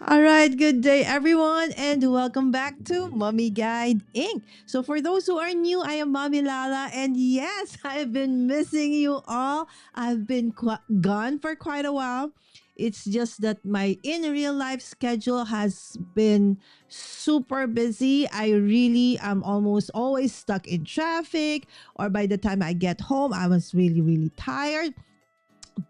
All right, good day, everyone, and welcome back to Mommy Guide Inc. So, for those who are new, I am Mommy Lala, and yes, I've been missing you all. I've been gone for quite a while. It's just that my in real life schedule has been super busy. I really am almost always stuck in traffic, or by the time I get home, I was really, really tired.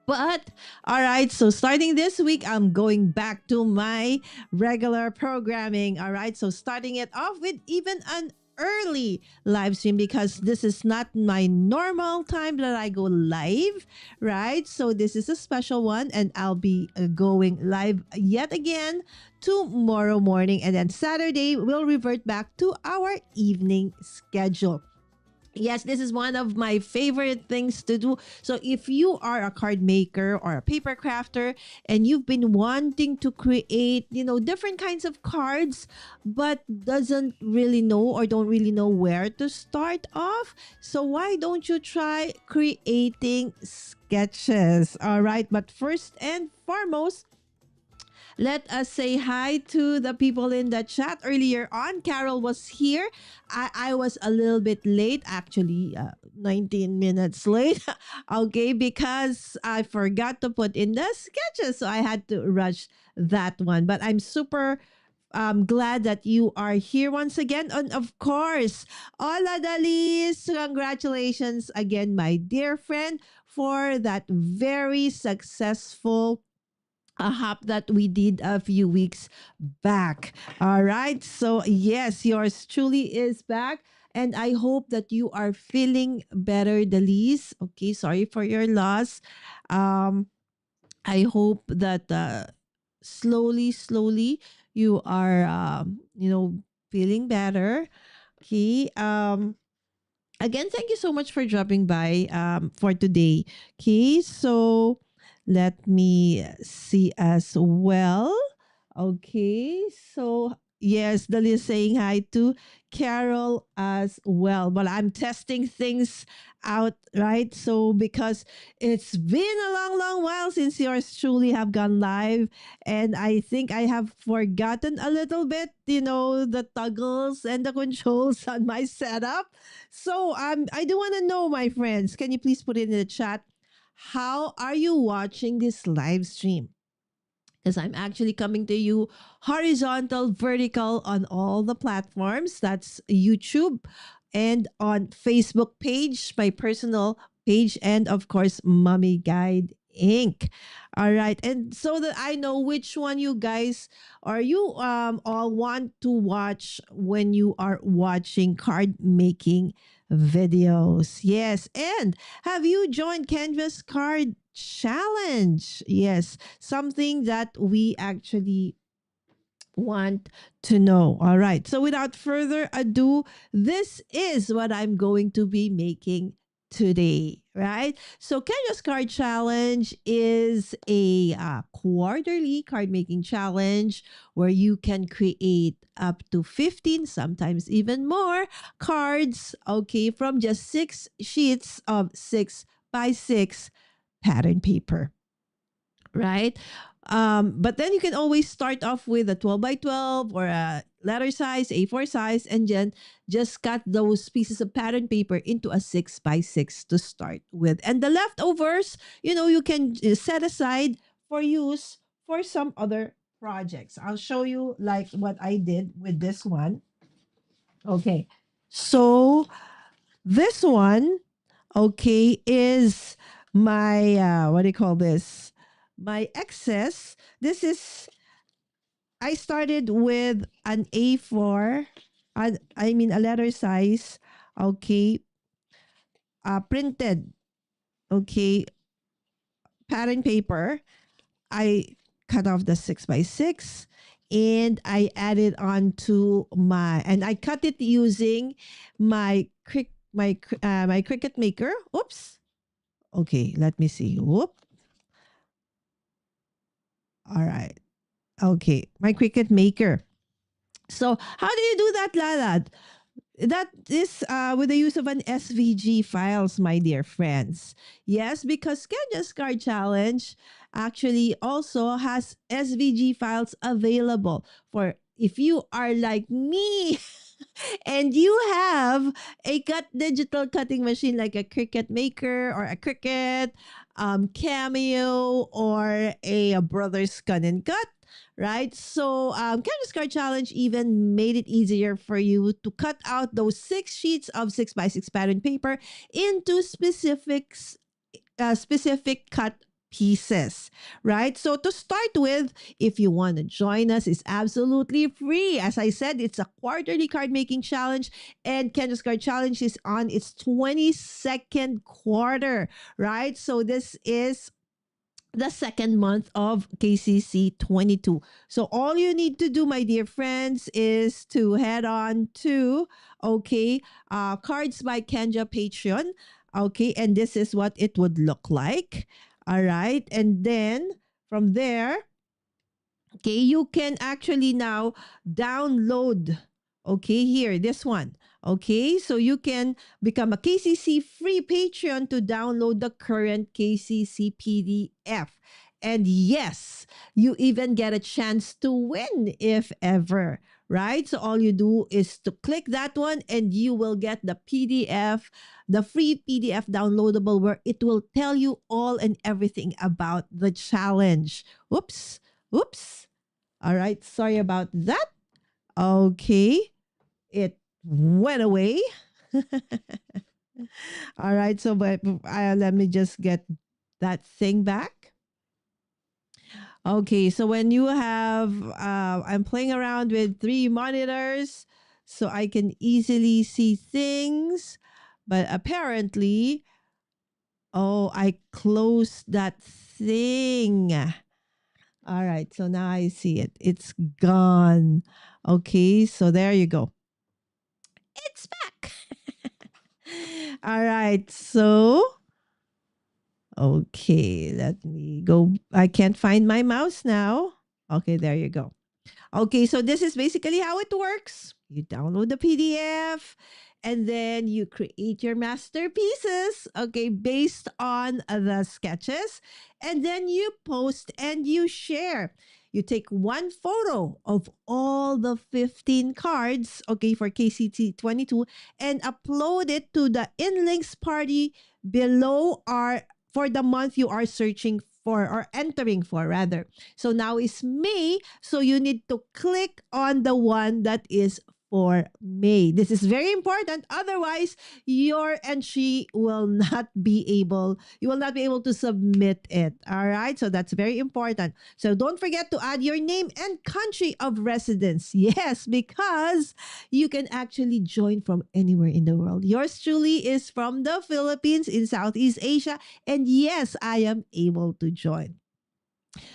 But all right, so starting this week, I'm going back to my regular programming. All right, so starting it off with even an early live stream because this is not my normal time that I go live, right? So this is a special one, and I'll be going live yet again tomorrow morning, and then Saturday we'll revert back to our evening schedule. Yes, this is one of my favorite things to do. So if you are a card maker or a paper crafter and you've been wanting to create, different kinds of cards but doesn't really know or don't really know where to start off, so why don't you try creating sketches? All right, but first and foremost, let us say hi to the people in the chat earlier on. Carol was here. I was a little bit late, actually, 19 minutes late. Okay, because I forgot to put in the sketches. So I had to rush that one. But I'm super glad that you are here once again. And of course, Hola Dalis, congratulations again, my dear friend, for that very successful a hop that we did a few weeks back. All right. So, yes, yours truly is back. And I hope that you are feeling better, Delise. Okay. Sorry for your loss. Um, I hope that slowly, you are, feeling better. Okay. Again, thank you so much for dropping by for today. Okay, so let me see as well. Okay, so yes, Dali is saying hi to Carol as well. But I'm testing things out, right? So because it's been a long while since yours truly have gone live, and I think I have forgotten a little bit, the toggles and the controls on my setup. So I do want to know, my friends, can you please put it in the chat? How are you watching this live stream? Because I'm actually coming to you horizontal, vertical on all the platforms. That's YouTube and on Facebook page, my personal page, and of course, Mummy Guide Inc. All right. And so that I know which one you guys or you all want to watch when you are watching card making videos. Yes. And have you joined Canvas Card Challenge? Yes, something that we actually want to know. All right. So without further ado, this is what I'm going to be making today, right? So Kenya's Card Challenge is a quarterly card making challenge where you can create up to 15, sometimes even more cards, okay, from just 6 sheets of 6 by 6 pattern paper, right? But then you can always start off with a 12 by 12 or a letter size, A4 size, and then just cut those pieces of pattern paper into a 6 by 6 to start with. And the leftovers, you can set aside for use for some other projects. I'll show you like what I did with this one. Okay. So this one, okay, is my what do you call this? My excess. This is I started with an A4, I mean a letter size, okay, printed, okay, pattern paper. I cut off the 6 by 6 and I added on to and I cut it using my Cricut maker. Oops. Okay, let me see. Whoop. All right. Okay, my Cricut maker. So how do you do that, Lala? that is with the use of an SVG files, my dear friends. Yes, because Kenja's Card Challenge actually also has SVG files available for if you are like me and you have a digital cutting machine like a Cricut Maker or a Cricut, Cameo, or a Brothers Gun and Cut, right? So, Canvas Card Challenge even made it easier for you to cut out those 6 sheets of 6x6 pattern paper into specific cut pieces, right? So to start with, if you want to join us, it's absolutely free. As I said, it's a quarterly card making challenge, and Kendra's Card Challenge is on its 22nd quarter, right? So this is the second month of KCC 22. So all you need to do, my dear friends, is to head on to, okay, Cards by Kenja Patreon. Okay, and this is what it would look like. All right. And then from there, okay, you can actually now download, okay, here, this one. Okay, so you can become a KCC free Patreon to download the current KCC PDF. And yes, you even get a chance to win if ever, right? So all you do is to click that one and you will get the PDF, the free PDF downloadable, where it will tell you all and everything about the challenge. Oops, oops. All right, sorry about that. Okay, it went away. All right, so but let me just get that thing back. Okay, so when you have, I'm playing around with 3 monitors so I can easily see things, but apparently, oh, I closed that thing. All right, so now I see it. It's gone. Okay, so there you go. It's back. All right, so okay, let me go. I can't find my mouse now. Okay, there you go. Okay, so this is basically how it works. You download the PDF and then you create your masterpieces, okay, based on the sketches. And then you post and you share. You take one photo of all the 15 cards, okay, for KCT22 and upload it to the InLinks party below our for the month you are searching for or entering for rather. So now is May. So you need to click on the one that is for May. This is very important. Otherwise, your entry will not be able, you will not be able to submit it. All right. So that's very important. So don't forget to add your name and country of residence. Yes, because you can actually join from anywhere in the world. Yours truly is from the Philippines in Southeast Asia. And yes, I am able to join.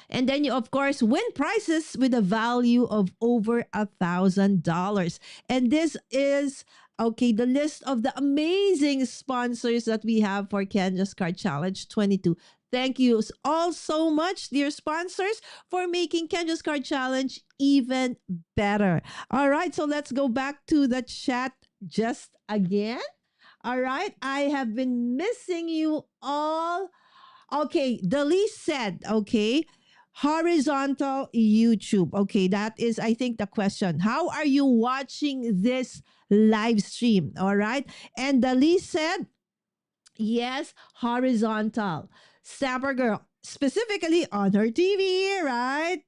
And then you, of course, win prizes with a value of over $1,000. And this is okay, the list of the amazing sponsors that we have for Kendra's Card Challenge 22. Thank you all so much, dear sponsors, for making Kendra's Card Challenge even better. All right, so let's go back to the chat just again. All right, I have been missing you all. Okay, Delise said, okay, horizontal YouTube. Okay, that is, I think, the question. How are you watching this live stream? All right. And Delise said, yes, horizontal. Stamper Girl, specifically on her TV, right?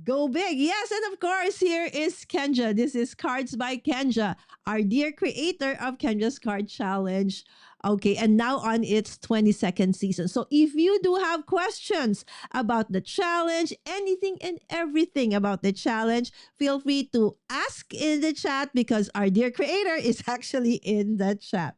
Go big. Yes, and of course, here is Kenja. This is Cards by Kenja, our dear creator of Kenja's Card Challenge. Okay, and now on its 22nd season. So if you do have questions about the challenge, anything and everything about the challenge, feel free to ask in the chat because our dear creator is actually in the chat.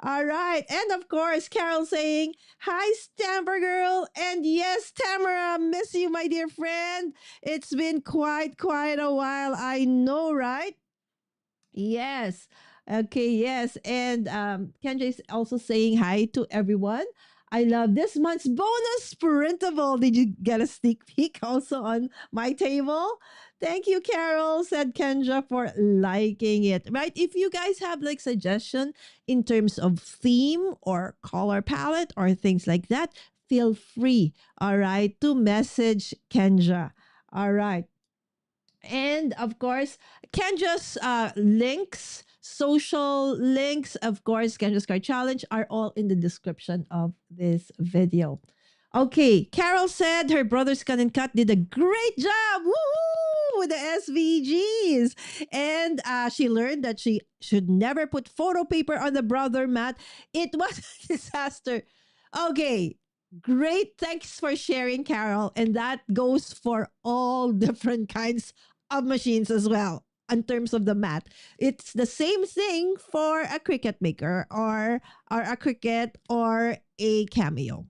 All right. And of course, Carol saying, hi, Stamper Girl. And yes, Tamara, miss you, my dear friend. It's been quite a while. I know, right? Yes. Okay, yes. And Kenja is also saying hi to everyone. I love this month's bonus printable. Did you get a sneak peek also on my table? Thank you, Carol, said Kendra, for liking it. Right? If you guys have like suggestion in terms of theme or color palette or things like that, feel free, all right, to message Kendra. All right. And of course, Kendra's links, social links, of course, Kendra's Card Challenge are all in the description of this video. Okay, Carol said her brother Scan and Cut did a great job. Woohoo! With the SVGs. And she learned that she should never put photo paper on the brother mat. It was a disaster. Okay, great. Thanks for sharing, Carol. And that goes for all different kinds of machines as well. In terms of the mat, it's the same thing for a Cricut maker or a Cricut or a Cameo.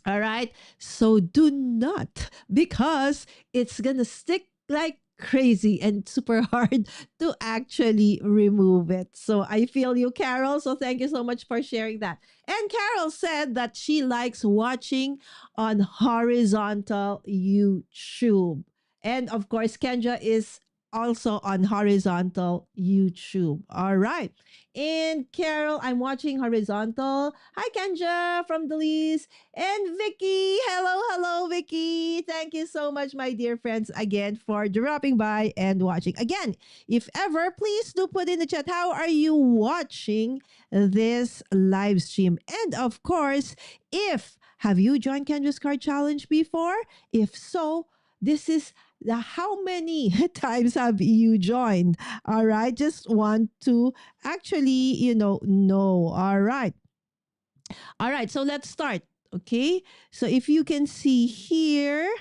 All right. So do not, because it's going to stick like crazy and super hard to actually remove it. So I feel you, Carol. So thank you so much for sharing that. And Carol said that she likes watching on horizontal YouTube. And of course, Kendra is also on horizontal YouTube. All right. And Carol, I'm watching horizontal. Hi, Kendra from Delise. And Vicky, hello, hello, Vicky. Thank you so much, my dear friends, again for dropping by and watching. Again, if ever, please do put in the chat, how are you watching this live stream? And of course, if have you joined Kendra's Card Challenge before? If so, this is the how many times have you joined? All right, just want to actually, know. All right. All right, so let's start. Okay, so if you can see here,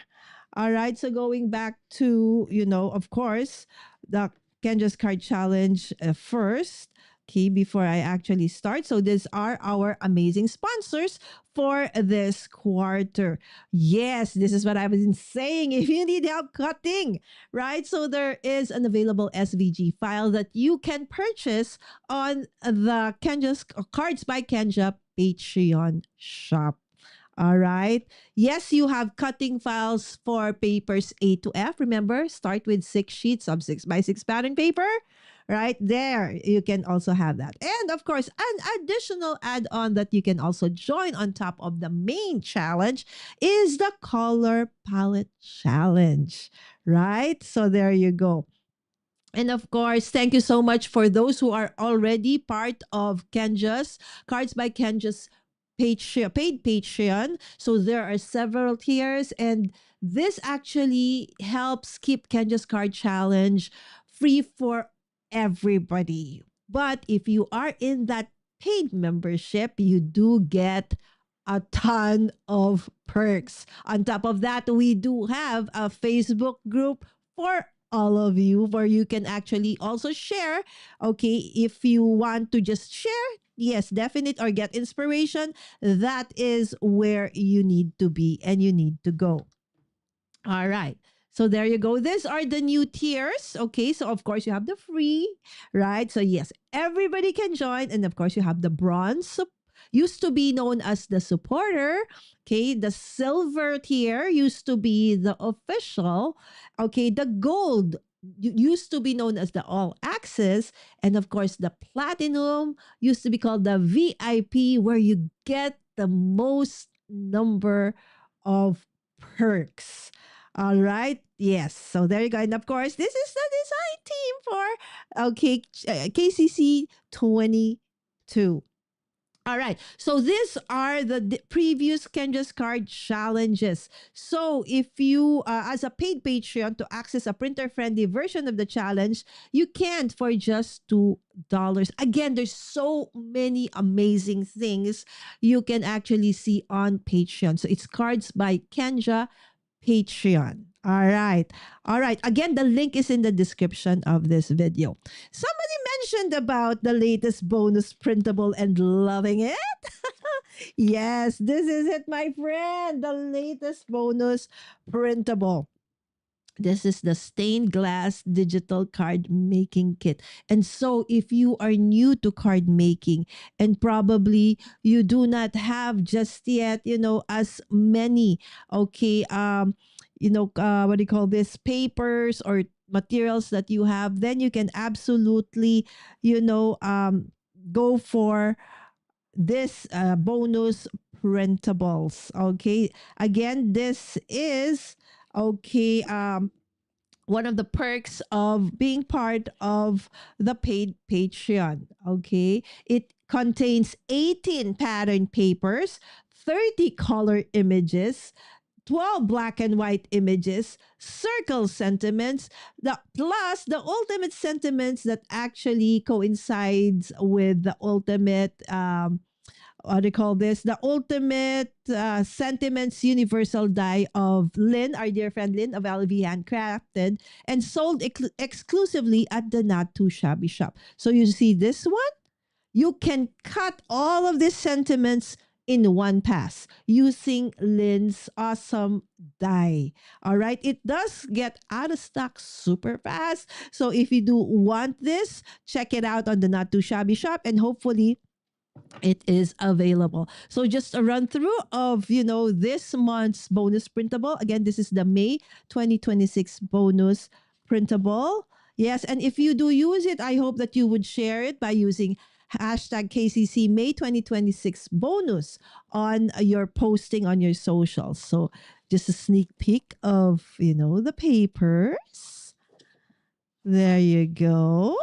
all right, so going back to, of course, the Kendra's Card Challenge first. Okay, before I actually start. So these are our amazing sponsors for this quarter. Yes, this is what I've been saying. If you need help cutting, right? So there is an available SVG file that you can purchase on the Kendra's Cards by Kendra Patreon shop. All right. Yes, you have cutting files for papers A to F. Remember, start with 6 sheets of 6 by 6 pattern paper. Right there, you can also have that. And of course, an additional add-on that you can also join on top of the main challenge is the color palette challenge. Right? So there you go. And of course, thank you so much for those who are already part of Kendra's Cards by Kendra's Patreon, paid Patreon. So there are several tiers, and this actually helps keep Kendra's Card Challenge free for everybody. But if you are in that paid membership, you do get a ton of perks. On top of that, we do have a Facebook group for all of you where you can actually also share. Okay, if you want to just share, yes, definite, or get inspiration, that is where you need to be and you need to go. All right. So there you go. These are the new tiers. Okay. So of course you have the free, right? So yes, everybody can join. And of course you have the bronze, used to be known as the supporter. Okay. The silver tier used to be the official. Okay. The gold used to be known as the all access. And of course the platinum used to be called the VIP, where you get the most number of perks. All right. Yes. So there you go. And of course, this is the design team for KCC 22. All right. So these are the previous Kendra's Card challenges. So if you, as a paid Patreon, to access a printer-friendly version of the challenge, you can for just $2. Again, there's so many amazing things you can actually see on Patreon. So it's Cards by Kendra Patreon. All right. All right. Again, the link is in the description of this video. Somebody mentioned about the latest bonus printable and loving it. Yes, this is it, my friend. The latest bonus printable. This is the stained glass digital card making kit. And so if you are new to card making and probably you do not have just yet, as many, okay, what do you call this, papers or materials that you have, then you can absolutely, go for this bonus printables. Okay. Again, this is okay. One of the perks of being part of the paid Patreon. Okay. It contains 18 pattern papers, 30 color images, 12 black and white images, circle sentiments, plus the ultimate sentiments that actually coincides with the ultimate what do you call this? The ultimate sentiments universal die of Lynn, our dear friend Lynn of LV Handcrafted, and sold exclusively at the Not Too Shabby Shop. So you see this one? You can cut all of these sentiments in one pass using Lynn's awesome die. All right. It does get out of stock super fast. So if you do want this, check it out on the Not Too Shabby Shop and hopefully it is available. So just a run through of, this month's bonus printable. Again, this is the May 2026 bonus printable. Yes, and if you do use it, I hope that you would share it by using hashtag KCC May 2026 bonus on your posting on your socials. So just a sneak peek of, the papers. There you go.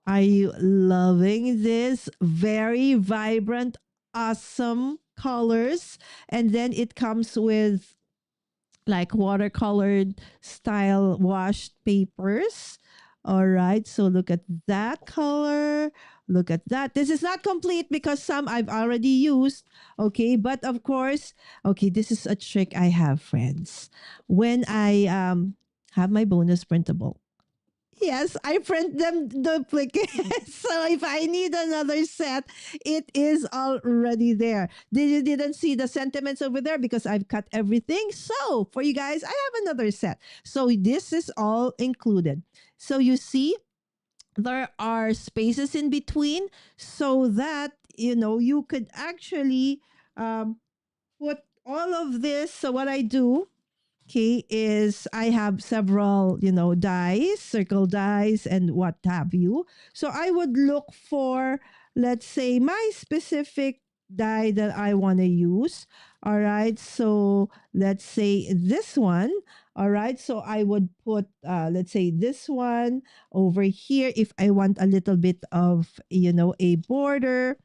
Are you loving this very vibrant, awesome colors? And then it comes with like watercolored style washed papers. All right, so look at that color. Look at that. This is not complete because some I've already used. Okay, but of course, okay, this is a trick I have, friends. When I have my bonus printable, yes, I print them duplicates. So if I need another set, it is already there. You didn't see the sentiments over there because I've cut everything. So for you guys, I have another set. So this is all included. So you see, there are spaces in between so that, you could actually put all of this. So what I do, okay, is I have several, dies, circle dies, and what have you. So I would look for, let's say, my specific die that I want to use. All right. So let's say this one. All right. So I would put, let's say, this one over here if I want a little bit of, a border.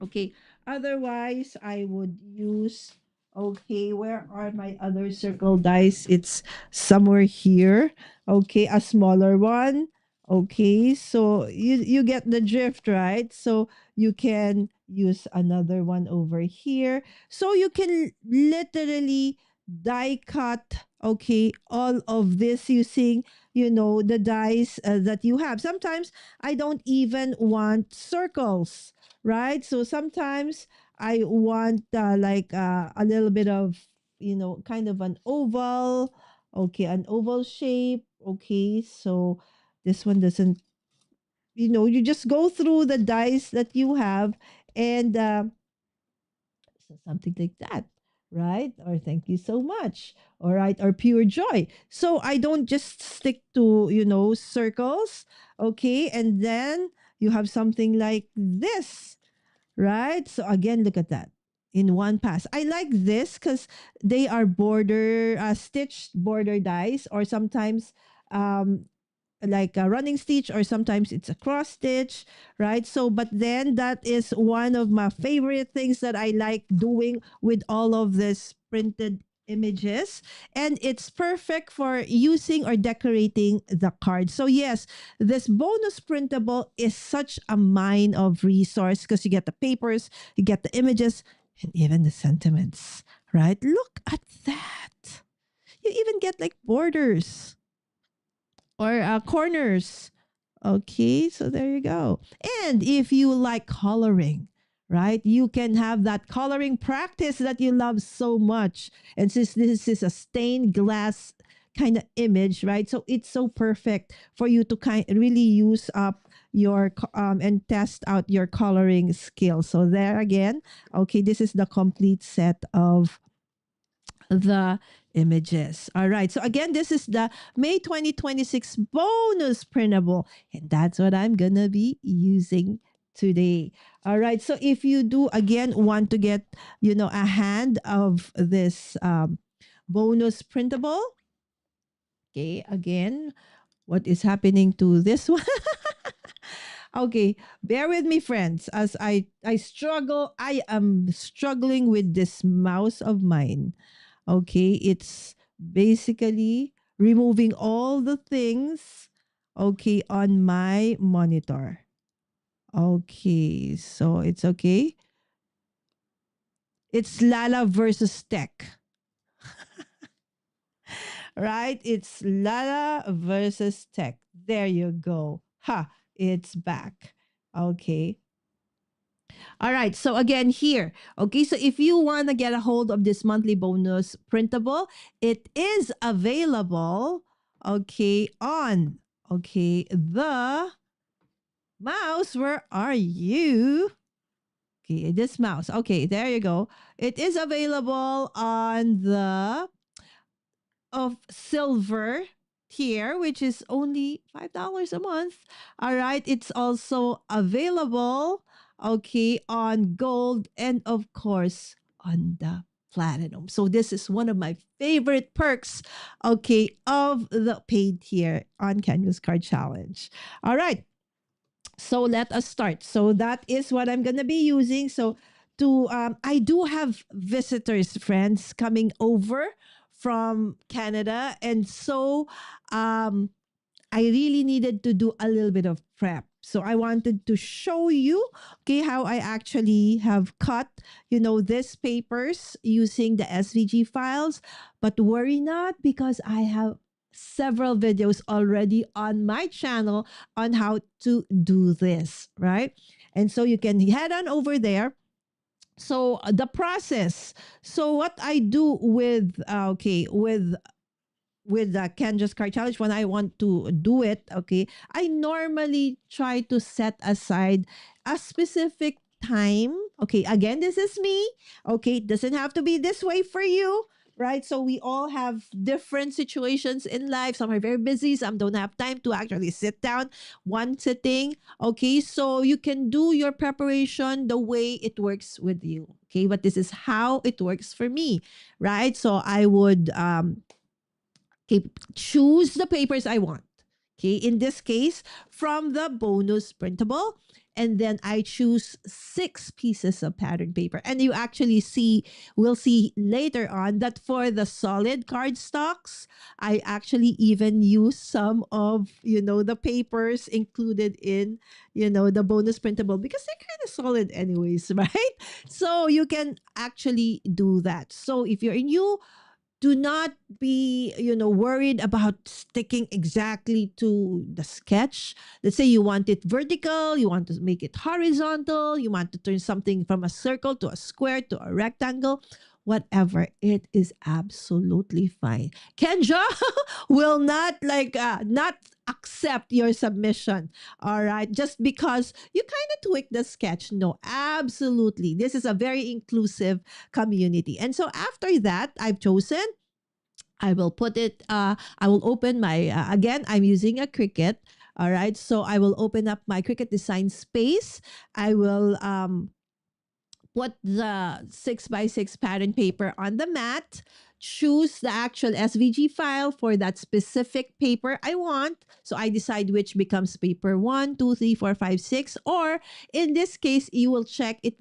Okay. Otherwise, I would use, okay, where are my other circle dice? It's somewhere here. Okay, a smaller one. Okay, so you get the drift, right? So you can use another one over here. So you can literally die cut, okay, all of this using, the dice that you have. Sometimes I don't even want circles, right? So sometimes I want a little bit of, kind of an oval. Okay, an oval shape. Okay, so this one doesn't, you just go through the dice that you have and so something like that, right? Or thank you so much. All right, or pure joy. So I don't just stick to, circles. Okay, and then you have something like this, right? So again, look at that in one pass. I like this because they are border stitched border dies, or sometimes um like a running stitch, or sometimes it's a cross stitch, right? So but then that is one of my favorite things that I like doing with all of this printed images, and it's perfect for using or decorating the card. So yes, this bonus printable is such a mine of resource because you get the papers, you get the images, and even the sentiments, right? Look at that. You even get like borders or corners. Okay, so there you go. And if you like coloring, right, you can have that coloring practice that you love so much. And since this is a stained glass kind of image, right? So it's so perfect for you to really use up your and test out your coloring skills. So there again, okay, this is the complete set of the images. All right. So again, this is the May 2026 bonus printable. And that's what I'm going to be using today. All right. So if you do again want to get, a hand of this bonus printable, okay, again, what is happening to this one? Okay, bear with me, friends, as I struggle. I am struggling with this mouse of mine. Okay, it's basically removing all the things, okay, on my monitor. Okay, so it's okay. It's Lala versus Tech, right? It's Lala versus Tech. There you go. Ha, it's back. Okay. All right. So again, here. Okay. So if you want to get a hold of this monthly bonus printable, it is available. Okay. On. Okay. The mouse. Where are you? Okay. This mouse. Okay. There you go. It is available on the of silver tier, which is only $5 a month. All right. It's also available, okay, on gold and of course on the platinum. So this is one of my favorite perks, okay, of the paid tier on Canvas Card Challenge. All right. So let us start. So that is what I'm gonna be using. So to I do have visitors, friends, coming over from Canada, and so um, I really needed to do a little bit of prep. So I wanted to show you, okay, how I actually have cut, this papers using the SVG files. But worry not, because I have several videos already on my channel on how to do this, right? And so you can head on over there. So the process. So what I do with with the Kendra's Card Challenge, when I want to do it, okay, I normally try to set aside a specific time. Okay, again, this is me. Okay, it doesn't have to be this way for you. Right, so we all have different situations in life. Some are very busy, some don't have time to actually sit down one sitting. Okay, so you can do your preparation the way it works with you. Okay, but this is how it works for me, right? So I would okay, choose the papers I want. Okay, in this case, from the bonus printable. And then I choose 6 pieces of pattern paper. And you actually we'll see later on that for the solid cardstocks, I actually even use some of, the papers included in, the bonus printable, because they're kind of solid anyways, right? So you can actually do that. So if you're new, do not be worried about sticking exactly to the sketch. Let's say you want it vertical, you want to make it horizontal, you want to turn something from a circle to a square to a rectangle, whatever, it is absolutely fine. Kendra will not not accept your submission, all right, just because you kind of tweak the sketch. No, absolutely, this is a very inclusive community. And so after that, I've chosen, I will put it, I will open my, again, I'm using a Cricut. All right. So I will open up my Cricut Design Space. I will put the 6x6 pattern paper on the mat, choose the actual SVG file for that specific paper I want. So I decide which becomes paper 1, 2, 3, 4, 5, 6. Or in this case, you will check it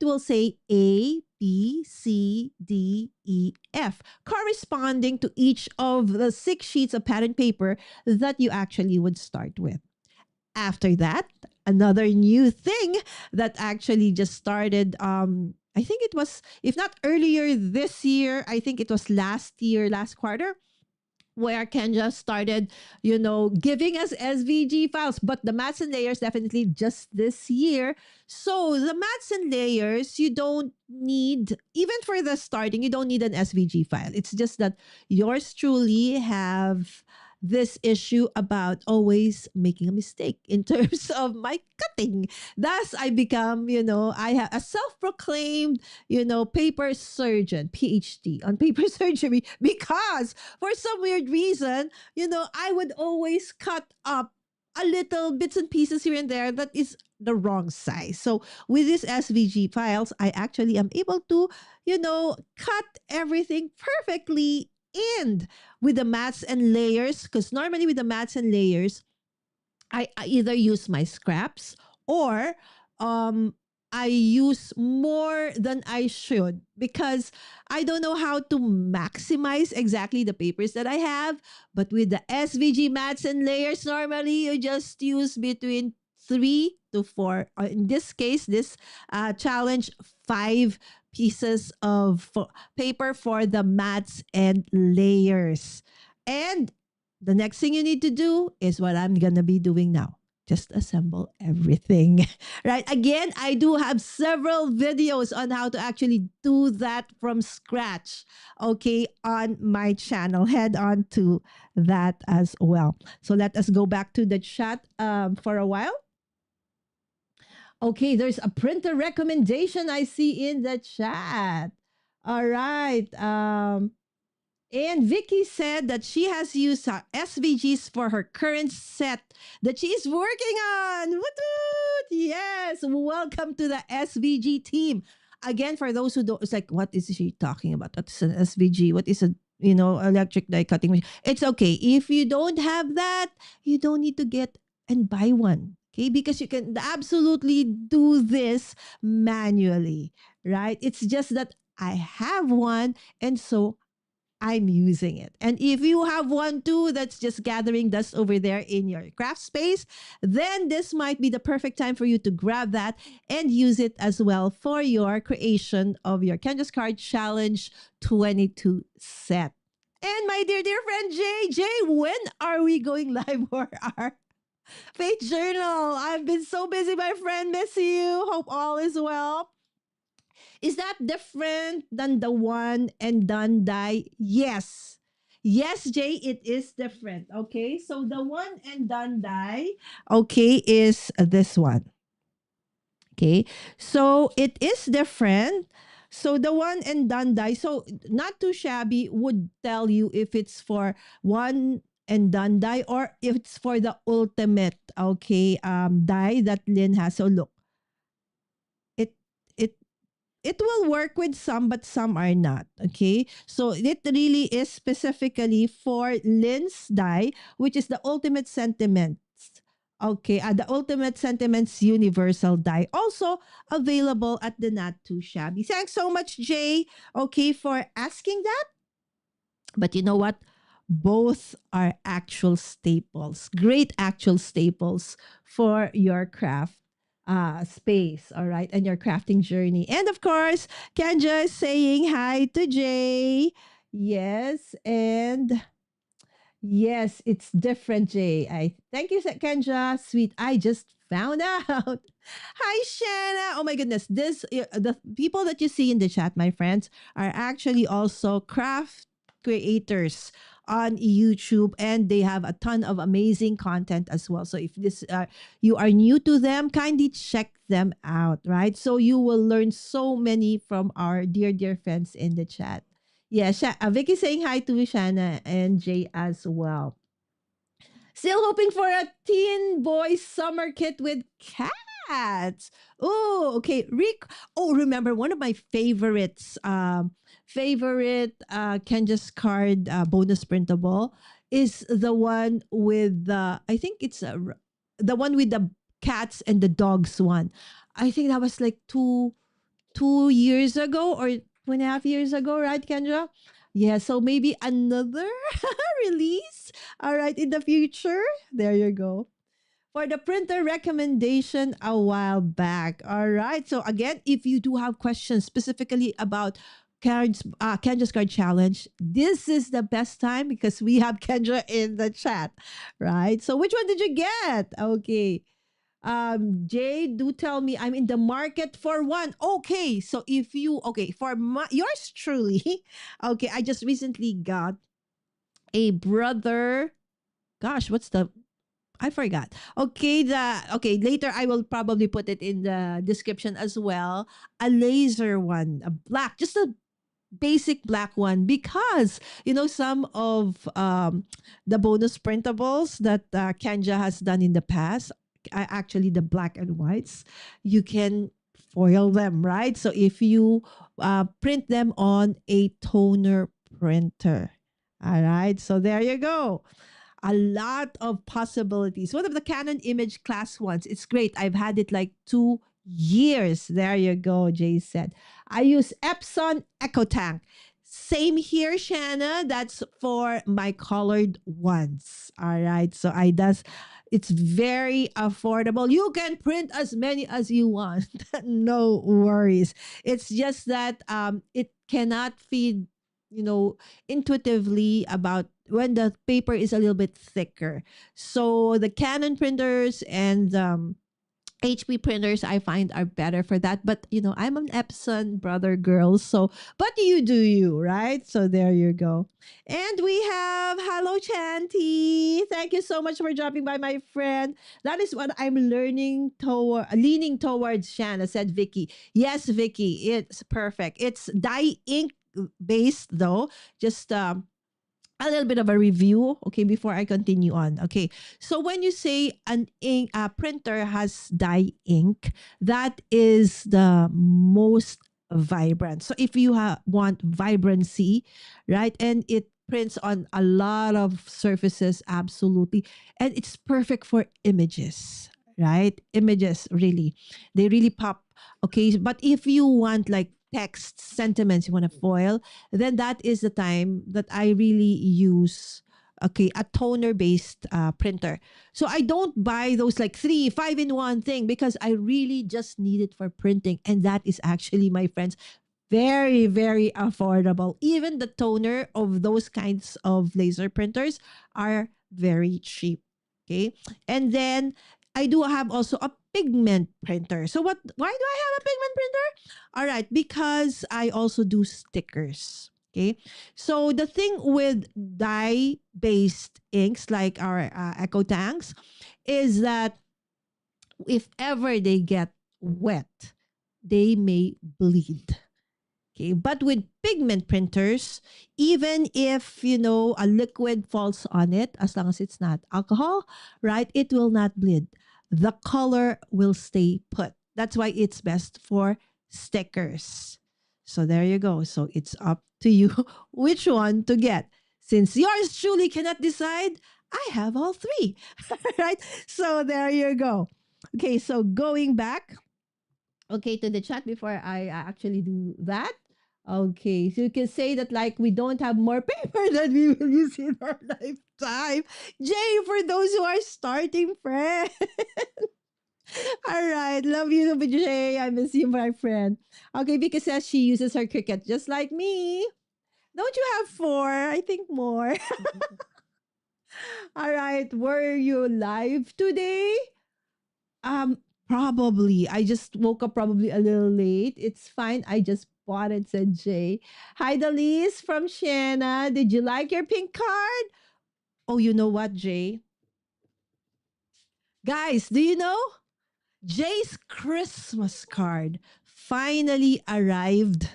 will say A, B, C, D, E, F, corresponding to each of the 6 sheets of pattern paper that you actually would start with. After that, another new thing that actually just started, I think it was, if not earlier this year, I think it was last year, last quarter, where Kendra started, giving us SVG files. But the mats and layers definitely just this year. So the mats and layers, you don't need, even for the starting, you don't need an SVG file. It's just that yours truly have this issue about always making a mistake in terms of my cutting. Thus, I become, I have a self-proclaimed, paper surgeon, PhD on paper surgery, because for some weird reason, I would always cut up a little bits and pieces here and there that is the wrong size. So with these SVG files, I actually am able to, cut everything perfectly. And with the mats and layers, because normally with the mats and layers, I either use my scraps or um I use more than I should, because I don't know how to maximize exactly the papers that I have. But with the SVG mats and layers, normally you just use between 3 to 4. In this case, this challenge, 5 pieces of paper for the mats and layers. And the next thing you need to do is what I'm going to be doing now. Just assemble everything. Right? Again, I do have several videos on how to actually do that from scratch. Okay, on my channel. Head on to that as well. So let us go back to the chat for a while. Okay, there's a printer recommendation I see in the chat. All right. And Vicky said that she has used SVGs for her current set that she is working on. Woot-woot! Yes, welcome to the SVG team. Again, for those who don't, it's like, what is she talking about? What is an SVG? What is a electric die cutting machine? It's okay. If you don't have that, you don't need to get and buy one. Okay, because you can absolutely do this manually, right? It's just that I have one, and so I'm using it. And if you have one too that's just gathering dust over there in your craft space, then this might be the perfect time for you to grab that and use it as well for your creation of your KENDRA'S Card Challenge 22 set. And my dear friend Jay, when are we going live for our Fate Journal? I've been so busy, my friend. Miss you. Hope all is well. Is that different than the one and done die? Yes. Yes, Jay, it is different. Okay. So the one and done die, okay, is this one. Okay. So it is different. So the one and done die, so not too shabby, would tell you if it's for one and done die or if it's for the ultimate, okay, die that Lynn has. So look, it it it will work with some, but some are not. Okay. So it really is specifically for Lynn's die, which is the Ultimate Sentiments. Okay. The Ultimate Sentiments Universal die. Also available at the Not Too Shabby. Thanks so much, Jay. Okay, for asking that. But you know what? Both are actual staples, great actual staples for your craft space, all right, and your crafting journey. And of course, Kendra is saying hi to Jay. Yes, and yes, it's different, Jay. I thank you, Kendra. Sweet. I just found out. Hi, Shanna. Oh my goodness. The people that you see in the chat, my friends, are actually also craft creators on YouTube, and they have a ton of amazing content as well. So if this you are new to them, kindly check them out, right? So you will learn so many from our dear friends in the chat. Yeah, Vicky saying hi to Shanna and Jay as well. Still hoping for a teen boy summer kit with cats. Oh, okay. Rick. Oh, remember one of my favorites, favorite KENDRA'S card bonus printable is the one with the, I think it's the one with the cats and the dogs one. I think that was like 2 years ago or 2.5 years ago, right, Kendra? Yeah, so maybe another release. All right, in the future. There you go. For the printer recommendation a while back. All right. So again, if you do have questions specifically about Kendra's card challenge, this is the best time because we have Kendra in the chat, right? So which one did you get? Okay. Jay, do tell me I'm in the market for one. Okay, so if you for yours truly, okay, I just recently got a brother. Gosh, what's the I forgot. Okay, later I will probably put it in the description as well. A laser one, a black, just a basic black one because some of the bonus printables that Kanja has done in the past, actually the black and whites, you can foil them, right? So if you print them on a toner printer, all right, so there you go, a lot of possibilities. One of the Canon image class ones. It's great. I've had it like 2 years. There you go, Jay said. I use Epson EcoTank. Same here, Shanna. That's for my colored ones. All right. So it's very affordable. You can print as many as you want. No worries. It's just that it cannot feed, intuitively about when the paper is a little bit thicker. So the Canon printers and HP printers I find are better for that. But I'm an Epson brother girl, so but you do you, right? So there you go. And we have hello Chanty. Thank you so much for dropping by, my friend. That is what I'm leaning towards, Shanna, said Vicky. Yes, Vicky, it's perfect. It's dye ink based though. Just a little bit of a review, okay, before I continue on. Okay, so when you say an ink printer has dye ink, that is the most vibrant. So if you want vibrancy, right, and it prints on a lot of surfaces, absolutely, and it's perfect for images, right? Images really, they really pop. Okay, but if you want like text sentiments, you want to foil, then that is the time that I really use a toner based printer. So I don't buy those like 3 5 in 1 thing because I really just need it for printing, and that is actually, my friends, very very affordable. Even the toner of those kinds of laser printers are very cheap. Okay, and then I do have also a pigment printer. So why do I have a pigment printer? All right, because I also do stickers. Okay. So the thing with dye based inks like our Echo Tanks is that if ever they get wet, they may bleed. Okay. But with pigment printers, even if, a liquid falls on it, as long as it's not alcohol, right, it will not bleed. The color will stay put. That's why it's best for stickers. So there you go. So it's up to you which one to get. Since yours truly cannot decide, I have all three. Right? So there you go. Okay, so going back, okay, to the chat before I actually do that. Okay, so you can say that like we don't have more paper that we will use in our lifetime. Jay, for those who are starting fresh. All right, love you, Jay. I miss you, my friend. Okay, because says she uses her Cricut just like me. Don't you have four? I think more. All right, were you live today? Um, Probably. I just woke up probably a little late. It's fine. I just bought it, said Jay. Hi, Delise from Shanna. Did you like your pink card? Oh, you know what, Jay? Guys, do you know? Jay's Christmas card finally arrived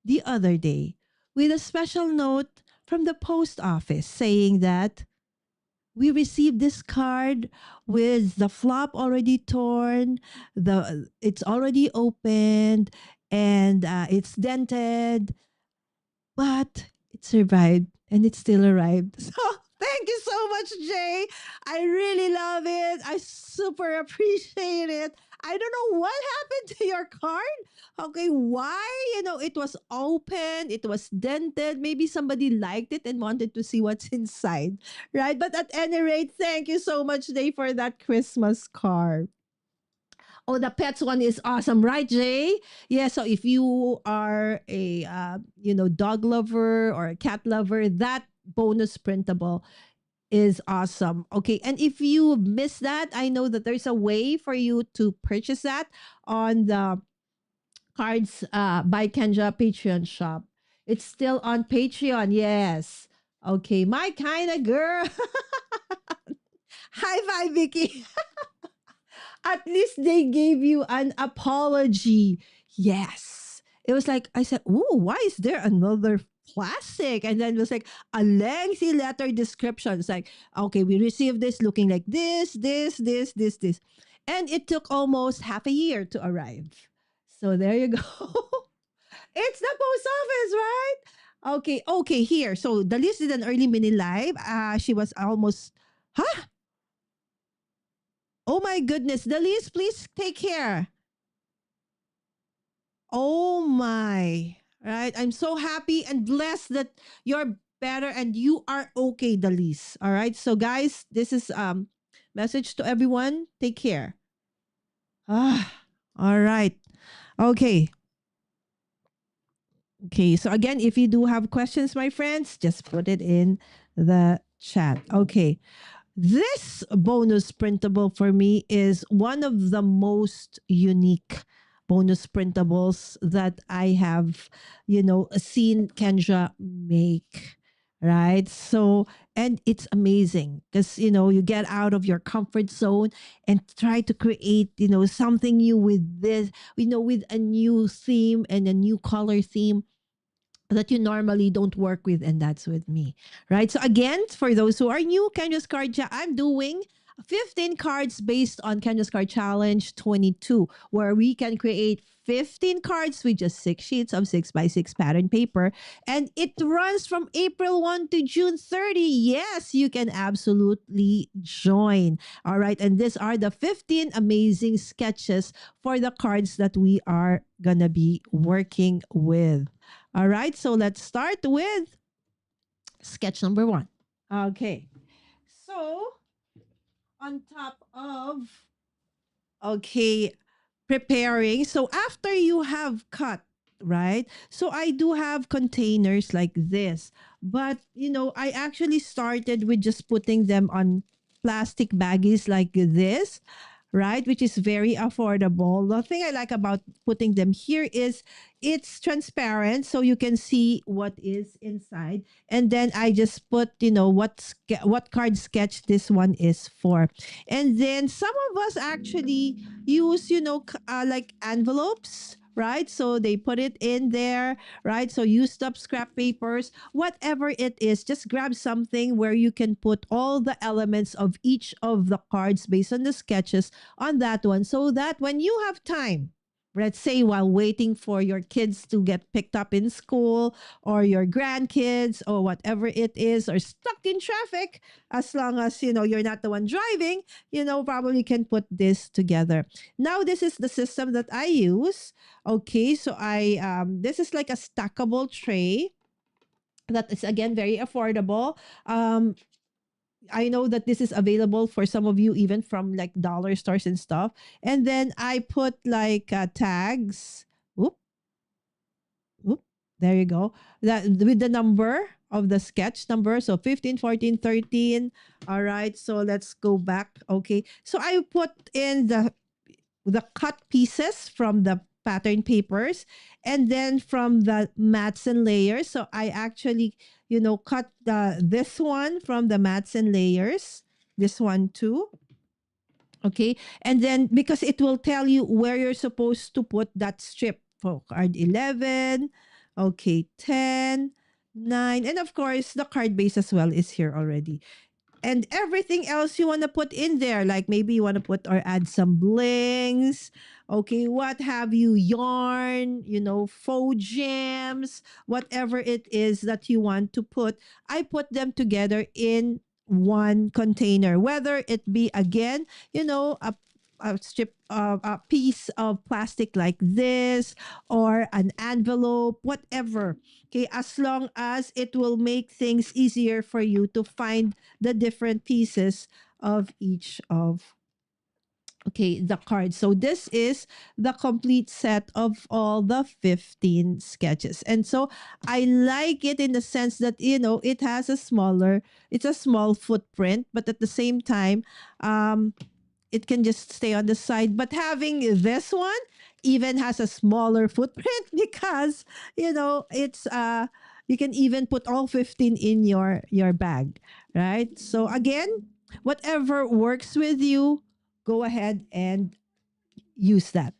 the other day with a special note from the post office saying that we received this card with the flap already torn, it's already opened, and it's dented, but it survived and it still arrived. So thank you so much, Jay. I really love it. I super appreciate it. I don't know what happened to your card. Okay, why? It was open, it was dented. Maybe somebody liked it and wanted to see what's inside, right? But at any rate, thank you so much, Jay, for that Christmas card. Oh, the pets one is awesome, right, Jay? Yeah. So if you are a dog lover or a cat lover, that bonus printable is awesome. Okay, and if you miss that, I know that there's a way for you to purchase that on the Cards by Kendra Patreon shop. It's still on Patreon. Yes. Okay, my kind of girl. High five, Vicky. At least they gave you an apology. Yes. It was like, I said, "Ooh, why is there another plastic?" And then it was like a lengthy letter description. It's like, okay, we received this looking like this. And it took almost half a year to arrive. So there you go. It's the post office, right? Okay, here. So the list did an early mini live. She was almost, huh? Oh my goodness. The list, please take care. Oh my. Right. I'm so happy and blessed that you're better and you are okay, Dalise. All right. So guys, this is message to everyone. Take care. Ah, all right. Okay. Okay. So again, if you do have questions, my friends, just put it in the chat. Okay. This bonus printable for me is one of the most unique bonus printables that I have, seen Kendra make. Right. So, and it's amazing because, you get out of your comfort zone and try to create, something new with this, with a new theme and a new color theme that you normally don't work with, and that's with me, right? So again, for those who are new, I'm doing 15 cards based on Canvas Card Challenge 22, where we can create 15 cards with just 6 sheets of 6 by 6 pattern paper, and it runs from April 1 to June 30. Yes, you can absolutely join. All right, and these are the 15 amazing sketches for the cards that we are gonna be working with. All right, so let's start with sketch number one. Okay, so on top of, okay, preparing, so after you have cut, right? So I do have containers like this, but I actually started with just putting them on plastic baggies like this, right? Which is very affordable. The thing I like about putting them here is it's transparent, so you can see what is inside. And then I just put, what card sketch this one is for. And then some of us actually use, like envelopes. Right, so they put it in there, right? So used up scrap papers, whatever it is, just grab something where you can put all the elements of each of the cards based on the sketches on that one, so that when you have time, let's say while waiting for your kids to get picked up in school or your grandkids or whatever it is, or stuck in traffic, as long as you're not the one driving, probably can put this together. Now this is the system that I use. Okay, so I this is like a stackable tray that is again very affordable. I know that this is available for some of you, even from like dollar stores and stuff. And then I put like tags. Oop, oop. There you go. That with the number of the sketch number. So 15, 14, 13. All right. So let's go back. Okay. So I put in the cut pieces from the pattern papers, and then from the mats and layers. So I actually, cut this one from the mats and layers, this one too. Okay. And then because it will tell you where you're supposed to put that strip for card 11, okay, 10, 9, and of course the card base as well is here already, and everything else you want to put in there, like maybe you want to put or add some blings, okay, what have you, yarn, faux gems, whatever it is that you want to put. I put them together in one container, whether it be again, a strip of a piece of plastic like this, or an envelope, whatever. Okay, as long as it will make things easier for you to find the different pieces of each Okay, the card. So this is the complete set of all the 15 sketches. And so I like it in the sense that, it has it's a small footprint, but at the same time, um, it can just stay on the side. But having this one even has a smaller footprint because, it's you can even put all 15 in your bag, right? So again, whatever works with you, go ahead and use that.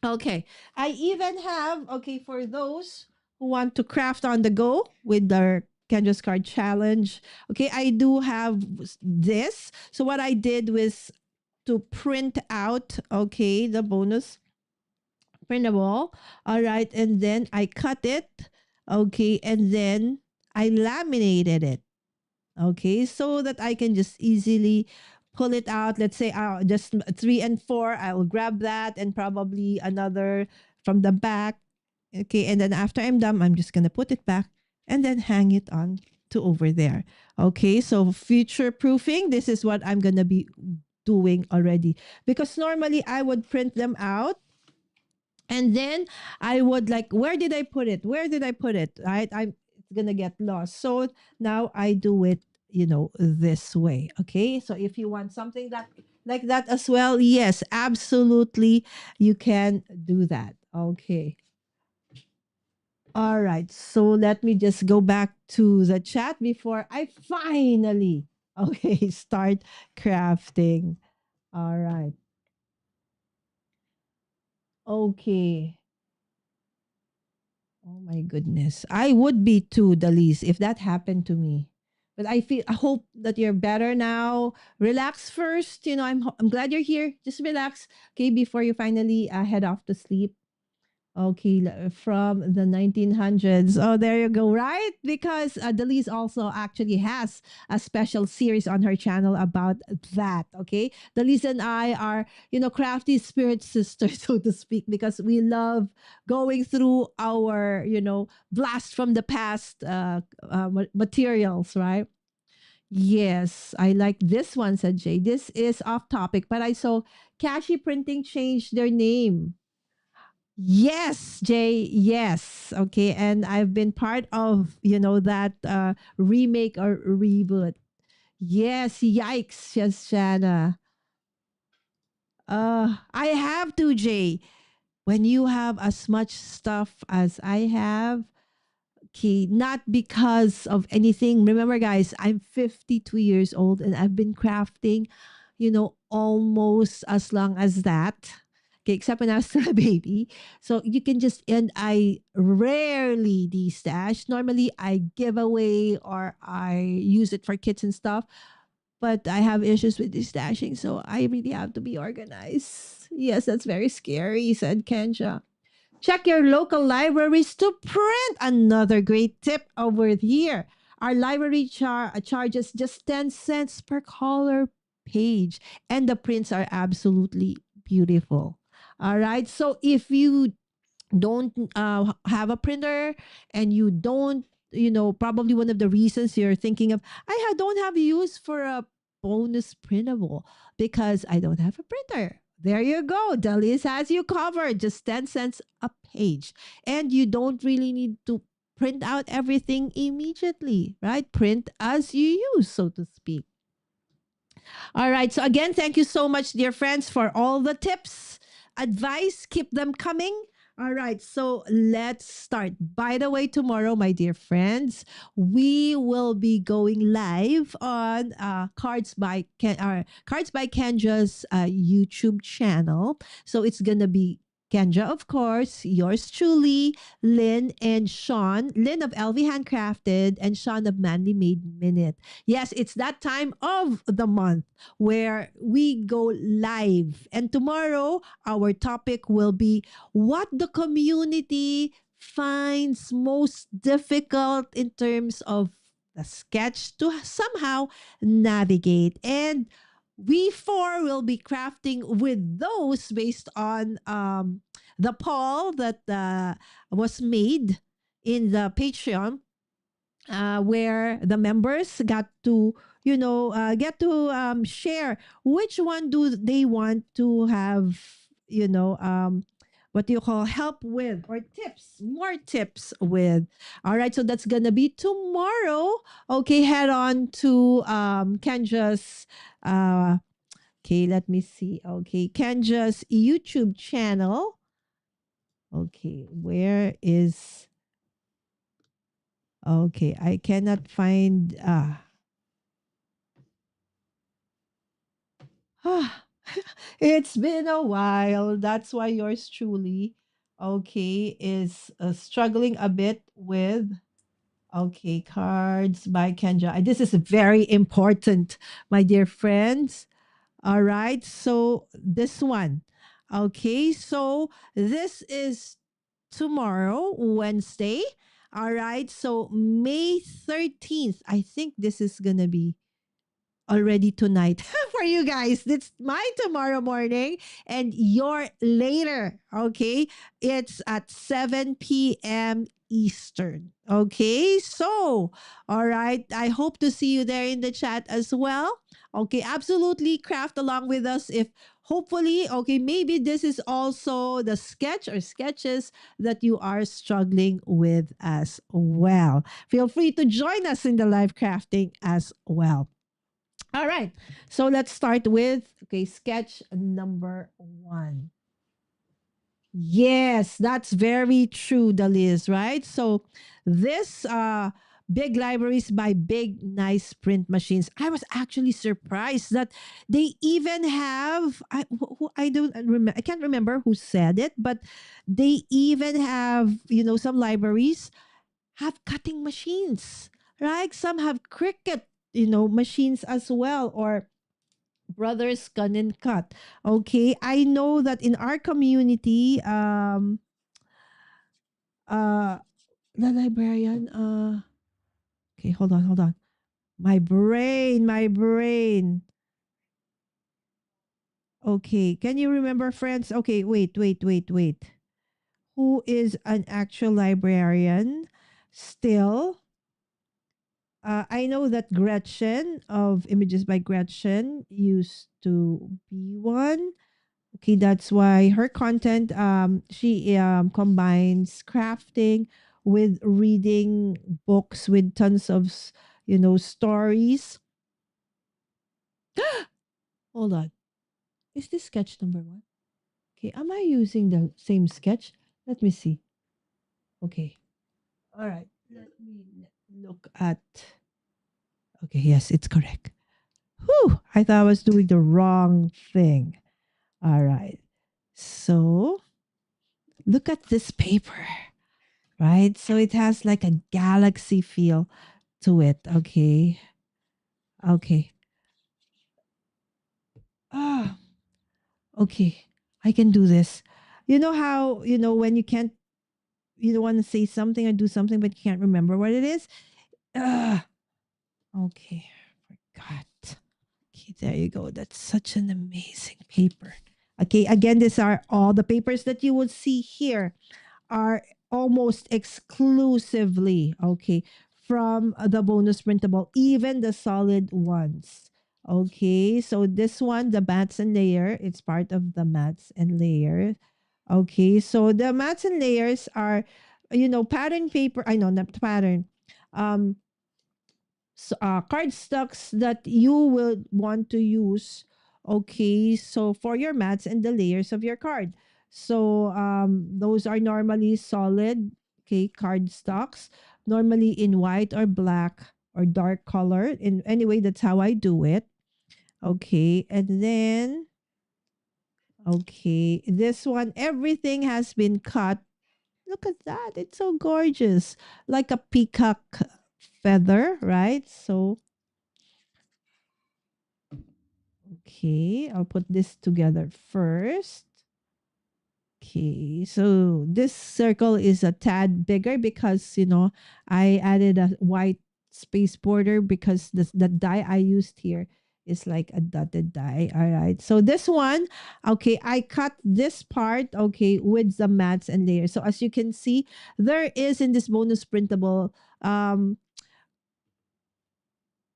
Okay. I even have, okay, for those who want to craft on the go with their Kendra's card challenge. Okay, I do have this. So what I did was to print out, okay, the bonus printable. All right. And then I cut it. Okay. And then I laminated it. Okay. So that I can just easily pull it out. Let's say just 3 and 4. I'll grab that and probably another from the back. Okay. And then after I'm done, I'm just going to put it back and then hang it on to over there. Okay. So future proofing, this is what I'm going to be doing already, because normally I would print them out and then I would like, where did I put it? Where did I put it? Right? I'm It's gonna get lost. So now I do it, this way. Okay. So if you want something that like that as well, yes, absolutely, you can do that. Okay. All right. So let me just go back to the chat before I finally okay start crafting. All right. Okay. Oh my goodness. I would be too, Dalise, if that happened to me. But I hope that you're better now. Relax first. I'm glad you're here. Just relax, okay, before you finally head off to sleep. Okay, from the 1900s. Oh, there you go, right? Because Delise also actually has a special series on her channel about that. Okay, Delise and I are, crafty spirit sisters, so to speak, because we love going through our, blast from the past materials, right? Yes, I like this one, said Jay. This is off topic, but I saw Kashi Printing changed their name. Yes, Jay. Yes. Okay. And I've been part of, that remake or reboot. Yes. Yikes, Shana. I have to, Jay. When you have as much stuff as I have, okay, not because of anything. Remember, guys, I'm 52 years old and I've been crafting, almost as long as that. Okay, except when I was still a baby. So you can just, and I rarely de-stash. Normally I give away or I use it for kids and stuff. But I have issues with de-stashing. So I really have to be organized. Yes, that's very scary, said Kensha. Check your local libraries to print. Another great tip over here. Our library charges just 10 cents per color page, and the prints are absolutely beautiful. All right. So if you don't have a printer and you don't, probably one of the reasons you're thinking of, don't have use for a bonus printable because I don't have a printer. There you go. Delis has you covered. Just 10 cents a page. And you don't really need to print out everything immediately, right? Print as you use, so to speak. All right. So again, thank you so much, dear friends, for all the tips, advice. Keep them coming. All right, so let's start. By the way, tomorrow, my dear friends, we will be going live on Cards by Kendra's YouTube channel. So it's gonna be Kendra, of course, yours truly, Lynn and Sean. Lynn of LV Handcrafted and Sean of Manly Made Minute. Yes, it's that time of the month where we go live. And tomorrow, our topic will be what the community finds most difficult in terms of the sketch to somehow navigate. And we four will be crafting with those based on the poll that was made in the Patreon, where the members got to get to share which one do they want to have, what do you call, help with, or tips, more tips with. All right, so that's gonna be tomorrow. Okay, head on to Kendra's okay, let me see. Okay, Kendra's YouTube channel. Okay, where is, okay, I cannot find it's been a while. That's why yours truly, okay, is struggling a bit with, okay, cards by Kendra. This is very important, my dear friends. All right. So this one. Okay. So this is tomorrow, Wednesday. All right. So May 13th. I think this is going to be already tonight for you guys. It's my tomorrow morning and your later. Okay. It's at 7 p.m. Eastern. Okay. So, all right. I hope to see you there in the chat as well. Okay. Absolutely craft along with us if hopefully, okay, maybe this is also the sketch or sketches that you are struggling with as well. Feel free to join us in the live crafting as well. All right. So let's start with, okay, sketch number one. Yes, that's very true, Daliz, right? So this big libraries by big nice print machines. I was actually surprised that they even have I don't remember, I can't remember who said it, but they even have, some libraries have cutting machines, right? Some have Cricut, machines as well, or Brothers Gun and Cut. Okay, I know that in our community, uh, the librarian, okay, hold on. My brain. Okay, can you remember, friends? Okay, wait. Who is an actual librarian? Still, I know that Gretchen of Images by Gretchen used to be one. Okay, that's why her content, she combines crafting with reading books with tons of stories. Hold on, is this sketch number one? Okay, am I using the same sketch? Let me see. Okay, all right, let me look at. Okay, yes, it's correct. Whew, I thought I was doing the wrong thing. All right, so look at this paper, right? So it has like a galaxy feel to it. Okay. Okay. Ah, okay. I can do this. You know how, when you can't, you don't want to say something or do something, but you can't remember what it is? Ah, okay. Forgot. Okay, there you go. That's such an amazing paper. Okay, again, these are all the papers that you would see here are almost exclusively, okay, from the bonus printable, even the solid ones. Okay, so this one, the mats and layer, it's part of the mats and layer. Okay, so the mats and layers are, pattern paper. I know, not pattern. Um, cardstocks that you will want to use, okay, so for your mats and the layers of your card. So those are normally solid, okay, cardstocks, normally in white or black or dark color. In anyway, that's how I do it. Okay, and then, okay, this one, everything has been cut. Look at that, it's so gorgeous, like a peacock feather, right? So okay, I'll put this together first. Okay, so this circle is a tad bigger because, I added a white space border because the die I used here is like a dotted die. All right, so this one, okay, I cut this part, okay, with the mats and layers. So as you can see, there is in this bonus printable,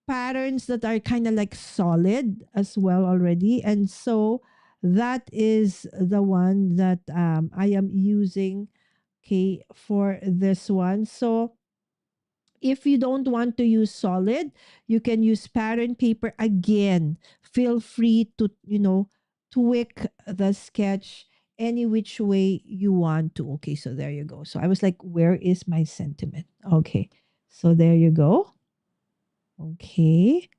patterns that are kind of like solid as well already. And so that is the one that I am using, okay, for this one. So if you don't want to use solid, you can use pattern paper again. Feel free to, tweak the sketch any which way you want to. Okay, so there you go. So I was like, where is my sentiment? Okay, so there you go. Okay,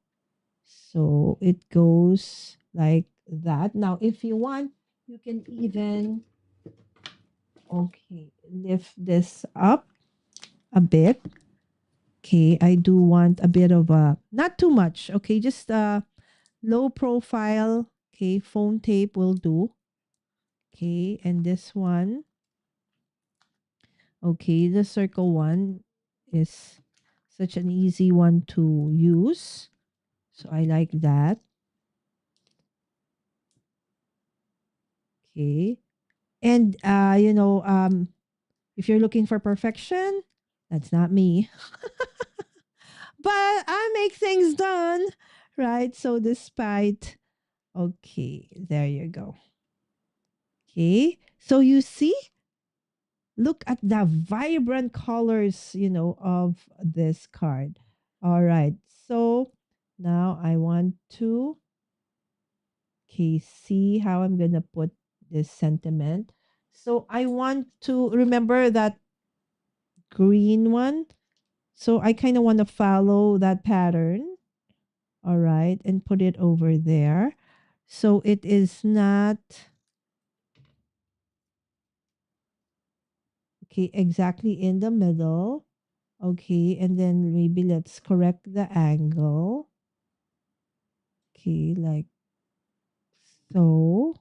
so it goes like that. Now, if you want, you can even, okay, lift this up a bit. Okay, I do want a bit of a, not too much. Okay, just low profile. Okay, foam tape will do. Okay, and this one. Okay, the circle one is such an easy one to use. So I like that. Okay. And if you're looking for perfection, that's not me. But I make things done, right? So despite, okay, there you go. Okay. So you see, look at the vibrant colors, of this card. All right. So now I want to, okay, see how I'm going to put this sentiment. So I want to remember that green one. So I kind of want to follow that pattern. All right. And put it over there. So it is not, okay, exactly in the middle. Okay. And then maybe let's correct the angle. Okay. Like so.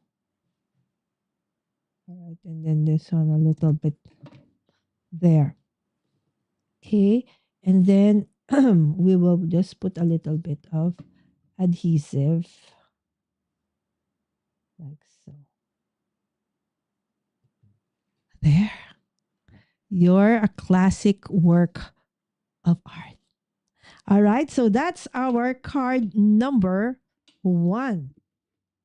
All right. And then this one a little bit there. Okay. And then we will just put a little bit of adhesive like so. There. You're a classic work of art. All right. So that's our card number 1.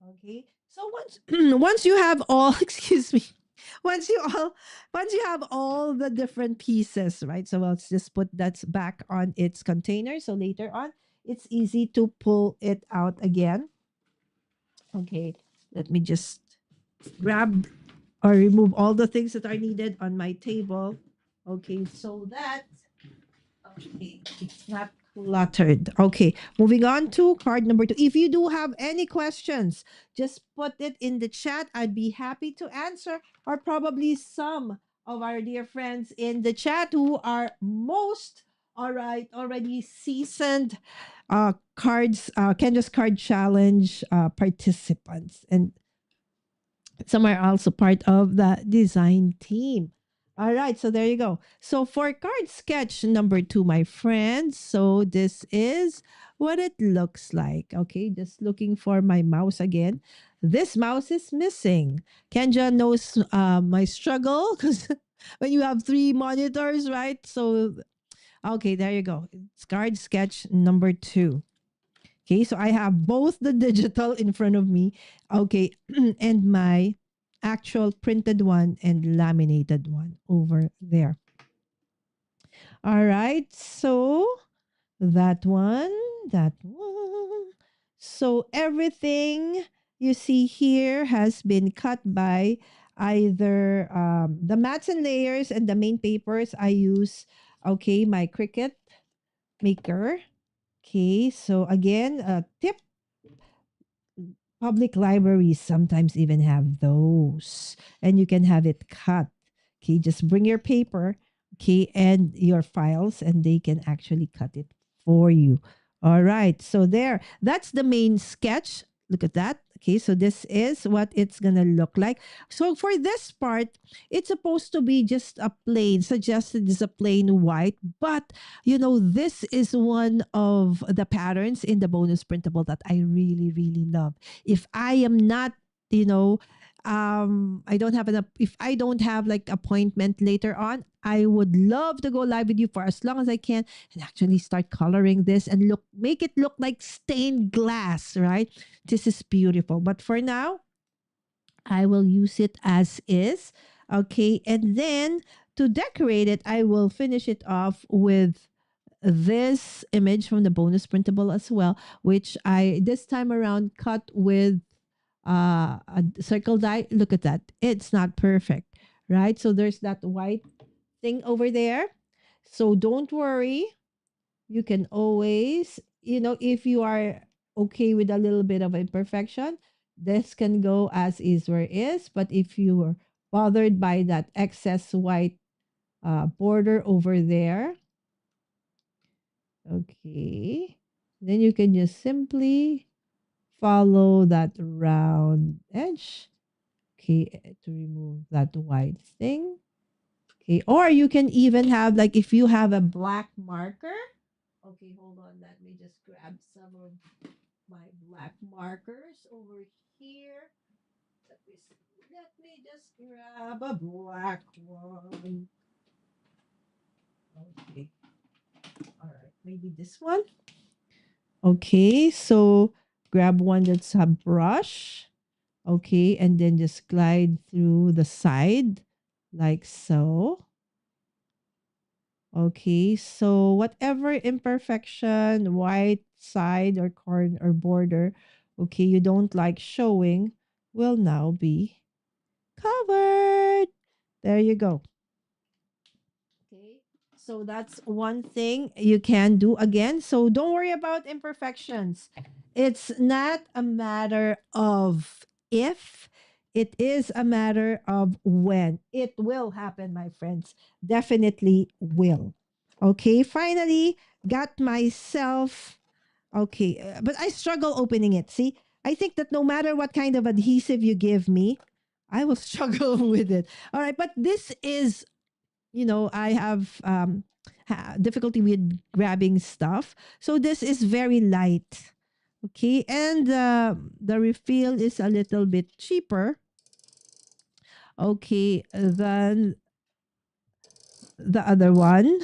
Okay. So once once you have all, excuse me, once you all once you have all the different pieces, right? So let's just put that back on its container. So later on, it's easy to pull it out again. Okay. Let me just grab or remove all the things that are needed on my table. Okay, so that, okay, it's not cluttered. Okay, moving on to card number 2. If you do have any questions, just put it in the chat. I'd be happy to answer, or probably some of our dear friends in the chat who are most, all right, already seasoned Kendra's card challenge participants, and some are also part of the design team. All right, so there you go. So for card sketch number 2, my friends, so this is what it looks like. Okay, just looking for my mouse again. This mouse is missing. Kendra knows my struggle because when you have 3 monitors, right? So, okay, there you go. It's card sketch number 2. Okay, so I have both the digital in front of me, okay, and my actual printed one and laminated one over there. All right, so that one, that one. So everything you see here has been cut by either the mats and layers and the main papers. I use, okay, my Cricut maker. Okay, so again, a tip, public libraries sometimes even have those, and you can have it cut. Okay, just bring your paper, okay, and your files, and they can actually cut it for you. All right, so there, that's the main sketch. Look at that. Okay, so this is what it's gonna look like. So for this part, it's supposed to be just a plain, suggested is a plain white, but this is one of the patterns in the bonus printable that I really, really love. If I am not, you know, I don't have if I don't have like appointment later on, I would love to go live with you for as long as I can and actually start coloring this and make it look like stained glass, right? This is beautiful. But for now, I will use it as is. Okay. And then to decorate it, I will finish it off with this image from the bonus printable as well, which I this time around cut with a circle die. Look at that. It's not perfect, right? So there's that white thing over there. So don't worry. You can always, if you are okay with a little bit of imperfection, this can go as is where is. But if you are bothered by that excess white border over there, okay, then you can just simply follow that round edge, okay, to remove that white thing. Okay, or you can even have, like, if you have a black marker. Okay, hold on. Let me just grab some of my black markers over here. Let me just grab a black one. Okay, all right, maybe this one. Okay, so grab one that's a brush. Okay, and then just glide through the side like so. Okay, so whatever imperfection, white side or corner or border, okay, you don't like showing, will now be covered. There you go. Okay, so that's one thing you can do again. So don't worry about imperfections. It's not a matter of if, it is a matter of when. It will happen, my friends. Definitely will. Okay, finally got myself. Okay, but I struggle opening it. See, I think that no matter what kind of adhesive you give me, I will struggle with it. All right, but this is, I have difficulty with grabbing stuff. So this is very light. Okay, and the refill is a little bit cheaper. Okay, than the other one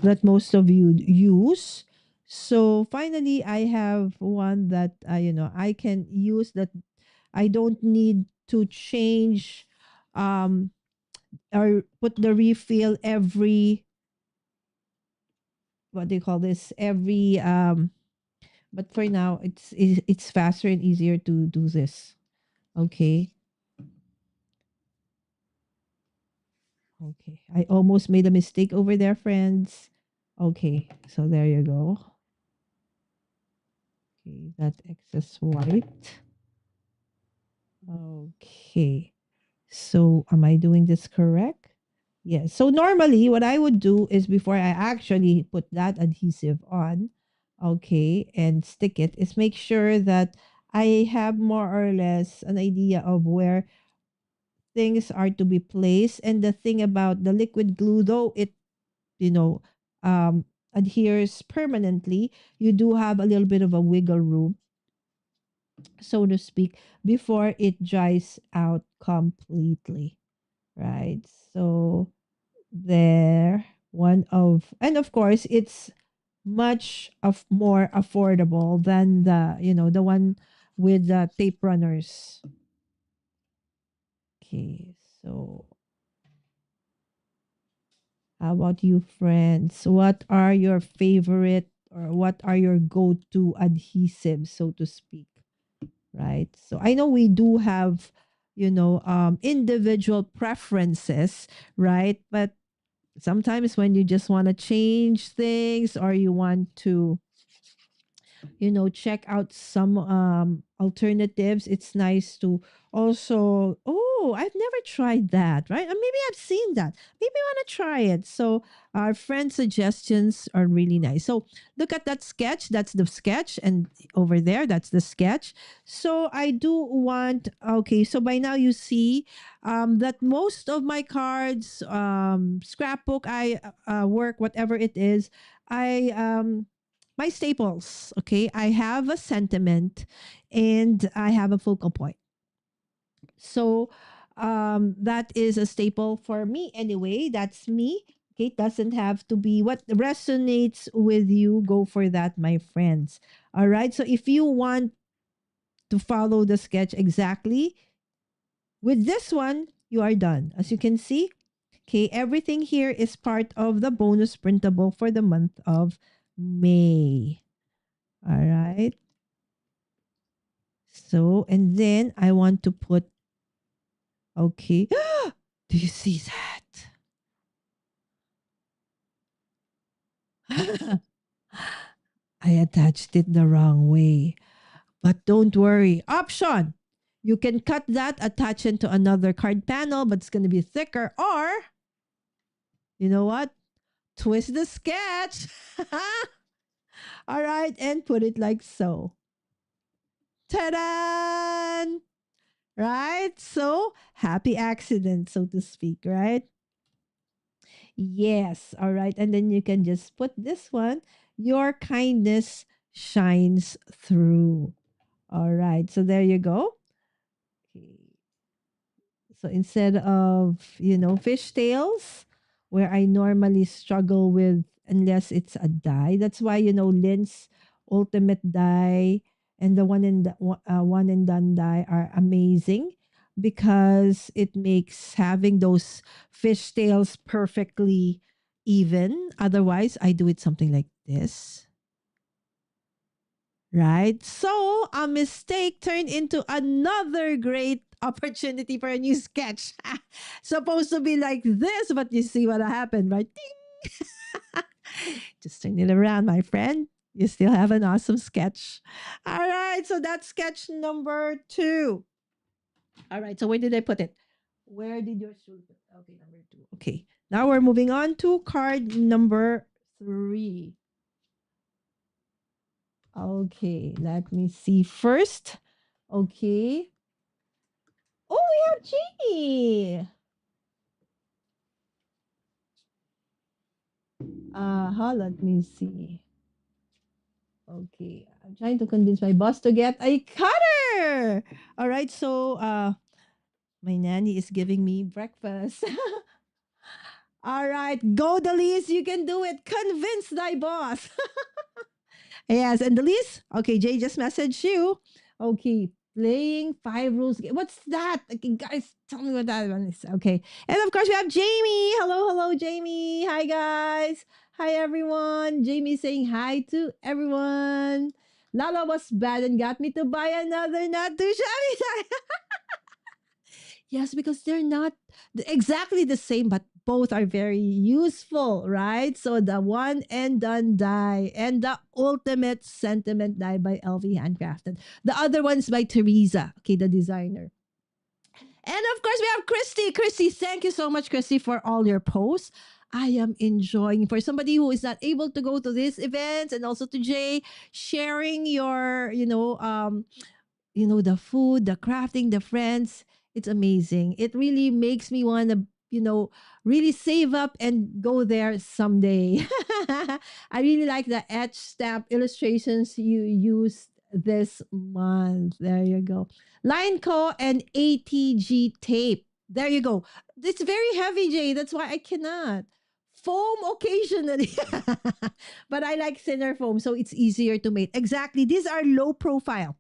that most of you use. So finally, I have one that I can use, that I don't need to change um or put the refill every, what do you call this, every but for now it's faster and easier to do this. Okay, okay, I almost made a mistake over there, friends. Okay, so there you go. Okay, that excess white. Okay, so am I doing this correct? Yes. So normally what I would do is, before I actually put that adhesive on, okay, and stick it, is make sure that I have more or less an idea of where things are to be placed. And the thing about the liquid glue, though it, you know, um, adheres permanently, you do have a little bit of a wiggle room, so to speak, before it dries out completely. Right. So there, and of course, it's much of more affordable than the one with the tape runners. Okay, so how about you, friends? What are your favorite, or what are your go-to adhesives, so to speak? Right. So I know we do have, individual preferences, right? But sometimes when you just want to change things, or you want to, check out some alternatives, it's nice to also, oh, I've never tried that, right? Or maybe I've seen that, maybe I want to try it. So our friend suggestions are really nice. So look at that sketch, that's the sketch, and over there, that's the sketch. So I do want, okay, so by now you see that most of my cards, scrapbook, I work, whatever it is, I my staples. Okay, I have a sentiment and I have a focal point. So that is a staple for me anyway. That's me. Okay, it doesn't have to be what resonates with you. Go for that, my friends. All right. So if you want to follow the sketch exactly with this one, you are done. As you can see, okay, everything here is part of the bonus printable for the month of May. All right. So, and then I want to put, okay. Do you see that? I attached it the wrong way. But don't worry. Option. You can cut that, attach it to another card panel, but it's going to be thicker. Or, you know what? Twist the sketch. All right. And put it like so. Ta-da! Right? So, happy accident, so to speak, right? Yes. All right. And then you can just put this one. Your kindness shines through. All right. So there you go. Okay. So instead of, fishtails, where I normally struggle with unless it's a die. That's why, Lynn's ultimate die and the one and done die are amazing because it makes having those fishtails perfectly even. Otherwise, I do it something like this. Right? So a mistake turned into another great opportunity for a new sketch. Supposed to be like this, but you see what happened, right? Ding! Just turn it around, my friend. You still have an awesome sketch. All right, so that's sketch number 2. All right, so where did I put it? Where did your shoe put? Okay, number 2. Okay, now we're moving on to card number 3. Okay, let me see first. Okay. Oh, we have Jamie. Let me see. Okay, I'm trying to convince my boss to get a cutter. All right, so my nanny is giving me breakfast. All right, go Delise, you can do it. Convince thy boss. Yes, and the list. Okay, Jay just messaged you. Okay, playing 5 rules. What's that? Okay, guys, tell me what that one is. Okay, and of course we have Jamie. Hello, hello, Jamie. Hi, guys. Hi, everyone. Jamie saying hi to everyone. Lala was bad and got me to buy another not too shabby. Yes, because they're not exactly the same, but both are very useful, right? So the one and done die and the ultimate sentiment die by LV Handcrafted. The other one's by Teresa, okay, the designer. And of course, we have Christy. Christy, thank you so much, Christy, for all your posts. I am enjoying for somebody who is not able to go to these events and also to Jay sharing your, the food, the crafting, the friends. It's amazing. It really makes me want to, really save up and go there someday. I really like the etch stamp illustrations you used this month. There you go. Line Co and ATG tape. There you go. It's very heavy, Jay. That's why I cannot. Foam occasionally. But I like thinner foam, so it's easier to make. Exactly. These are low profile,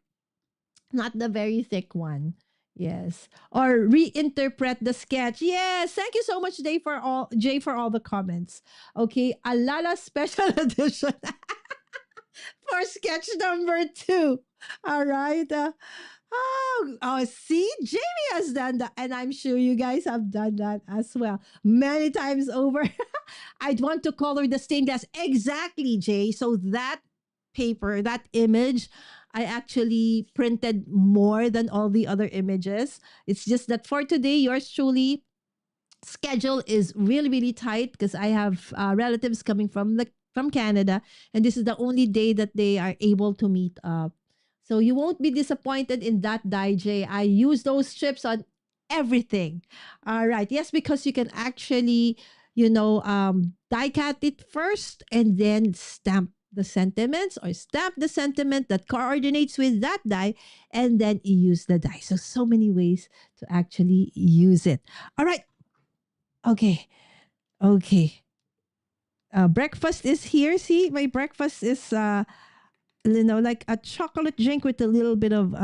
not the very thick one. Yes. Or reinterpret the sketch. Yes. Thank you so much, Jay, for all the comments. Okay. Alala special edition for sketch number 2. All right. See, Jamie has done that, and I'm sure you guys have done that as well many times over. I'd want to color the stained glass exactly, Jay. So that paper, that image, I actually printed more than all the other images. It's just that for today, yours truly schedule is really really tight because I have relatives coming from Canada, and this is the only day that they are able to meet up. So you won't be disappointed in that die, J. I use those strips on everything. All right, yes, because you can actually die cut it first and then stamp the sentiments or stamp the sentiment that coordinates with that die, and then you use the die. So many ways to actually use it. All right. Okay. Okay. Breakfast is here. See, my breakfast is like a chocolate drink with a little bit of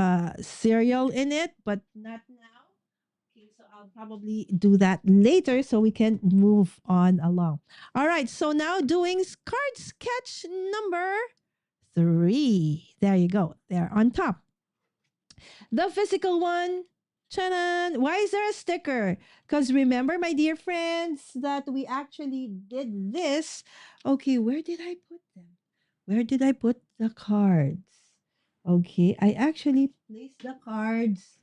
cereal in it, but not now. Okay, so I'll probably do that later so we can move on along. All right, so now doing card sketch number 3. There you go. There on top. The physical one. Chanan. Why is there a sticker? Because remember, my dear friends, that we actually did this. Okay, where did I put them? Where did I put the cards? Okay, I actually placed the cards.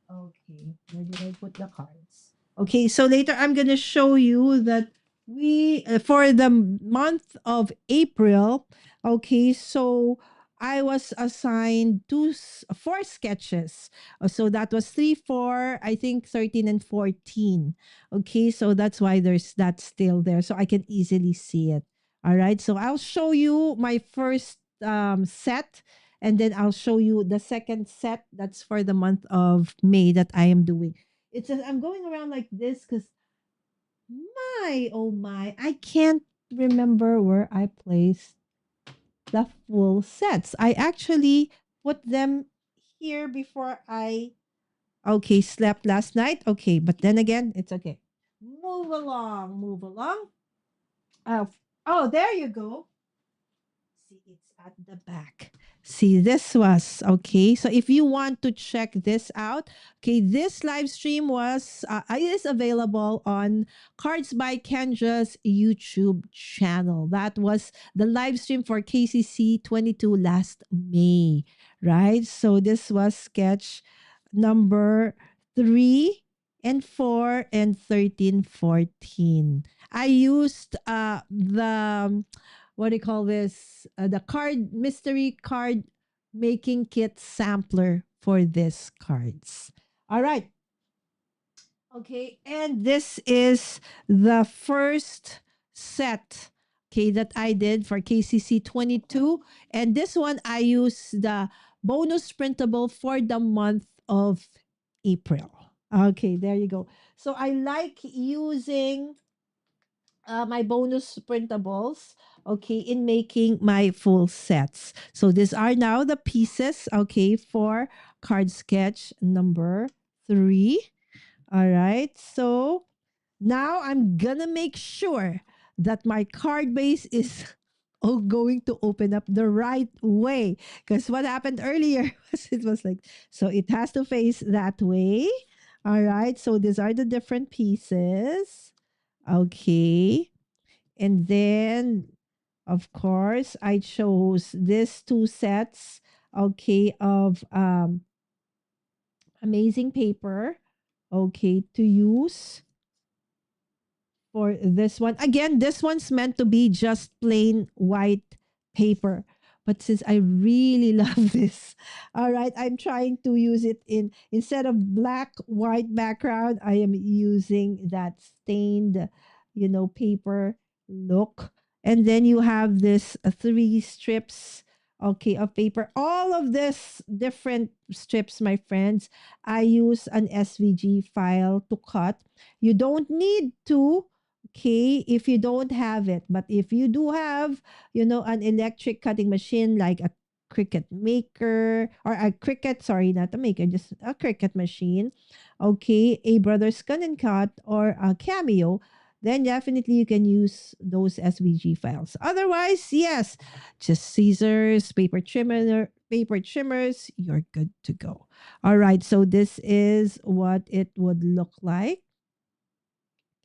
Okay, where did I put the cards? Okay, so later I'm gonna show you that we for the month of April. Okay, so I was assigned 4 sketches. So that was 3, 4, I think 13 and 14. Okay, so that's why there's that still there, so I can easily see it. All right, so I'll show you my first set, and then I'll show you the second set that's for the month of May that I am doing. I'm going around like this because my oh my, I can't remember where I placed the full sets. I actually put them here before I slept last night. Okay, but then again, it's okay. Move along, move along. Uh, oh, there you go. See, it's at the back. See, this was okay. So if you want to check this out, okay, this live stream is available on Cards by Kendra's YouTube channel. That was the live stream for KCC22 last May, right? So this was sketch number 3 and 4 and 13, 14. I used the what do you call this? The mystery card making kit sampler for these cards. All right. Okay. And this is the first set, okay, that I did for KCC22. And this one, I use the bonus printable for the month of April. Okay, there you go. So I like using my bonus printables, okay, in making my full sets. So these are now the pieces, okay, for card sketch number 3. All right. So now I'm gonna make sure that my card base is going to open up the right way. Because what happened earlier was it was like, so it has to face that way. All right. So these are the different pieces. Okay. And then, of course, I chose these 2 sets, okay, of amazing paper, okay, to use for this one. Again, this one's meant to be just plain white paper. But since I really love this, all right, I'm trying to use it instead of black, white background, I am using that stained, paper look. And then you have this 3 strips, okay, of paper. All of this different strips, my friends, I use an SVG file to cut. You don't need to, okay, if you don't have it. But if you do have, an electric cutting machine like a Cricut maker or a Cricut, sorry, not a maker, just a Cricut machine, okay, a Brothers Gun and Cut or a Cameo, then definitely you can use those SVG files. Otherwise, yes, just scissors, paper trimmers, you're good to go. All right, so this is what it would look like.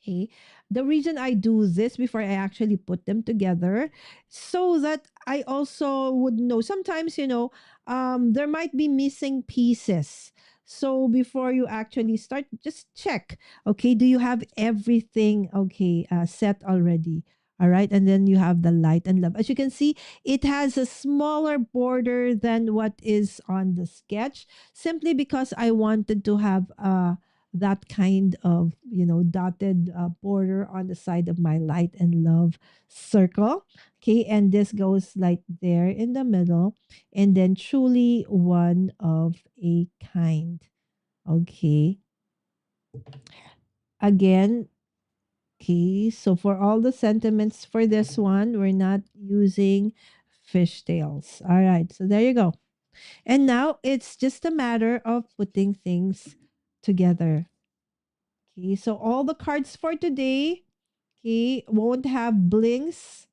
Okay. The reason I do this before I actually put them together, so that I also would know sometimes, there might be missing pieces. So before you actually start, just check. Okay. Do you have everything, okay, set already? All right. And then you have the light and love. As you can see, it has a smaller border than what is on the sketch, simply because I wanted to have that kind of, dotted border on the side of my light and love circle. Okay, and this goes like there in the middle, and then truly one of a kind. Okay, again, okay, so for all the sentiments for this one, we're not using fishtails. All right, so there you go. And now it's just a matter of putting things together. Okay, so all the cards for today, okay, won't have blinks.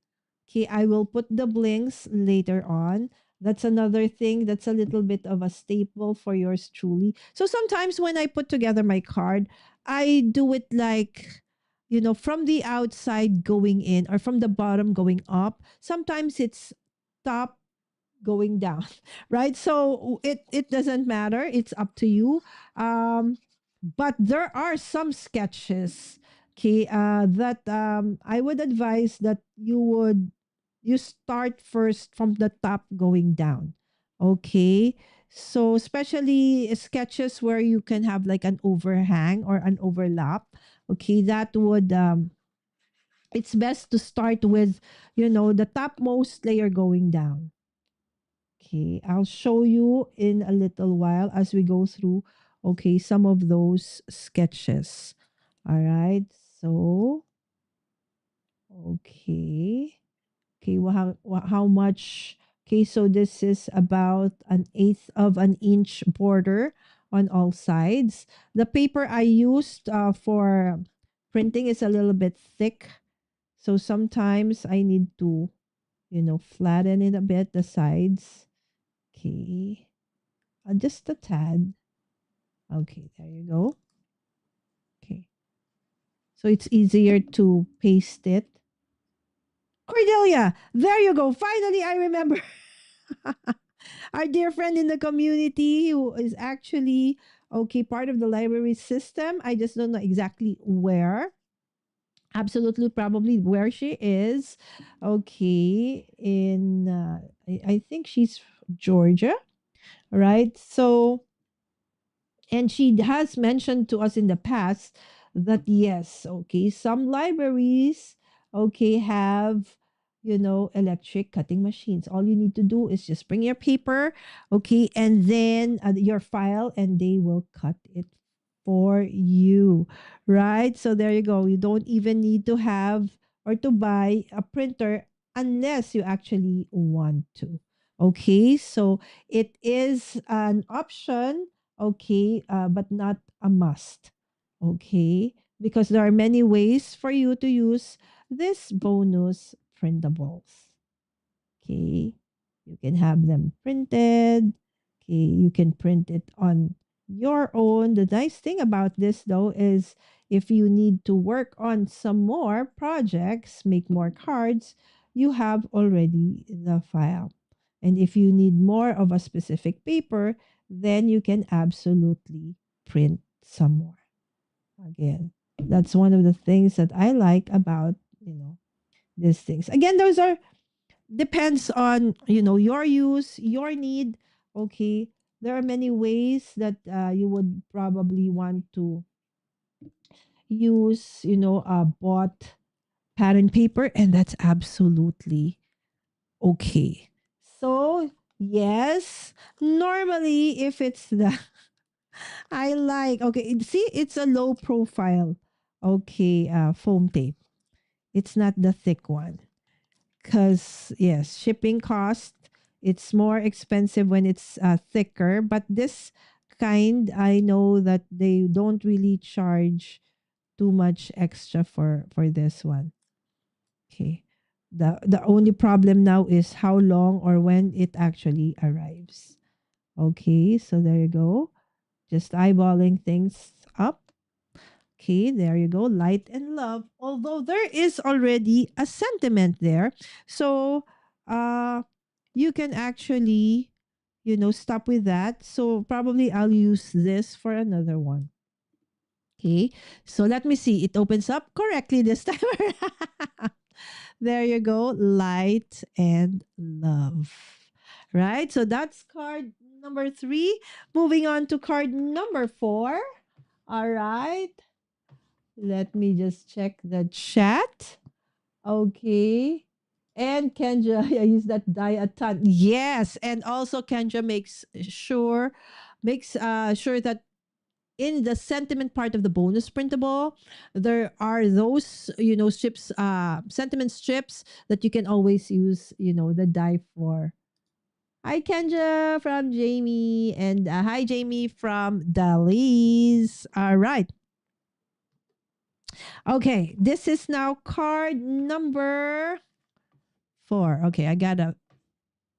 Okay, I will put the blinks later on. That's another thing that's a little bit of a staple for yours truly. So sometimes when I put together my card, I do it like, from the outside going in or from the bottom going up. Sometimes it's top going down, right? So it doesn't matter, it's up to you. But there are some sketches, okay, that I would advise that you start first from the top going down. Okay, so especially sketches where you can have like an overhang or an overlap. Okay, that would it's best to start with, the topmost layer going down. Okay, I'll show you in a little while as we go through, okay, some of those sketches. All right, so, okay. Okay, well, how much? Okay, so this is about an eighth of an inch border on all sides. The paper I used for printing is a little bit thick. So sometimes I need to, flatten it a bit, the sides. Okay. Just a tad. Okay, there you go. Okay. So it's easier to paste it. Cordelia, there you go. Finally, I remember our dear friend in the community who is actually, okay, part of the library system. I just don't know exactly where. Absolutely, probably where she is. Okay, in, I think she's Georgia, right? So, and she has mentioned to us in the past that yes, okay, some libraries, okay, have, electric cutting machines. All you need to do is just bring your paper, okay, and then your file, and they will cut it for you, right? So there you go. You don't even need to have or to buy a printer unless you actually want to. Okay, so it is an option, okay, but not a must, okay, because there are many ways for you to use this bonus printables. Okay, you can have them printed. Okay, you can print it on your own. The nice thing about this though is if you need to work on some more projects, make more cards, you have already the file. And if you need more of a specific paper, then you can absolutely print some more. Again, that's one of the things that I like about, these things. Again, those are depends on, your use, your need. Okay, there are many ways that you would probably want to use, bought pattern paper, and that's absolutely okay. So yes, normally if it's the I like, okay, see, it's a low profile, okay, foam tape. It's not the thick one. Because yes, shipping cost, it's more expensive when it's thicker, but this kind, I know that they don't really charge too much extra for this one. Okay, the only problem now is how long or when it actually arrives. Okay, so there you go, just eyeballing things up. Okay, there you go. Light and love. Although there is already a sentiment there. So you can actually, stop with that. So probably I'll use this for another one. Okay. So let me see. It opens up correctly this time. There you go. Light and love. Right? So that's card number 3. Moving on to card number 4. All right. Let me just check the chat. Okay. And Kendra, I use that die a ton. Yes. And also Kendra makes sure that in the sentiment part of the bonus printable, there are those, strips, sentiment strips that you can always use, the die for. Hi, Kendra from Jamie, and hi, Jamie from Dali's. All right. Okay. This is now card number 4. Okay. I gotta,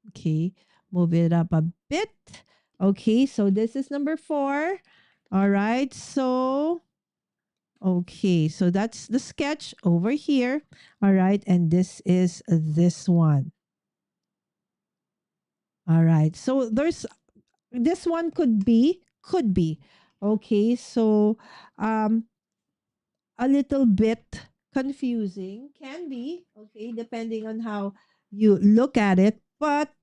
okay, move it up a bit. Okay. So this is number 4. All right. So, okay, so that's the sketch over here. All right, and this is this one. All right, so there's this one could be. Okay, so um a little bit confusing, can be, okay, depending on how you look at it, but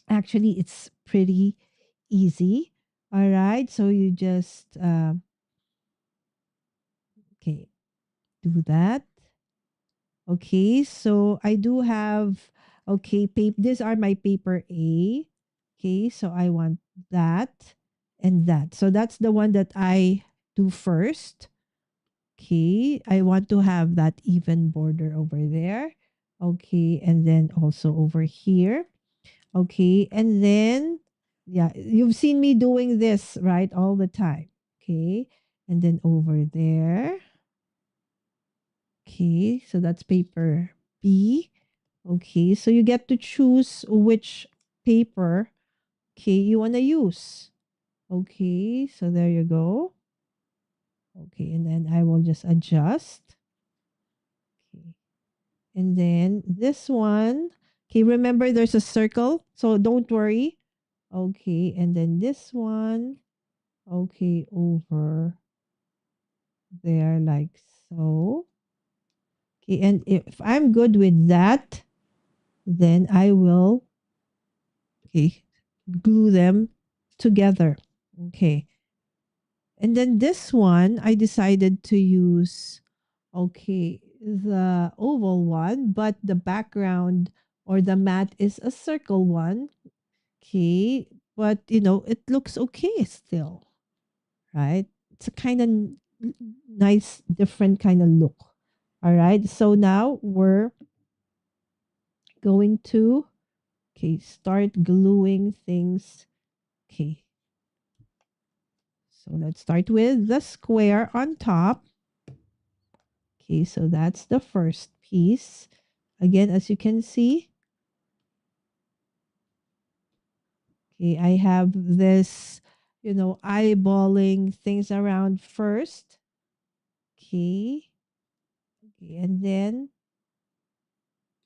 actually it's pretty easy. All right, so you just okay, do that. Okay, so I do have, okay, these are my paper A. Okay, so I want that and that. So that's the one that I do first. Okay, I want to have that even border over there. Okay, and then also over here. Okay, and then, yeah, you've seen me doing this, right, all the time. Okay, and then over there. Okay, so that's paper B. Okay, so you get to choose which paper, okay, you want to use. Okay, so there you go. Okay, and then I will just adjust. Okay, and then this one, okay, remember there's a circle, so don't worry. Okay, and then this one, okay, over there like so. Okay, and if I'm good with that, then I will, okay, glue them together. Okay. And then this one, I decided to use, okay, the oval one, but the background or the mat is a circle one. Okay. But, it looks okay still, right? It's a kind of nice, different kind of look. All right. So now we're going to, okay, start gluing things. Okay. So let's start with the square on top. Okay, so that's the first piece. Again, as you can see, okay, I have this, eyeballing things around first. Okay. Okay, and then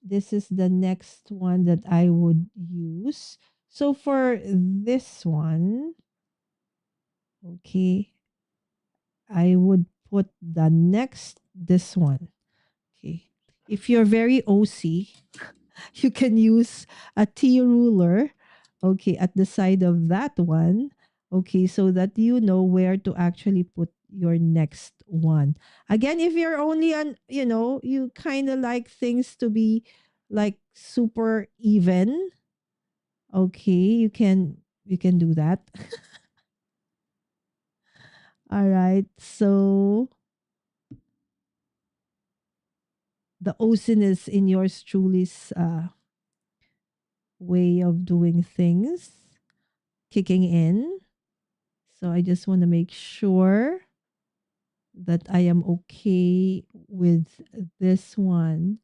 this is the next one that I would use. So for this one, okay, I would put the next, this one. Okay. If you're very OC, you can use a T ruler, okay, at the side of that one, okay, so that you know where to actually put your next one. Again, if you're only on, you kind of like things to be like super even, okay, you can do that. All right, so the ociness in yours truly's way of doing things kicking in. So I just want to make sure that I am okay with this one.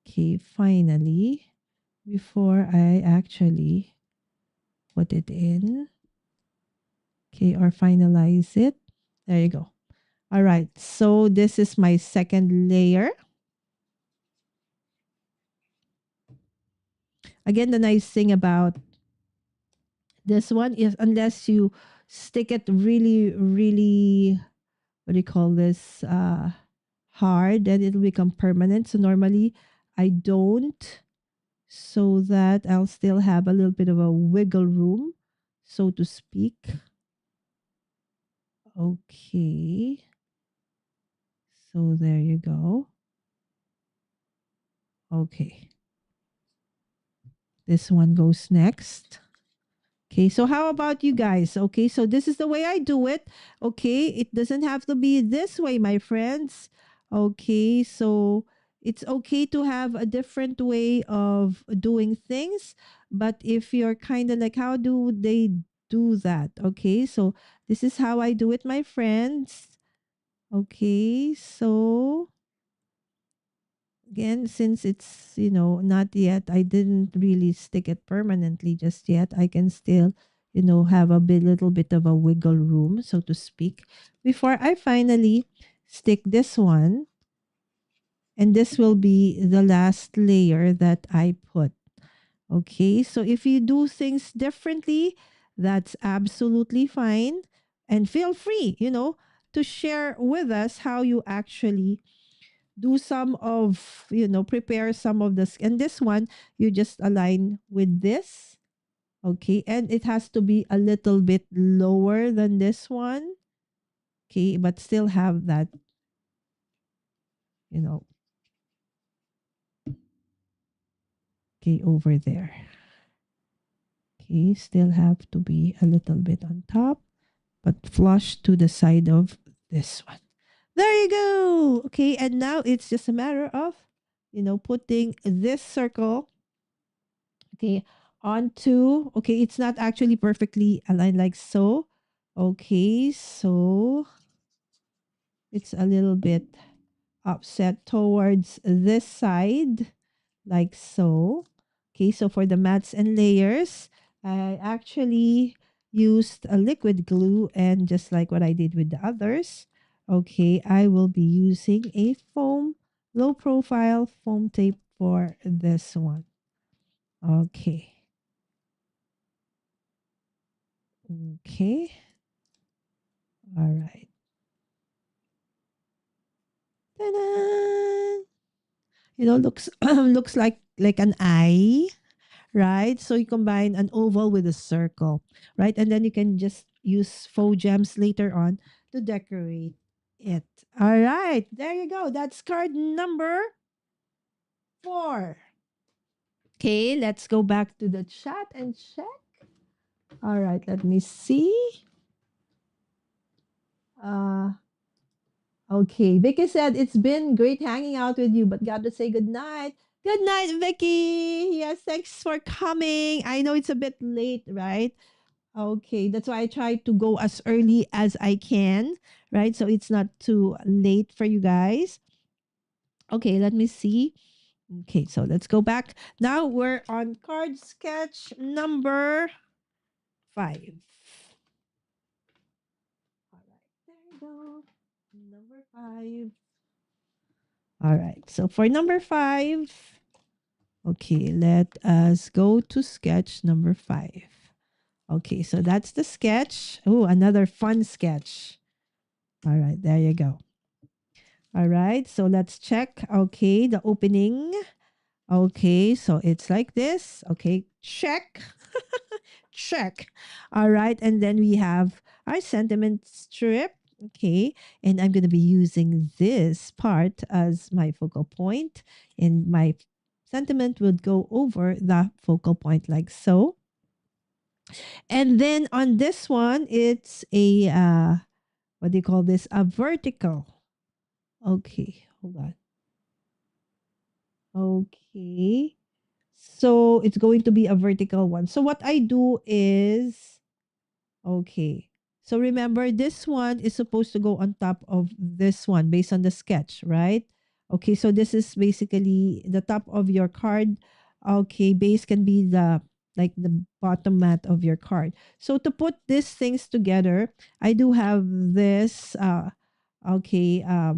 Okay, finally, before I actually put it in. Okay, or finalize it. There you go. All right, so this is my second layer. Again, the nice thing about this one is unless you stick it really, really, what do you call this? Hard, then it'll become permanent. So normally I don't, so that I'll still have a little bit of a wiggle room, so to speak. Okay. So there you go. Okay. This one goes next. Okay, so how about you guys? Okay, so this is the way I do it. Okay, it doesn't have to be this way, my friends. Okay, so it's okay to have a different way of doing things. But if you're kind of like, how do they do that? Okay, so this is how I do it, my friends. Okay, so again, since it's, not yet, I didn't really stick it permanently just yet. I can still, have a little bit of a wiggle room, so to speak, before I finally stick this one. And this will be the last layer that I put. Okay, so if you do things differently, that's absolutely fine. And feel free, to share with us how you actually do some of, prepare some of this. And this one, you just align with this. Okay. And it has to be a little bit lower than this one. Okay. But still have that, you know, okay, over there. Okay. Still have to be a little bit on top, but flush to the side of this one. There you go. Okay. And now it's just a matter of, putting this circle, okay, onto, okay, it's not actually perfectly aligned like so. Okay, so it's a little bit offset towards this side, like so. Okay, so for the mats and layers, I actually used a liquid glue, and just like what I did with the others, okay, I will be using a foam, low profile foam tape for this one. Okay. Okay. All right. Ta-da! Looks looks like an eye, right? So you combine an oval with a circle, right? And then you can just use faux gems later on to decorate it. All right, there you go. That's card number 4. Okay, let's go back to the chat and check. All right, let me see. Uh Okay, Vicky said it's been great hanging out with you, but got to say good night. Good night, Vicky. Yes, thanks for coming. I know it's a bit late, right? Okay, that's why I try to go as early as I can, right? So it's not too late for you guys. Okay, let me see. Okay, so let's go back. Now we're on card sketch number 5. All right, there you go. Number 5. All right, so for number 5, okay, let us go to sketch number 5. Okay, so that's the sketch. Oh, another fun sketch. All right, there you go. All right, so let's check. Okay, the opening. Okay, so it's like this. Okay, check. Check. All right, and then we have our sentiment strip. Okay, and I'm going to be using this part as my focal point, and my sentiment would go over the focal point like so. And then on this one, it's a, what do you call this? A vertical. Okay, hold on. Okay. So it's going to be a vertical one. So what I do is, okay. So remember, this one is supposed to go on top of this one based on the sketch, right? Okay, so this is basically the top of your card. Okay, base can be the like the bottom mat of your card. So to put these things together, I do have this okay, a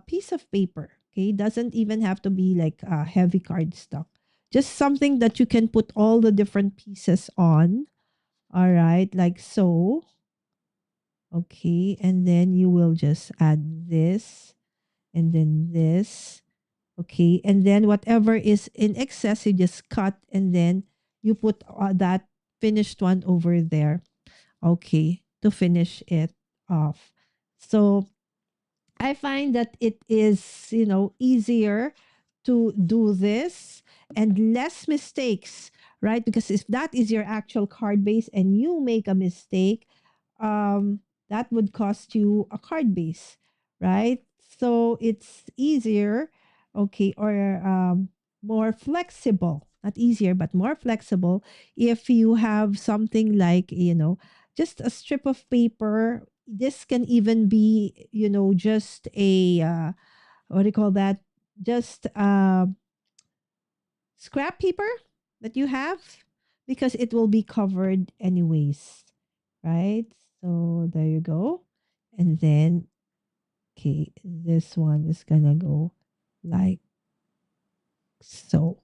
piece of paper. Okay, doesn't even have to be like a heavy cardstock. Just something that you can put all the different pieces on. All right, like so. Okay, and then you will just add this and then this. Okay, and then whatever is in excess, you just cut and then you put that finished one over there. Okay, to finish it off. So I find that it is, easier to do this and less mistakes, right? Because if that is your actual card base and you make a mistake, that would cost you a card base, right? So it's easier, okay, or more flexible, not easier, but more flexible if you have something like, just a strip of paper. This can even be, just a, what do you call that? Just scrap paper that you have, because it will be covered anyways, right? So there you go. And then, okay, this one is gonna go like so.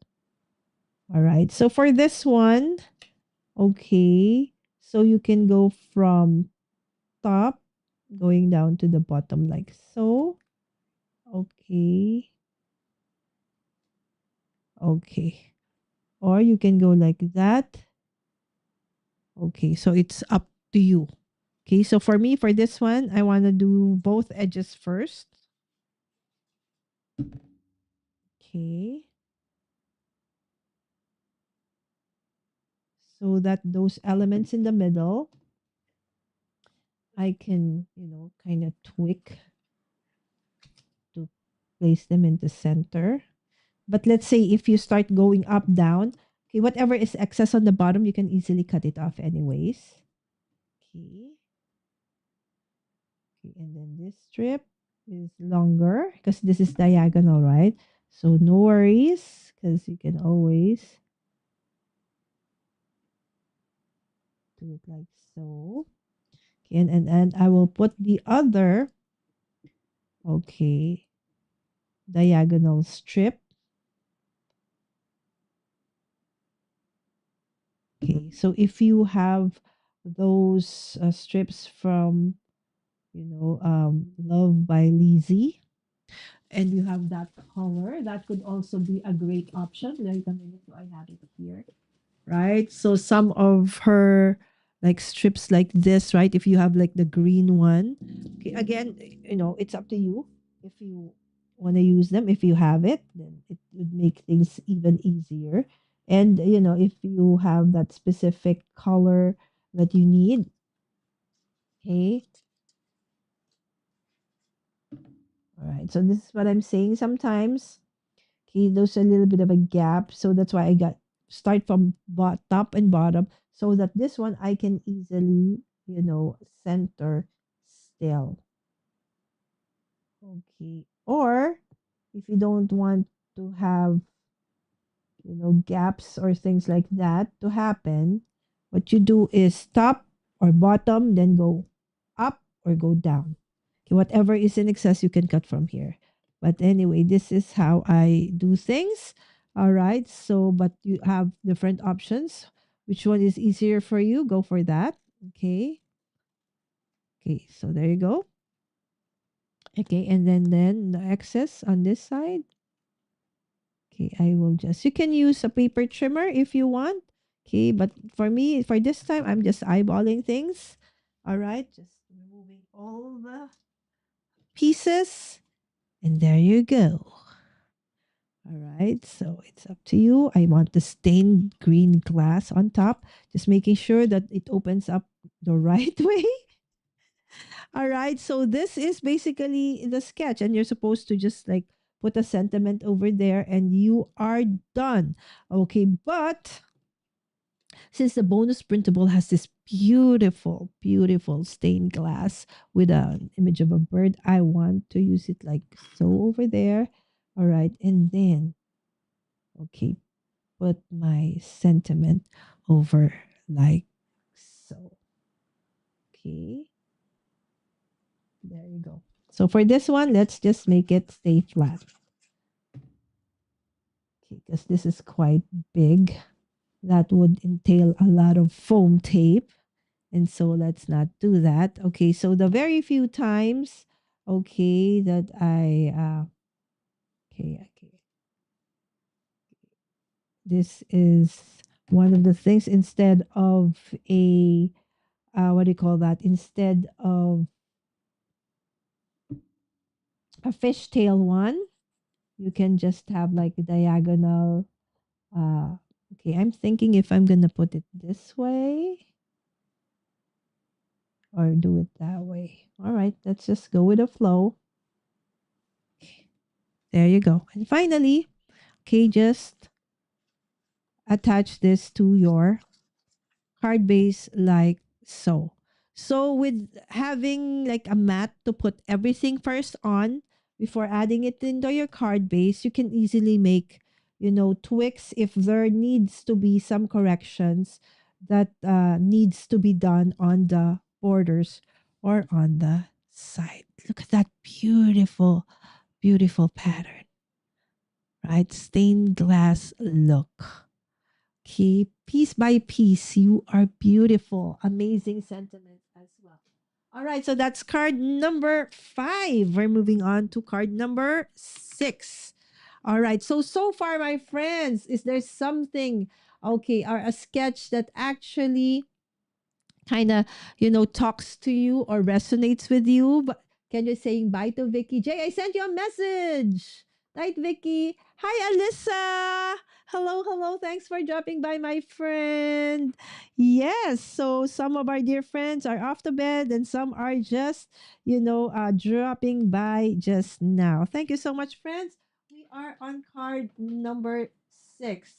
All right. So for this one, okay, so you can go from top going down to the bottom like so. Okay. Okay. Or you can go like that. Okay. So it's up to you. Okay. So for me, for this one, I want to do both edges first. Okay. So that those elements in the middle, I can, kind of tweak to place them in the center. But let's say if you start going up, down, okay, whatever is excess on the bottom, you can easily cut it off anyways. Okay. Okay, and then this strip is longer because this is diagonal, right? So no worries, because you can always do it like so. Okay, and I will put the other, okay, diagonal strip. Okay, so if you have those strips from, Love by Lizzie, and you have that color, that could also be a great option. Wait a minute, do I have it here? Right? So some of her like strips like this, right? If you have like the green one, okay, again, it's up to you if you want to use them. If you have it, then it would make things even easier. And if you have that specific color that you need, okay. All right. So this is what I'm saying sometimes. Okay, there's a little bit of a gap. So that's why I got start from top and bottom so that this one I can easily, center still. Okay. Or if you don't want to have, gaps or things like that to happen, what you do is top or bottom, then go up or go down. Okay, whatever is in excess, you can cut from here. But anyway, this is how I do things. All right. So, but you have different options. Which one is easier for you? Go for that. Okay. Okay. So there you go. Okay. And then the excess on this side. Okay, I will just, you can use a paper trimmer if you want. Okay, but for me, for this time, I'm just eyeballing things. All right, just removing all the pieces. And there you go. All right, so it's up to you. I want the stained green glass on top, just making sure that it opens up the right way. All right, so this is basically the sketch, and you're supposed to just like put a sentiment over there, and you are done. Okay, but since the bonus printable has this beautiful, beautiful stained glass with an image of a bird, I want to use it like so over there. All right, and then, okay, put my sentiment over like so. Okay, there you go. So for this one, let's just make it stay flat. Okay, because this is quite big. That would entail a lot of foam tape. And so let's not do that. Okay, so the very few times, okay, that okay. This is one of the things instead of a what do you call that? Instead of a fishtail one, you can just have like a diagonal. Okay, I'm thinking if I'm gonna put it this way or do it that way. All right, let's just go with the flow. There you go. And finally, okay, just attach this to your card base like so. So with having like a mat to put everything first on before adding it into your card base, you can easily make, tweaks if there needs to be some corrections that needs to be done on the borders or on the side. Look at that beautiful, beautiful pattern, right? Stained glass look. Okay, piece by piece, you are beautiful. Amazing sentiment as well. All right, so that's card number 5. We're moving on to card number 6. All right, so far, my friends, is there something, okay, or a sketch that actually kind of, talks to you or resonates with you? But can you saying bye to Vicky? Jay, I sent you a message. Night, Vicky. Hi, Alyssa. Hello, hello. Thanks for dropping by, my friend. Yes, so some of our dear friends are off to bed and some are just, dropping by just now. Thank you so much, friends. We are on card number 6.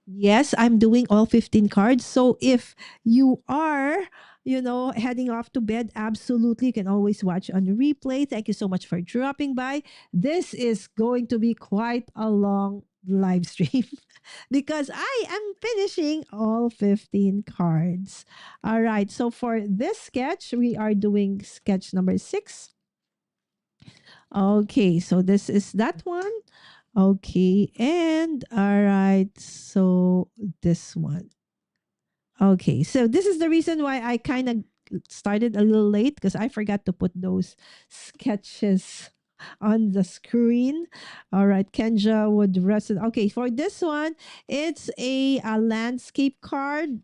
Yes, I'm doing all 15 cards. So if you are heading off to bed, absolutely. You can always watch on replay. Thank you so much for dropping by. This is going to be quite a long live stream because I am finishing all 15 cards. All right. So for this sketch, we are doing sketch number 6. Okay. So this is that one. Okay. And all right. So this one. Okay, so this is the reason why I kind of started a little late because I forgot to put those sketches on the screen. All right, Kendra would resonate. Okay, for this one, it's a landscape card.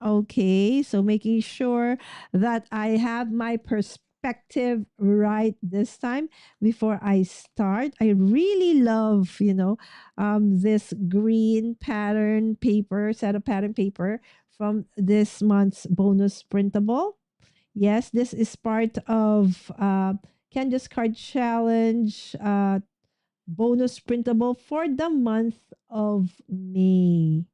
Okay, so making sure that I have my perspective right this time before I start. I really love, this green pattern paper, set of pattern paper from this month's bonus printable. Yes, this is part of Candace Card Challenge bonus printable for the month of May.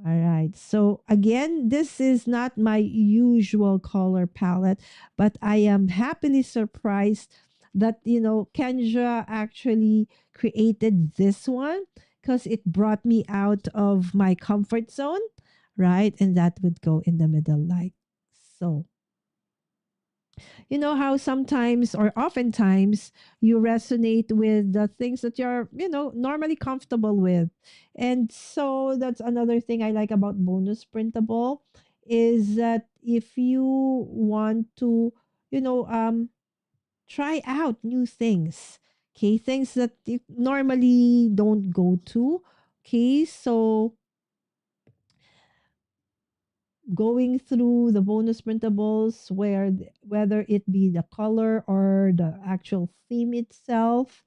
All right. So again, this is not my usual color palette, but I am happily surprised that, Kendra actually created this one because it brought me out of my comfort zone, right? And that would go in the middle like so. You know how sometimes or oftentimes you resonate with the things that you're, normally comfortable with. And so that's another thing I like about bonus printable is that if you want to, you know, um try out new things, okay, things that you normally don't go to. Okay, so going through the bonus printables where whether it be the color or the actual theme itself,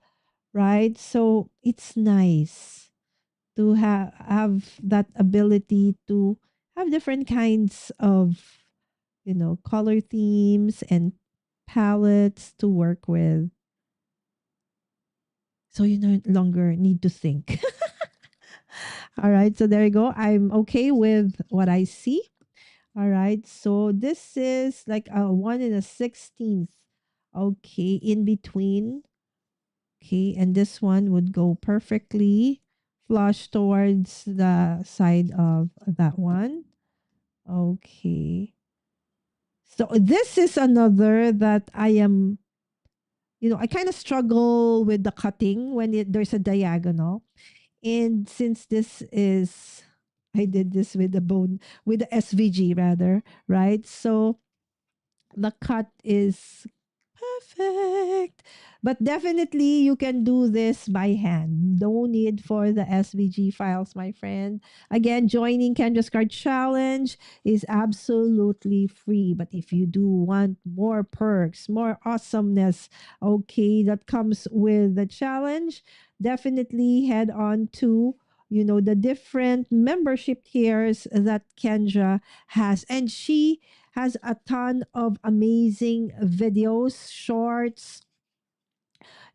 right? So it's nice to have that ability to have different kinds of color themes and palettes to work with, so you no longer need to think. All right, so there you go. I'm okay with what I see. All right. So this is like a 1 and a 16th. Okay. In between. Okay. And this one would go perfectly flush towards the side of that one. Okay. So this is another that I am, I kind of struggle with the cutting when there's a diagonal. And since this is, I did this with the bone, with the SVG rather, right? So the cut is Perfect. But definitely you can do this by hand. No need for the SVG files, my friend. Again, joining Kendra's Card Challenge is absolutely free. But if you do want more perks, more awesomeness, okay, that comes with the challenge, definitely head on to the different membership tiers that Kendra has. And she has a ton of amazing videos, shorts,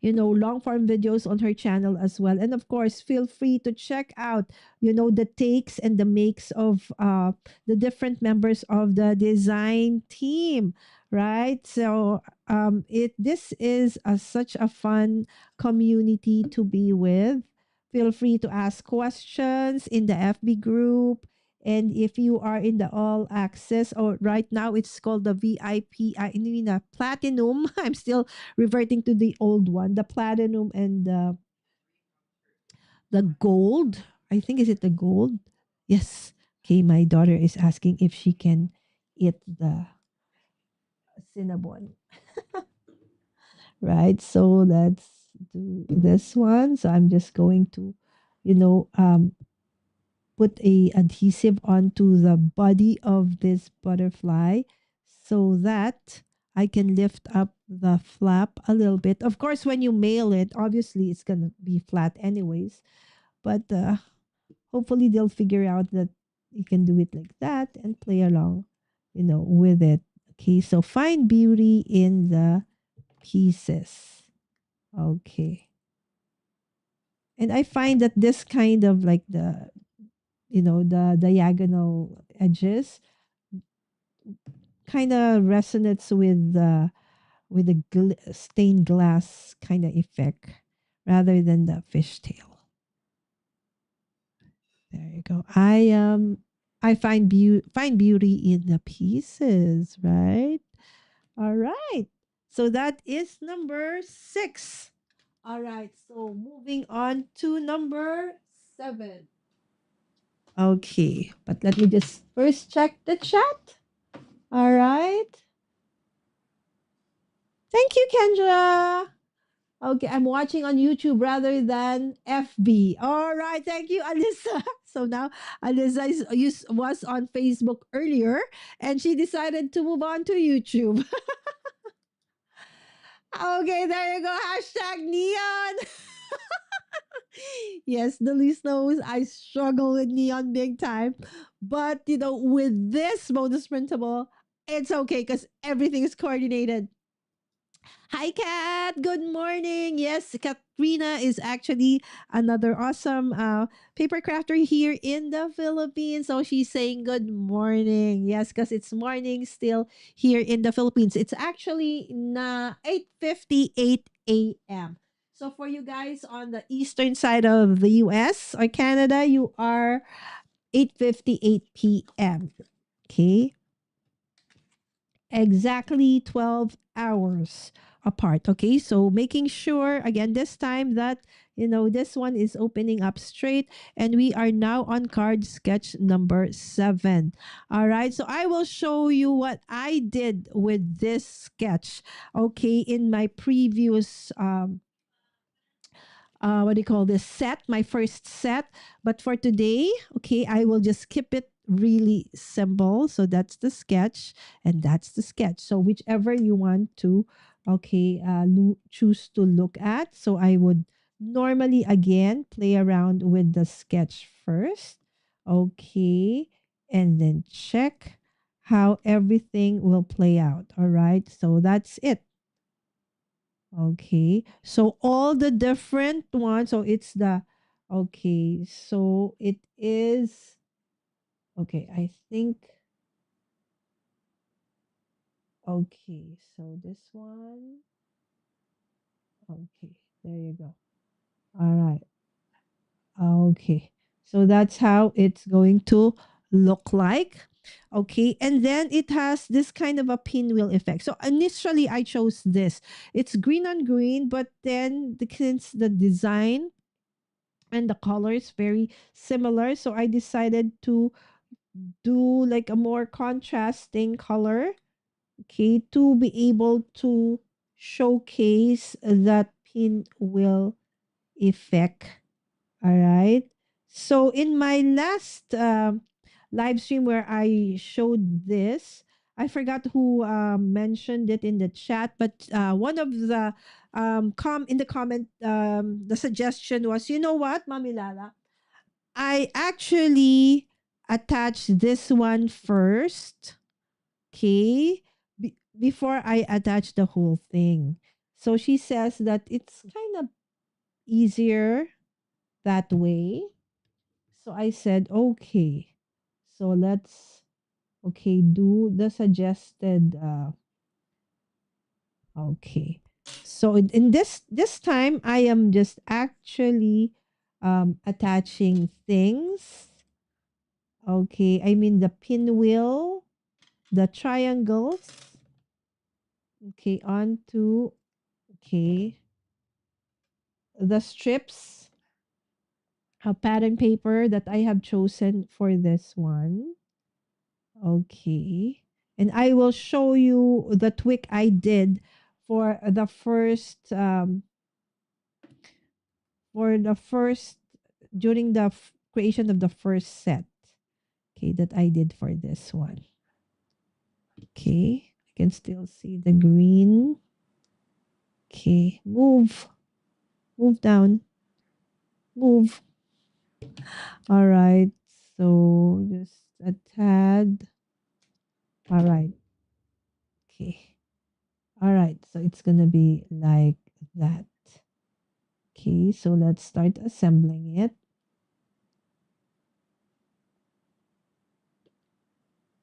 long form videos on her channel as well. And of course, feel free to check out, the takes and the makes of the different members of the design team, right? So it this is such a fun community to be with. Feel free to ask questions in the FB group. And if you are in the all access, or right now it's called the VIP, I mean platinum. I'm still reverting to the old one, the platinum and the gold. I think, is it the gold? Yes. Okay, my daughter is asking if she can eat the cinnamon, right? So let's do this one. So I'm just going to, you know, um, put a adhesive onto the body of this butterfly so that I can lift up the flap a little bit. Of course, when you mail it, obviously it's gonna be flat anyways. But hopefully they'll figure out that you can do it like that and play along, with it. Okay, so find beauty in the pieces. Okay. And I find that this kind of like the diagonal edges kind of resonates with the stained glass kind of effect rather than the fishtail. There you go. I find beauty in the pieces, right? All right. So that is number 6. All right. So moving on to number 7. Okay, but let me just first check the chat. All right. Thank you, Kendra. Okay, I'm watching on YouTube rather than FB. All right, thank you, Alyssa. So now Alyssa was on Facebook earlier and she decided to move on to YouTube. Okay, there you go. Hashtag neon. Yes, the least knows I struggle with neon big time. But, with this bonus printable, it's okay because everything is coordinated. Hi, Kat. Good morning. Yes, Katrina is actually another awesome paper crafter here in the Philippines. So she's saying good morning. Yes, because it's morning still here in the Philippines. It's actually 8:58 a.m. So for you guys on the eastern side of the US or Canada, you are 8:58 p.m. Okay, exactly 12 hours apart. Okay, so making sure again this time that this one is opening up straight, and we are now on card sketch number 7. All right, so I will show you what I did with this sketch, okay, in my previous what do you call this set, my first set. But for today, okay, I will just keep it really simple. So that's the sketch and that's the sketch. So whichever you want to, okay, choose to look at. So I would normally again play around with the sketch first, okay, and then check how everything will play out. All right, so that's it. Okay. So all the different ones. So it's the, okay. So it is, okay. I think, okay. So this one. Okay. There you go. All right. Okay. So that's how it's going to look like. Okay. And then it has this kind of a pinwheel effect. So initially I chose this. It's green on green, but then since the design and the color is very similar, so I decided to do like a more contrasting color, okay, to be able to showcase that pinwheel effect. All right. So in my last live stream where I showed this, I forgot who mentioned it in the chat, but one of the in the comment, the suggestion was, you know what, Mommy Lala, I actually attached this one first, okay, before I attach the whole thing. So she says that it's kind of easier that way. So I said, okay. So let's do the suggested okay. So in this time I am just actually attaching things. Okay, I mean the pinwheel, the triangles, okay, onto the strips of pattern paper that I have chosen for this one. Okay. And I will show you the tweak I did for the first during the creation of the first set. Okay, that I did for this one. Okay, I can still see the green. Okay, move down, move. All right, so just a tad. All right, okay. All right, so it's gonna be like that. Okay, so let's start assembling it.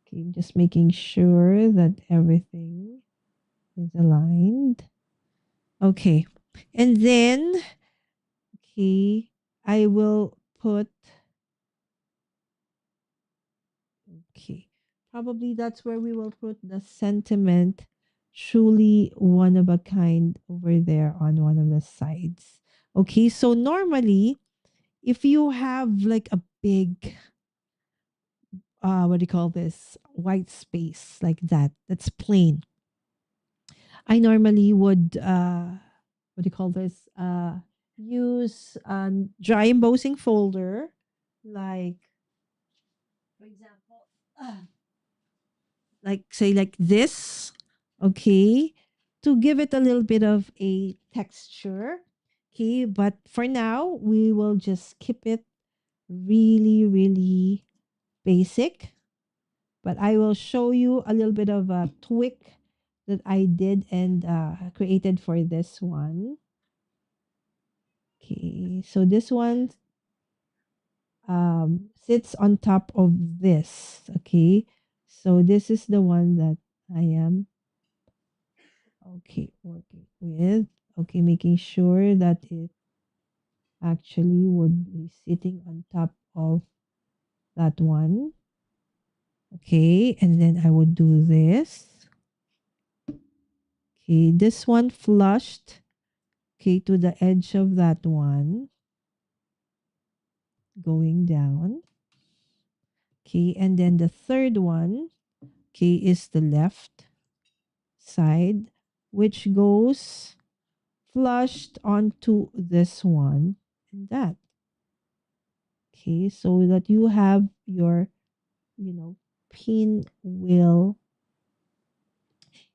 Okay, just making sure that everything is aligned. Okay, and then, okay, I will put, okay, probably that's where we will put the sentiment, truly one of a kind, over there on one of the sides. Okay, so normally, if you have like a big what do you call this, white space like that, that's plain, I normally would what do you call this, use dry embossing folder, like for example, like say like this, okay, to give it a little bit of a texture. Okay, but for now we will just keep it really really basic. But I will show you a little bit of a tweak that I did and created for this one. Okay, so this one sits on top of this. Okay, so this is the one that I am working with. Okay, making sure that it actually would be sitting on top of that one. Okay, and then I would do this. Okay, this one flushed, okay, to the edge of that one, going down. Okay, and then the third one, okay, is the left side, which goes flushed onto this one and that. Okay, so that you have your, pinwheel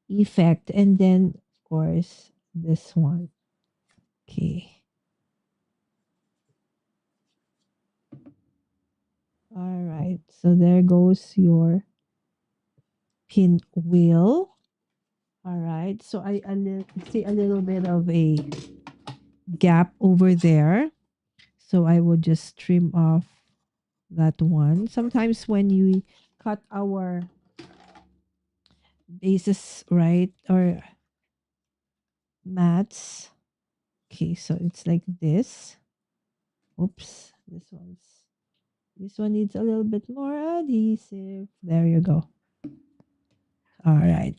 effect. And then, of course, this one. Okay. All right. So there goes your pinwheel. All right. So I see a little bit of a gap over there. So I would just trim off that one. Sometimes when you cut our bases, right, or mats. Okay, so it's like this. Oops, this one needs a little bit more adhesive. There you go. All right.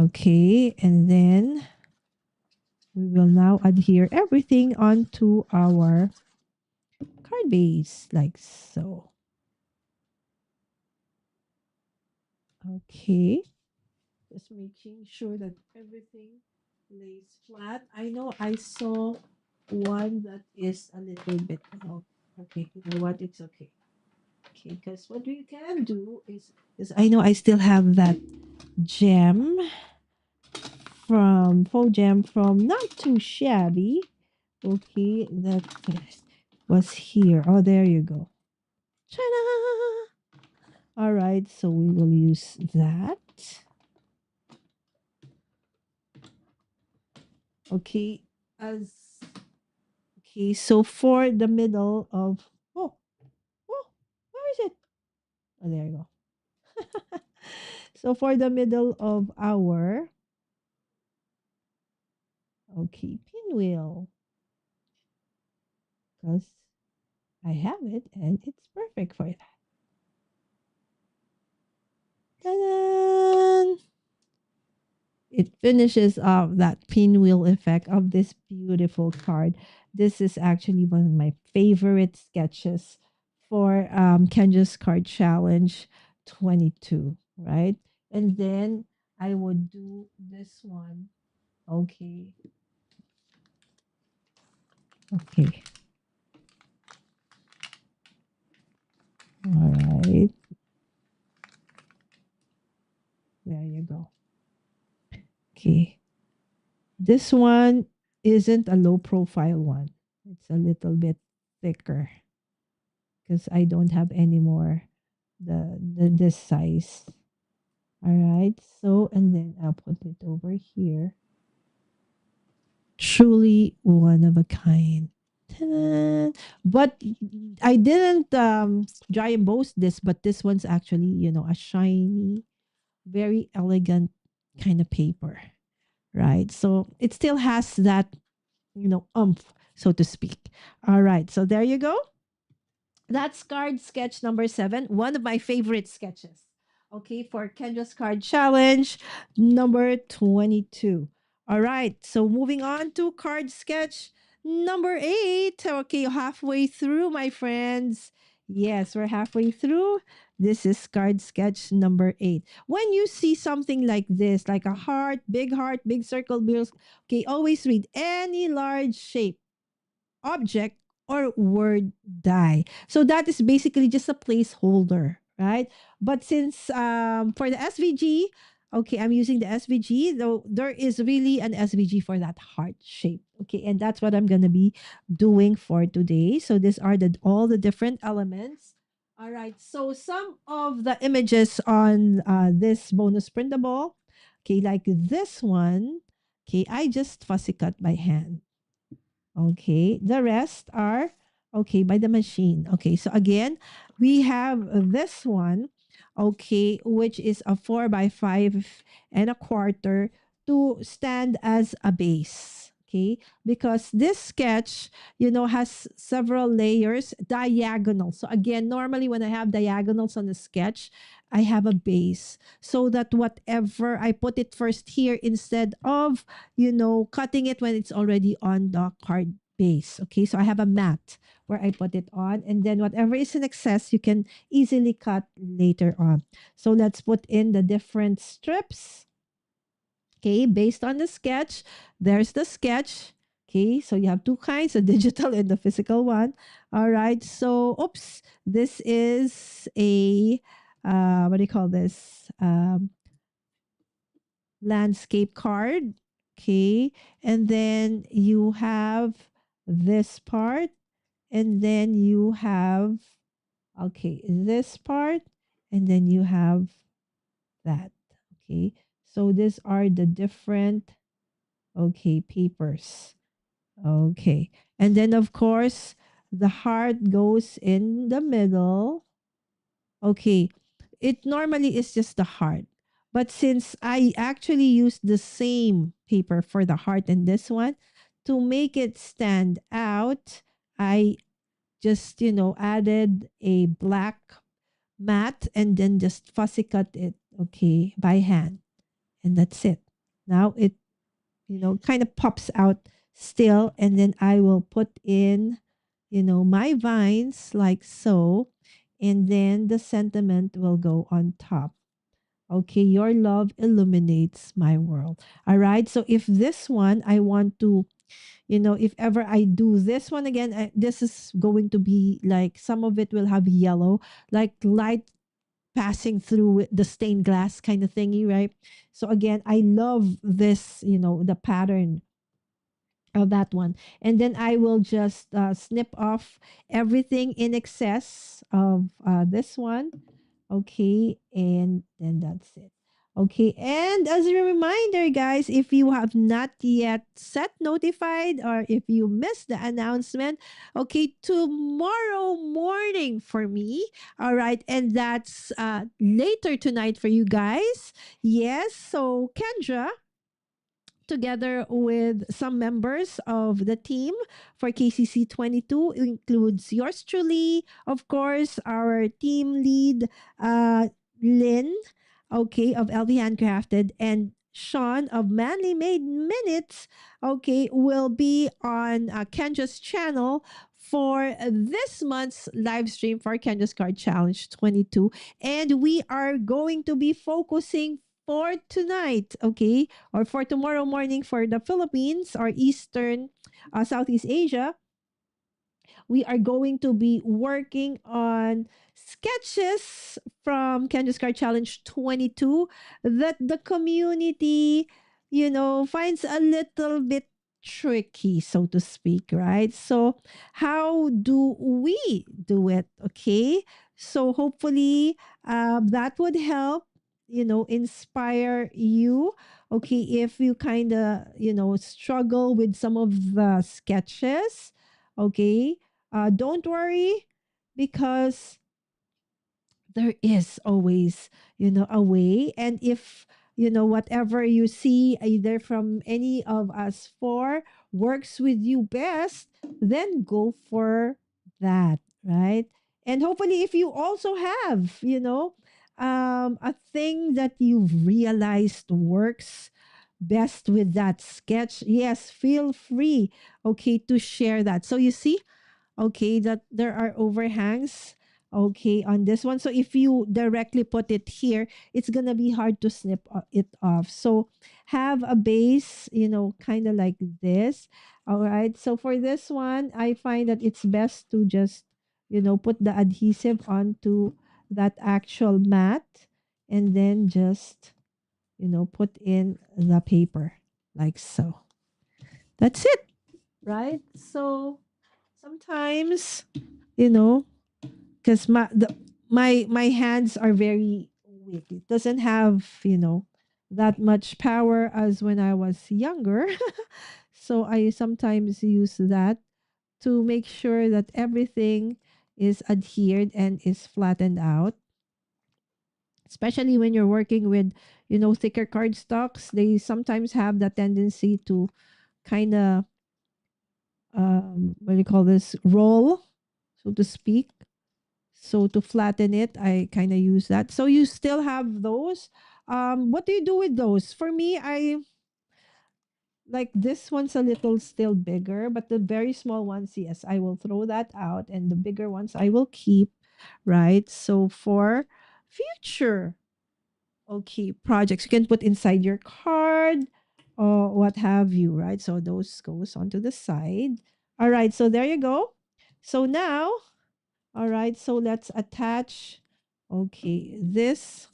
Okay, and then we will now adhere everything onto our card base like so. Okay. Just making sure that everything lays flat. I know I saw one that is a little bit out. Okay, you know what? It's okay. Okay, because what we can do is, because I know I still have that gem from faux gem from not too shabby. Okay, that was here. Oh, there you go. Ta-da! All right, so we will use that. Okay, as okay, so for the middle of oh, where is it? Oh, there you go. So for the middle of our pinwheel, because I have it and it's perfect for that. Ta-da! It finishes off that pinwheel effect of this beautiful card. This is actually one of my favorite sketches for Kendra's Card Challenge 22, right? And then I would do this one. Okay. Okay. All right. There you go. Okay. This one isn't a low profile one. It's a little bit thicker because I don't have any more the this size. All right. So and then I'll put it over here. Truly one of a kind. Ta-da! But I didn't dry emboss this, but this one's actually, a shiny, very elegant kind of paper, right? So it still has that, umph, so to speak. All right. So there you go. That's card sketch number 7, one of my favorite sketches. Okay, for Kendra's Card Challenge number 22. All right, so moving on to card sketch number 8. Okay, halfway through, my friends. Yes, we're halfway through. This is card sketch number 8. When you see something like this, like a heart, big circle, bills, okay, always read any large shape object or word die. So that is basically just a placeholder, right? But since for the SVG, okay, I'm using the SVG, though there is really an SVG for that heart shape. Okay, and that's what I'm gonna be doing for today. So these are all the different elements. All right, so some of the images on this bonus printable, okay, like this one, okay, I just fussy cut by hand. Okay, the rest are okay by the machine. Okay, so again, we have this one, okay, which is a 4 by 5 and a quarter to stand as a base. Okay, because this sketch, has several layers, diagonal. So again, normally when I have diagonals on the sketch, I have a base so that whatever I put it first here instead of cutting it when it's already on the card base. Okay, so I have a mat where I put it on, and then whatever is in excess, you can easily cut later on. So let's put in the different strips. Okay, based on the sketch, there's the sketch. Okay, so you have two kinds, a digital and the physical one. All right, so oops, this is a what do you call this? Landscape card. Okay. And then you have this part. And then you have, okay, this part. And then you have that. Okay. So these are the different, okay, papers. Okay. And then, of course, the heart goes in the middle. Okay. It normally is just the heart. But since I actually used the same paper for the heart and this one, to make it stand out, I just, added a black mat and then just fussy cut it, okay, by hand. And that's it. Now it, kind of pops out still. And then I will put in, my vines like so. And then the sentiment will go on top. Okay, your love illuminates my world. All right. So if this one, I want to, if ever I do this one again, this is going to be like some of it will have yellow, like light passing through the stained glass kind of thingy, right? So again, I love this, the pattern of that one. And then I will just snip off everything in excess of this one. Okay, and then that's it. Okay, and as a reminder, guys, if you have not yet set notified or if you missed the announcement, okay, tomorrow morning for me, all right, and that's later tonight for you guys. Yes, so Kendra, together with some members of the team for KCC22, includes yours truly, of course, our team lead, uh, Lynn, okay, of LV Handcrafted, and Sean of Manly Made Minutes, okay, will be on Kendra's channel for this month's live stream for Kendra's Card Challenge 22. And we are going to be focusing for tonight, okay, or for tomorrow morning for the Philippines or Eastern, Southeast Asia, we are going to be working on sketches from Candace Card Challenge 22 that the community, finds a little bit tricky, so to speak, right? So, how do we do it? Okay. So, hopefully, that would help, inspire you. Okay. If you kind of, struggle with some of the sketches, okay, don't worry, because there is always, a way. And if, whatever you see either from any of us four works with you best, then go for that, right? And hopefully, if you also have, a thing that you've realized works best with that sketch, yes, feel free, okay, to share that. So you see, okay, that there are overhangs, okay, on this one. So if you directly put it here, it's gonna be hard to snip it off. So have a base, kind of like this. All right, so for this one, I find that it's best to just, put the adhesive onto that actual mat, and then just, put in the paper like so. That's it, right? So sometimes, you know because my hands are very weak. It doesn't have, that much power as when I was younger. So I sometimes use that to make sure that everything is adhered and is flattened out, especially when you're working with, thicker cardstocks. They sometimes have the tendency to kind of, what do you call this, roll, so to speak. So to flatten it, I kind of use that. So you still have those. What do you do with those? For me, I like this one's a little still bigger, but the very small ones, yes, I will throw that out, and the bigger ones I will keep, right? So for future, okay, projects, you can put inside your card or what have you, right? So those goes onto the side. All right, so there you go. So now, all right, so let's attach, okay, this,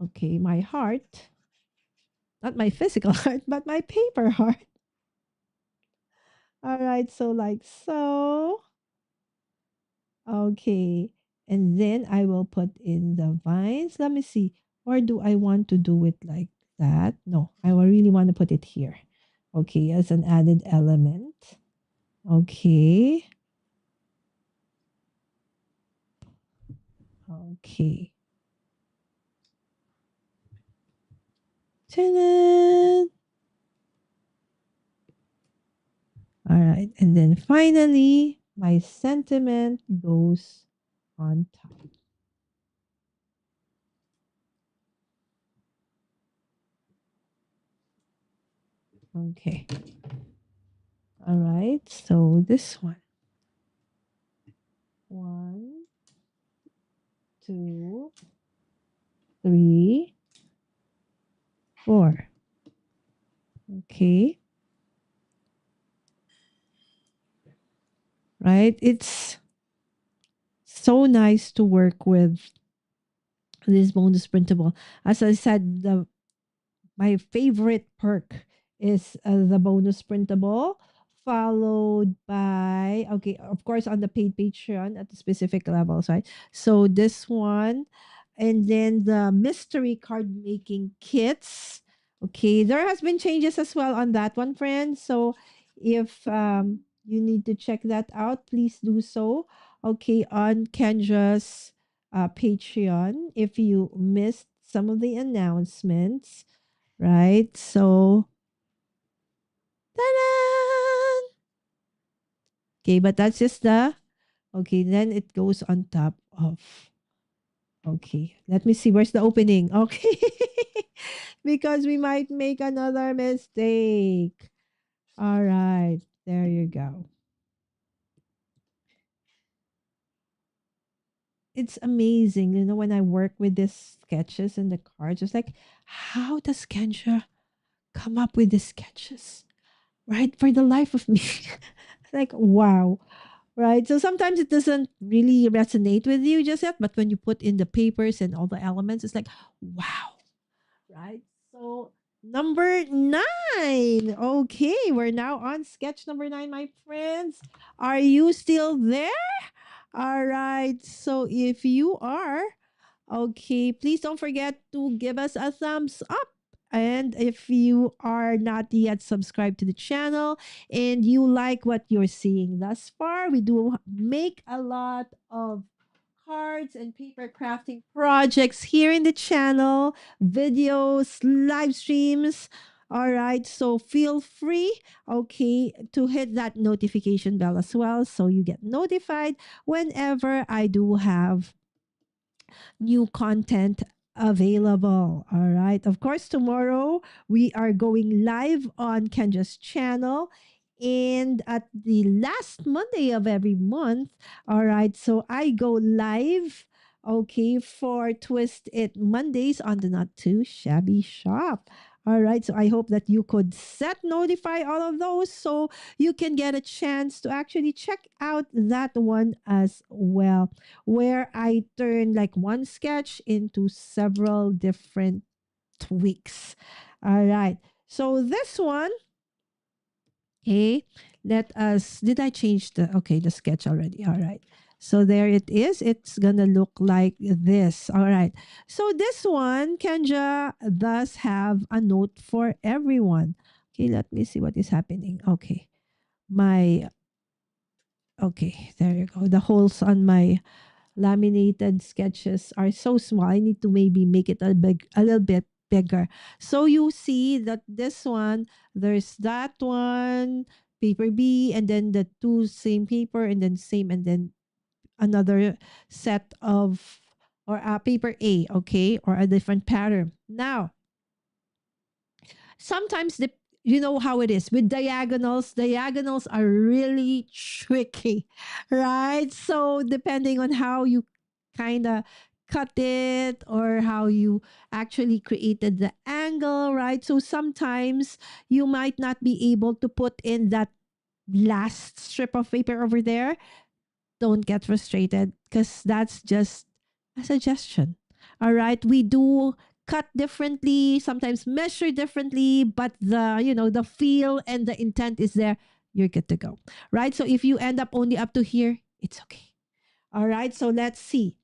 okay, my heart, not my physical heart, but my paper heart. All right, so like so. Okay, and then I will put in the vines. Let me see. Or do I want to do it like that? No, I will really want to put it here. Okay, as an added element. Okay. Okay. Ta-da! All right. And then finally, my sentiment goes on top. Okay. All right. So this one. 1, 2, 3, 4. Okay. Right? It's so nice to work with this bonus printable. As I said, my favorite perk is the bonus printable, followed by, okay, of course, on the paid Patreon at the specific levels, right? So this one, and then the mystery card making kits. Okay, there has been changes as well on that one, friends. So if you need to check that out, please do so. Okay, on Kendra's Patreon. If you missed some of the announcements, right? So, ta-da! Okay, but that's just the, okay, then it goes on top of, okay, let me see, where's the opening? Okay, because we might make another mistake. All right, there you go. It's amazing, when I work with these sketches and the cards, it's like, how does Kendra come up with these sketches? Right? For the life of me. Like, wow. Right. So sometimes it doesn't really resonate with you just yet, but when you put in the papers and all the elements, it's like, wow. Right. So number 9. Okay. We're now on sketch number 9, my friends. Are you still there? All right. So if you are, okay, please don't forget to give us a thumbs up. And if you are not yet subscribed to the channel and you like what you're seeing thus far, we do make a lot of cards and paper crafting projects here in the channel, videos, live streams. All right, so feel free, okay, to hit that notification bell as well so you get notified whenever I do have new content available. All right. Of course, tomorrow we are going live on Kendra's channel. And at the last Monday of every month, all right, so I go live, okay, for Twist It Mondays on the Not Too Shabby Shop. All right, so I hope that you could set notify all of those so you can get a chance to actually check out that one as well, where I turn like one sketch into several different tweaks. All right. So this one, okay, let us, did I change the sketch already? All right. So there it is. It's going to look like this. All right. So this one, Kendra does have a note for everyone. Okay, let me see what is happening. Okay. My, okay, there you go. The holes on my laminated sketches are so small. I need to maybe make it a little bit bigger. So you see that this one, there's that one, paper B, and then the two same paper, and then same, and then another set of, or paper A, okay, or a different pattern. Now, sometimes you know how it is with diagonals are really tricky, right? So depending on how you kind of cut it or how you actually created the angle, right? So sometimes you might not be able to put in that last strip of paper over there. Don't get frustrated because that's just a suggestion. All right. We do cut differently, sometimes measure differently, but the feel and the intent is there. You're good to go. Right. So if you end up only up to here, it's okay. All right. So let's see.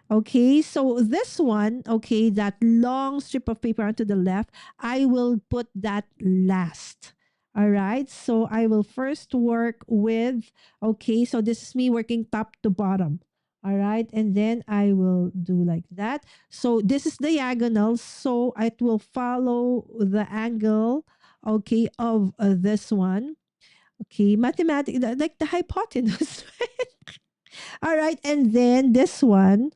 Okay. So this one, okay, that long strip of paper onto the left, I will put that last. All right. So I will first work with, okay, so this is me working top to bottom. All right. And then I will do like that. So this is diagonal. So it will follow the angle, okay, of this one. Okay. Mathematics, like the hypotenuse. All right. And then this one.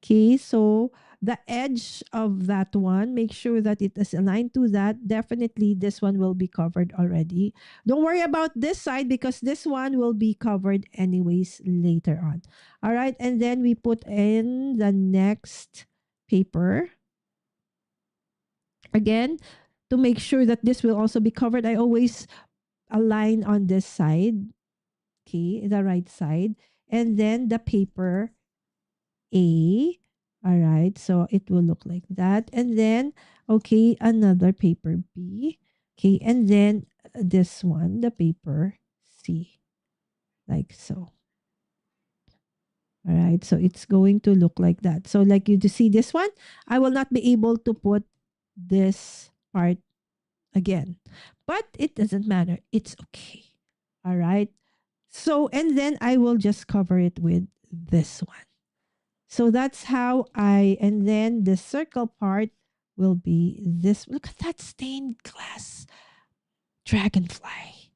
Okay. So the edge of that one, make sure that it is aligned to that. Definitely this one will be covered already. Don't worry about this side because this one will be covered anyways later on. All right. And then we put in the next paper. Again, to make sure that this will also be covered, I always align on this side, okay, the right side, and then the paper A. All right, so it will look like that. And then, okay, another paper B. Okay, and then this one, the paper C, like so. All right, so it's going to look like that. So like you to see this one, I will not be able to put this part again, but it doesn't matter. It's okay. All right. So, and then I will just cover it with this one. So that's how and then the circle part will be this. Look at that stained glass dragonfly.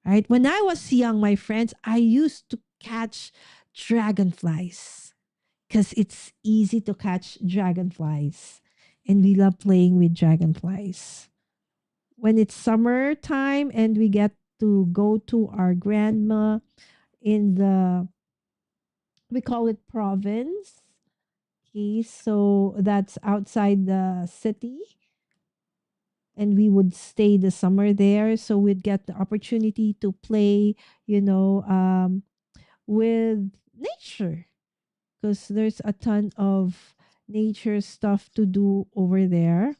Right? When I was young, my friends, I used to catch dragonflies because it's easy to catch dragonflies. And we love playing with dragonflies. When it's summertime and we get to go to our grandma in we call it province. Okay, so that's outside the city. And we would stay the summer there. So we'd get the opportunity to play, with nature. Because there's a ton of nature stuff to do over there.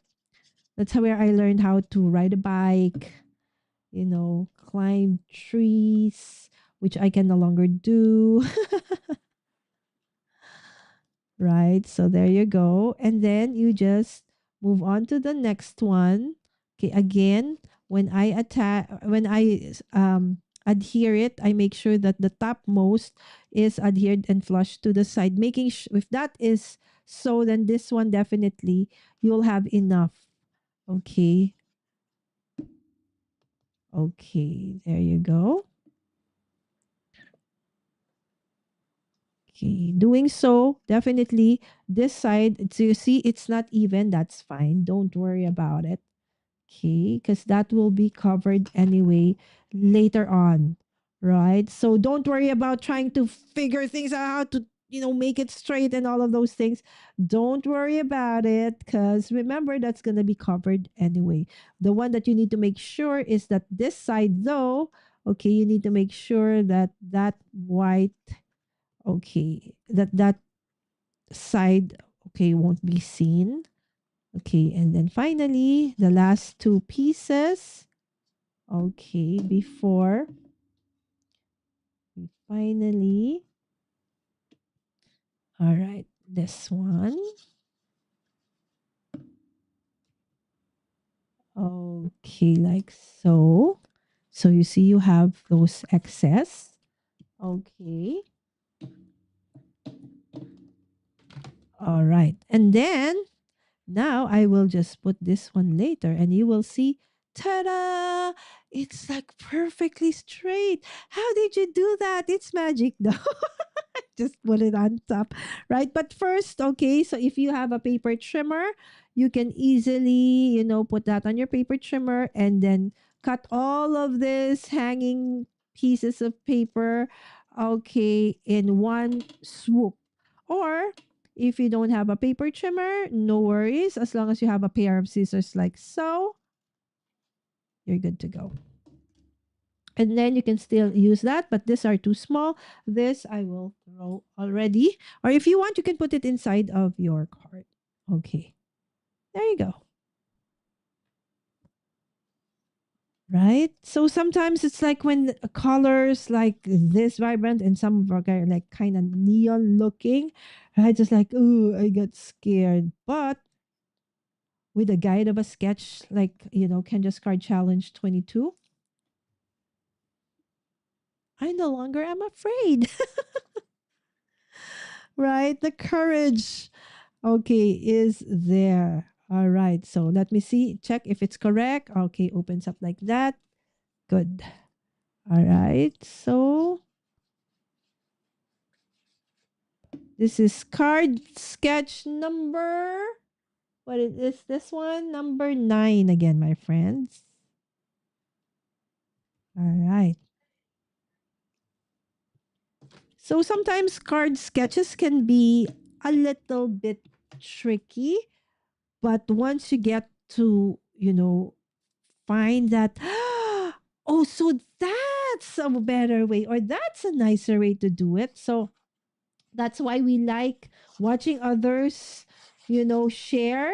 That's where I learned how to ride a bike, climb trees, which I can no longer do. Right? So there you go. And then you just move on to the next one. Okay, again, when I adhere it, I make sure that the topmost is adhered and flushed to the side, making if that is so, then this one definitely you'll have enough. Okay. Okay, there you go. Okay, doing so, definitely this side, so you see it's not even, that's fine. Don't worry about it. Okay, because that will be covered anyway later on, right? So don't worry about trying to figure things out, how to, make it straight and all of those things. Don't worry about it because remember that's going to be covered anyway. The one that you need to make sure is that this side, though, okay, you need to make sure that that white, okay, that side, okay, won't be seen. Okay, and then finally, the last two pieces. Okay, before we finally, all right, this one. Okay, like so. So you see you have those excess. Okay. All right. And then now I will just put this one later and you will see, ta-da! It's like perfectly straight. How did you do that? It's magic though. Just put it on top, right? But first, okay, so if you have a paper trimmer, you can easily, put that on your paper trimmer and then cut all of this hanging pieces of paper, okay, in one swoop. Or if you don't have a paper trimmer, no worries. As long as you have a pair of scissors like so, you're good to go. And then you can still use that, but these are too small. This I will throw already. Or if you want, you can put it inside of your card. Okay. There you go. Right? So sometimes it's like when colors like this vibrant and some of are like kind of neon looking, right? Just like, oh, I got scared. But with a guide of a sketch, like, Kendra's Card Challenge 22, I no longer am afraid. Right? The courage, okay, is there. All right. So let me see, check if it's correct. Okay, opens up like that. Good. All right. So this is card sketch number. What is this one? Number 9 again, my friends. All right. So sometimes card sketches can be a little bit tricky, but once you get to, find that, oh, so that's a better way, or that's a nicer way to do it. So that's why we like watching others, share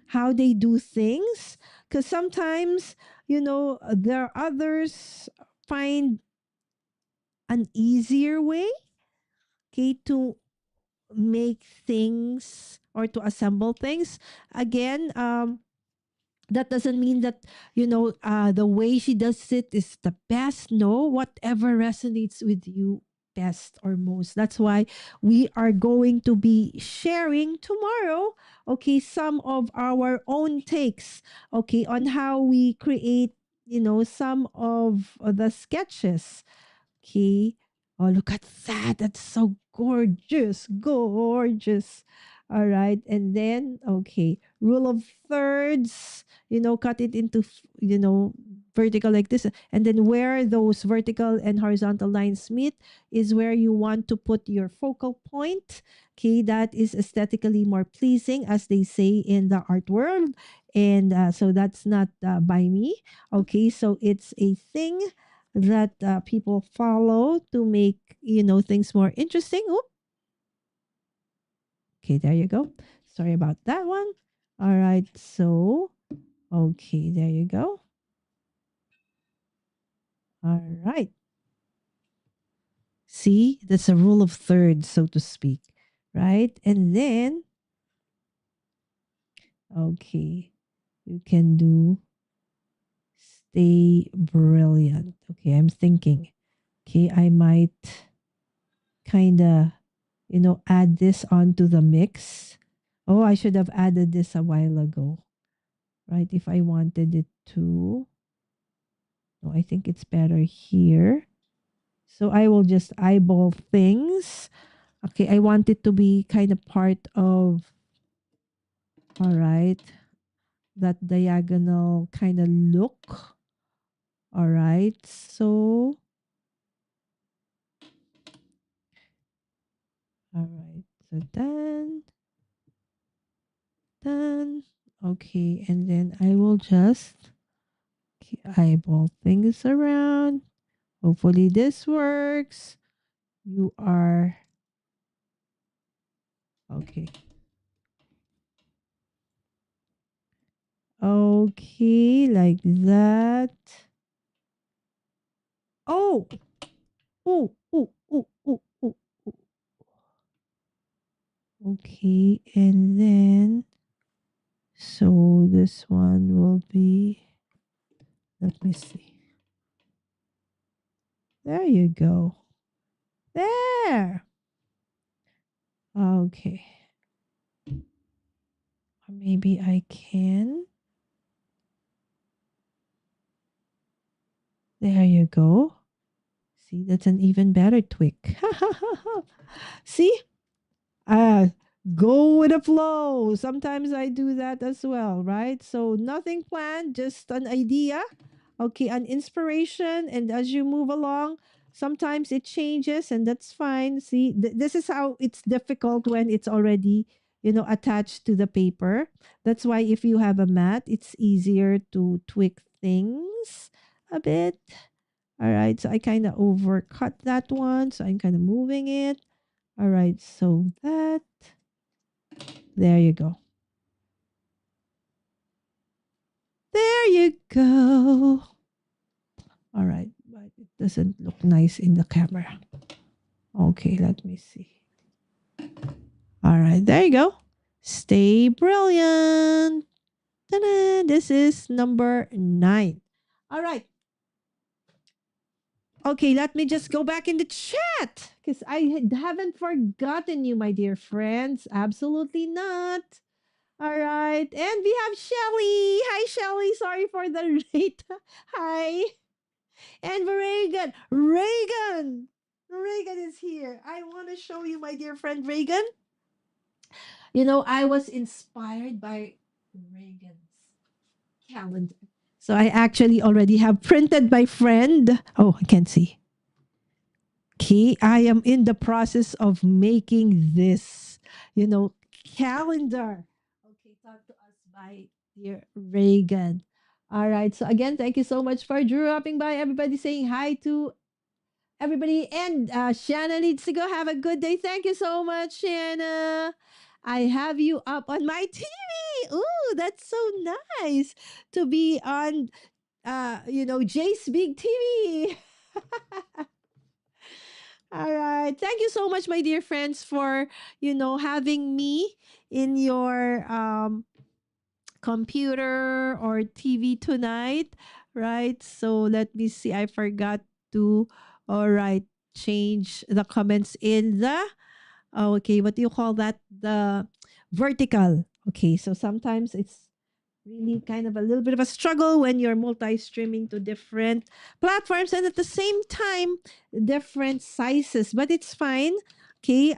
how they do things. Because sometimes, there are others find an easier way, okay, to make things or to assemble things. Again, that doesn't mean that the way she does it is the best. No, whatever resonates with you best or most. That's why we are going to be sharing tomorrow, okay, some of our own takes, okay, on how we create, some of the sketches. Okay. Oh, look at that. That's so gorgeous. Gorgeous. All right. And then, okay, rule of thirds, cut it into, vertical like this. And then where those vertical and horizontal lines meet is where you want to put your focal point. Okay. That is aesthetically more pleasing, as they say in the art world. And so that's not by me. Okay. So it's a thing that people follow to make things more interesting. Oop. Okay, there you go. Sorry about that one. All right, so okay, there you go. All right. See, that's a rule of thirds, so to speak, right? And then, okay, you can do stay brilliant. Okay, I'm thinking. Okay, I might kind of add this onto the mix. Oh, I should have added this a while ago, right? If I wanted it to. No, I think it's better here. So I will just eyeball things. Okay, I want it to be kind of part of, all right, that diagonal kind of look. All right, so, all right, so done. Okay, and then I will just eyeball things around. Hopefully this works. You are okay. Okay, like that. Oh, oh, oh, oh, oh, oh, oh. Okay, and then so this one will be, let me see. There you go. There. Okay. Or maybe I can. There you go. See, that's an even better tweak. See? Go with the flow. Sometimes I do that as well, right? So nothing planned, just an idea, okay, an inspiration, and as you move along, sometimes it changes, and that's fine. See, this is how it's difficult when it's already, attached to the paper. That's why if you have a mat, it's easier to tweak things a bit. All right, so I kind of overcut that one, so I'm kind of moving it. All right, so that. There you go. There you go. All right, but it doesn't look nice in the camera. Okay, let me see. All right, there you go. Stay brilliant. Ta-da! This is number 9. All right. Okay, let me just go back in the chat because I haven't forgotten you, my dear friends. Absolutely not. All right. And we have Shelly. Hi, Shelly. Sorry for the rate. Hi. And Reagan. Reagan is here. I want to show you my dear friend Reagan. I was inspired by Reagan's calendar. So I actually already have printed my friend. Oh, I can't see. Okay, I am in the process of making this, calendar. Okay, taught to us by, dear Reagan. All right. So again, thank you so much for dropping by. Everybody saying hi to everybody. And Shanna needs to go. Have a good day. Thank you so much, Shanna. I have you up on my TV. Ooh, that's so nice to be on Jay's big TV. All right. Thank you so much, my dear friends, for having me in your computer or TV tonight, right? So let me see. I forgot to, all right, change the comments in the, oh, okay, what do you call that? The vertical. Okay, so sometimes it's really kind of a little bit of a struggle when you're multi-streaming to different platforms and at the same time different sizes, but it's fine. Okay,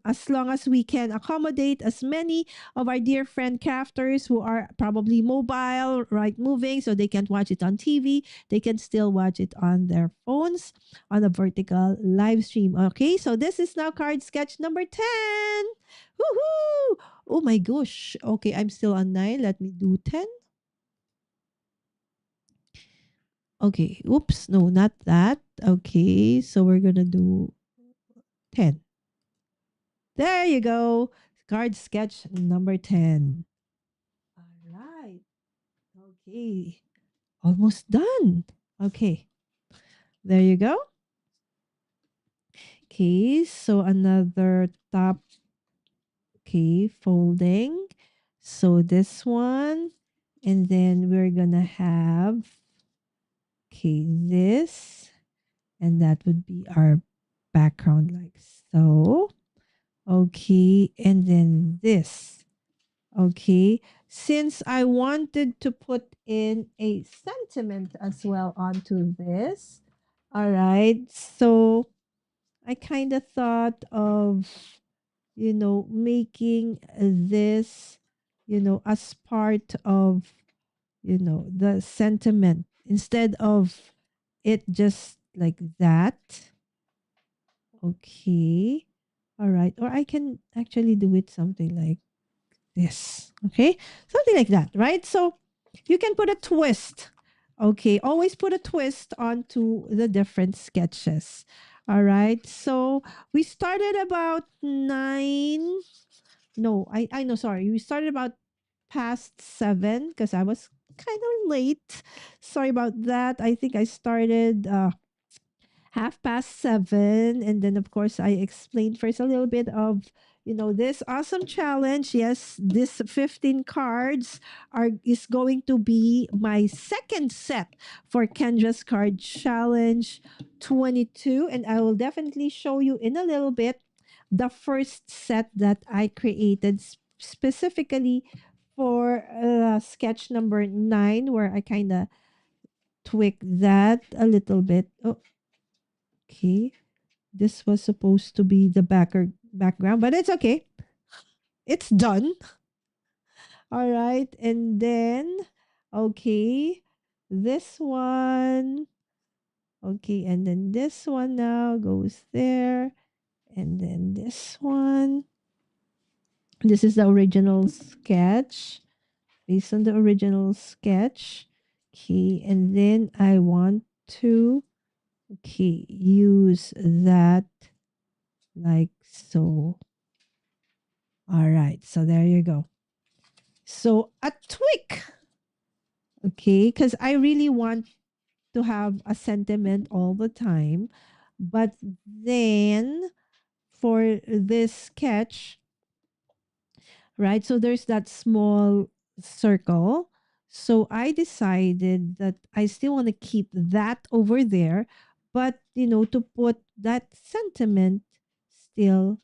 as long as we can accommodate as many of our dear friend crafters who are probably mobile, right, moving, so they can't watch it on TV, they can still watch it on their phones on a vertical live stream. Okay, so this is now card sketch number 10. Woohoo! Oh my gosh. Okay, I'm still on 9. Let me do 10. Okay. Oops. No, not that. Okay. So we're going to do 10. There you go. Card sketch number 10. All right. Okay. Almost done. Okay. There you go. Okay. So another top. Okay. Folding. So this one. And then we're going to have. Okay. This. And that would be our background like so. Okay, and then this. Okay, since I wanted to put in a sentiment as well onto this, all right, so I kind of thought of, making this, as part of, the sentiment instead of it just like that. Okay. All right. Or I can actually do it something like this. Okay. Something like that, right? So you can put a twist. Okay. Always put a twist onto the different sketches. All right. So we started about 9. No, I know, sorry. We started about past 7 because I was kind of late. Sorry about that. I think I started 7:30, and then of course I explained first a little bit of this awesome challenge. Yes, this 15 cards is going to be my second set for Kendra's card challenge 22, and I will definitely show you in a little bit the first set that I created specifically for sketch number 9, where I kind of tweak that a little bit. Oh, okay. This was supposed to be the background, but it's okay. It's done. All right. And then, okay, this one. Okay. And then this one now goes there. And then this one. This is the original sketch. Based on the original sketch. Okay. And then I want to, okay, use that like so. All right. So there you go. So a tweak, okay, because I really want to have a sentiment all the time. But then for this sketch, right, so there's that small circle. So I decided that I still want to keep that over there, but, to put that sentiment still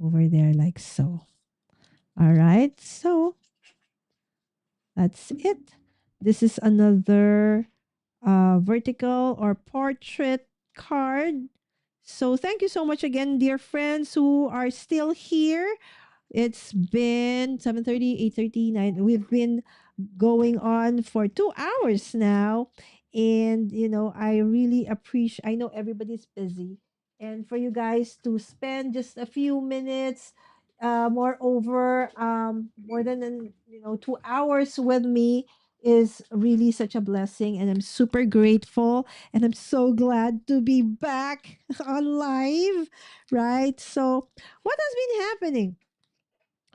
over there like so. All right. So that's it. This is another vertical or portrait card. So thank you so much again, dear friends who are still here. It's been 7:30, 8:39. We've been going on for 2 hours now. And, I really appreciate, I know everybody's busy. And for you guys to spend just a few minutes, Moreover, more than 2 hours with me is really such a blessing, and I'm super grateful, and I'm so glad to be back on live, right? So, what has been happening?